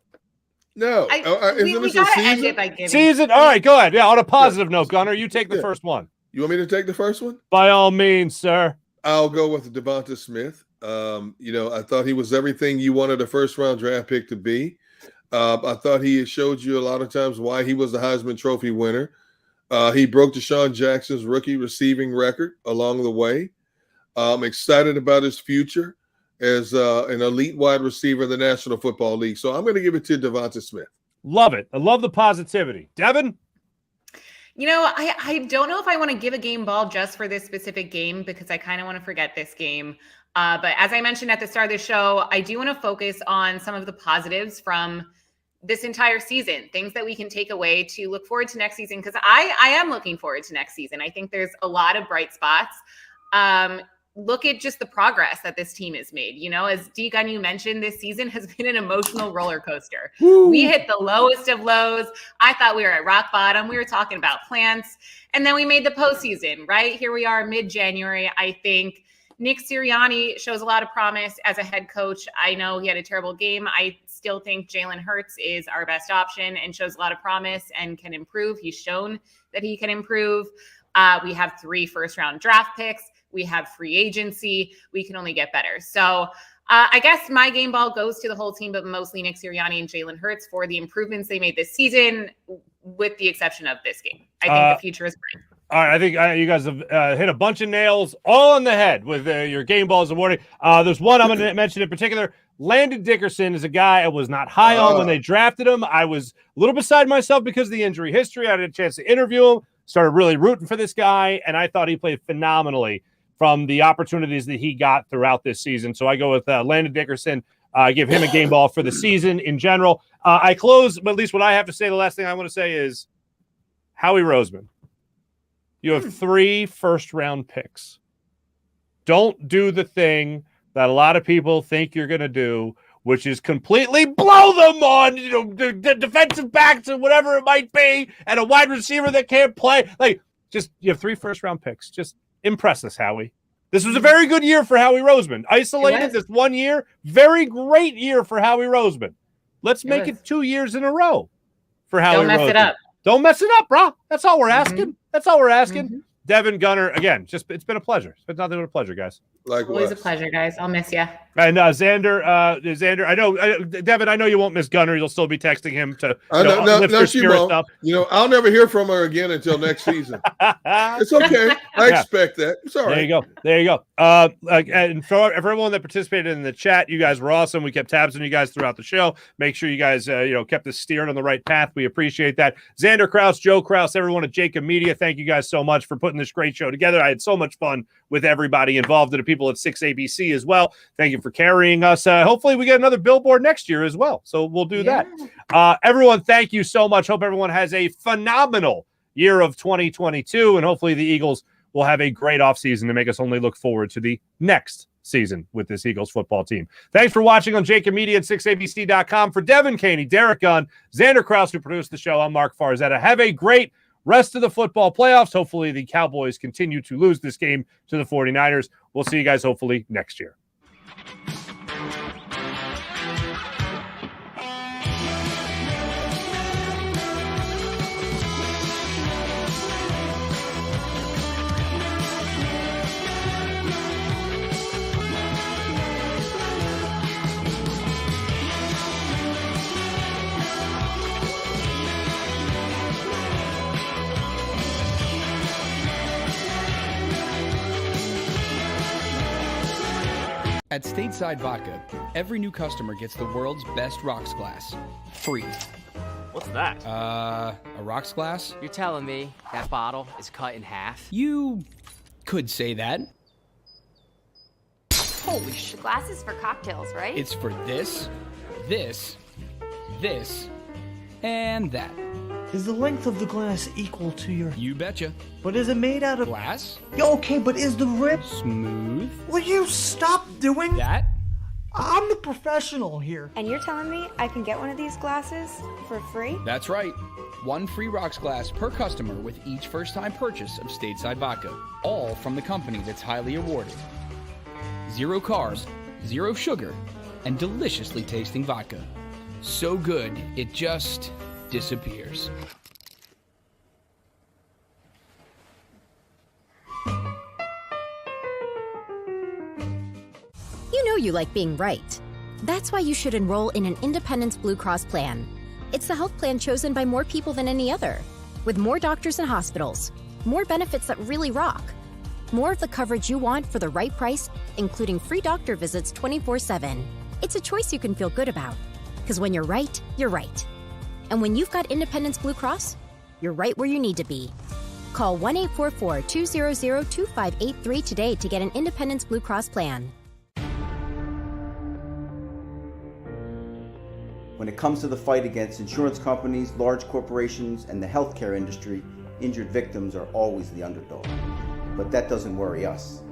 No. We got to end it by giving. Season? All right, go ahead. Yeah, on a positive note, Gunnar, you take the first one. You want me to take the first one? By all means, sir. I'll go with Devonta Smith. I thought he was everything you wanted a first-round draft pick to be. I thought he showed you a lot of times why he was the Heisman Trophy winner. He broke Deshaun Jackson's rookie receiving record along the way. I'm excited about his future as an elite wide receiver in the National Football League. So I'm going to give it to Devonta Smith. Love it. I love the positivity. Devin? I don't know if I want to give a game ball just for this specific game because I kind of want to forget this game. But as I mentioned at the start of the show, I do want to focus on some of the positives from this entire season, things that we can take away to look forward to next season. Because I am looking forward to next season. I think there's a lot of bright spots. Look at just the progress that this team has made. You know, as Deacon, you mentioned, this season has been an emotional roller coaster. Woo. We hit the lowest of lows. I thought we were at rock bottom. We were talking about plants. And then we made the postseason, right? Here we are mid-January. I think Nick Sirianni shows a lot of promise as a head coach. I know he had a terrible game. I still think Jalen Hurts is our best option and shows a lot of promise and can improve. He's shown that he can improve. We have 3 first-round draft picks. We have free agency. We can only get better. So I guess my game ball goes to the whole team, but mostly Nick Sirianni and Jalen Hurts for the improvements they made this season, with the exception of this game. I think the future is bright. All right, I think you guys have hit a bunch of nails all on the head with your game balls awarding. There's one I'm going to mention in particular. Landon Dickerson is a guy I was not high on when they drafted him. I was a little beside myself because of the injury history. I had a chance to interview him, started really rooting for this guy, and I thought he played phenomenally from the opportunities that he got throughout this season. So I go with Landon Dickerson. Give him a game ball for the season in general. I close, but at least what I have to say, the last thing I want to say is Howie Roseman. You have 3 first-round picks. Don't do the thing that a lot of people think you're going to do, which is completely blow them on, the defensive backs or whatever it might be, and a wide receiver that can't play. Like, just you have 3 first-round picks. Just impress us, Howie. This was a very good year for Howie Roseman. Isolated this 1 year, very great year for Howie Roseman. Let's make it 2 years in a row for Howie Roseman. Don't mess it up. Don't mess it up, bro. That's all we're asking. That's all we're asking. Devin, Gunner, again, it's been a pleasure. It's been nothing but a pleasure, guys. Always a pleasure, guys. I'll miss you. And Xander, I know, Devin, I know you won't miss Gunner. You'll still be texting him to lift your spirits up. You know, I'll never hear from her again until next season. It's okay. I expect that. It's all right. There you go. And for everyone that participated in the chat, you guys were awesome. We kept tabs on you guys throughout the show. Make sure you guys, kept us steered on the right path. We appreciate that. Xander Kraus, Joe Kraus, everyone at JAKIB Media, thank you guys so much for putting this great show together. I had so much fun with everybody involved, and the people at 6ABC as well. Thank you for carrying us. Hopefully we get another billboard next year as well. So we'll do that. Everyone, thank you so much. Hope everyone has a phenomenal year of 2022, and hopefully the Eagles will have a great offseason to make us only look forward to the next season with this Eagles football team. Thanks for watching on JAKIB Media at 6abc.com. For Devin Caney, Derek Gunn, Xander Kraus, who produced the show, I'm Mark Farzetta. Have a great rest of the football playoffs. Hopefully the Cowboys continue to lose this game to the 49ers. We'll see you guys hopefully next year. At Stateside Vodka, every new customer gets the world's best rocks glass, free. What's that? A rocks glass? You're telling me that bottle is cut in half? You could say that. Holy shit. The glass is for cocktails, right? It's for this, this, and that. Is the length of the glass equal to your... You betcha. But is it made out of... Glass? Yeah, okay, but is the rip... Smooth? Will you stop doing... That? I'm the professional here. And you're telling me I can get one of these glasses for free? That's right. 1 free rocks glass per customer with each first-time purchase of Stateside Vodka. All from the company that's highly awarded. 0 carbs, 0 sugar, and deliciously tasting vodka. So good, it just... disappears. You know you like being right. That's why you should enroll in an Independence Blue Cross plan. It's the health plan chosen by more people than any other, with more doctors and hospitals, more benefits that really rock, more of the coverage you want for the right price, including free doctor visits 24/7. It's a choice you can feel good about, because when you're right, you're right. And when you've got Independence Blue Cross, you're right where you need to be. Call 1-844-200-2583 today to get an Independence Blue Cross plan. When it comes to the fight against insurance companies, large corporations, and the healthcare industry, injured victims are always the underdog. But that doesn't worry us.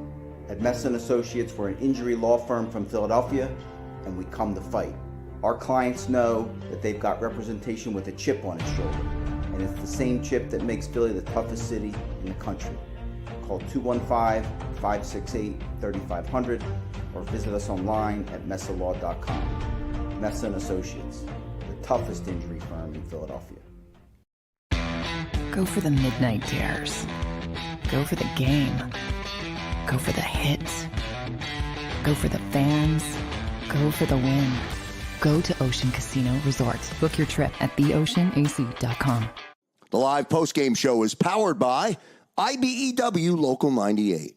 At Messa & Associates, we're an injury law firm from Philadelphia, and we come to fight. Our clients know that they've got representation with a chip on its shoulder, and it's the same chip that makes Philly the toughest city in the country. Call 215-568-3500 or visit us online at messalaw.com. Messa & Associates, the toughest injury firm in Philadelphia. Go for the midnight dares. Go for the game. Go for the hits. Go for the fans. Go for the win. Go to Ocean Casino Resort. Book your trip at theoceanac.com. The live postgame show is powered by IBEW Local 98.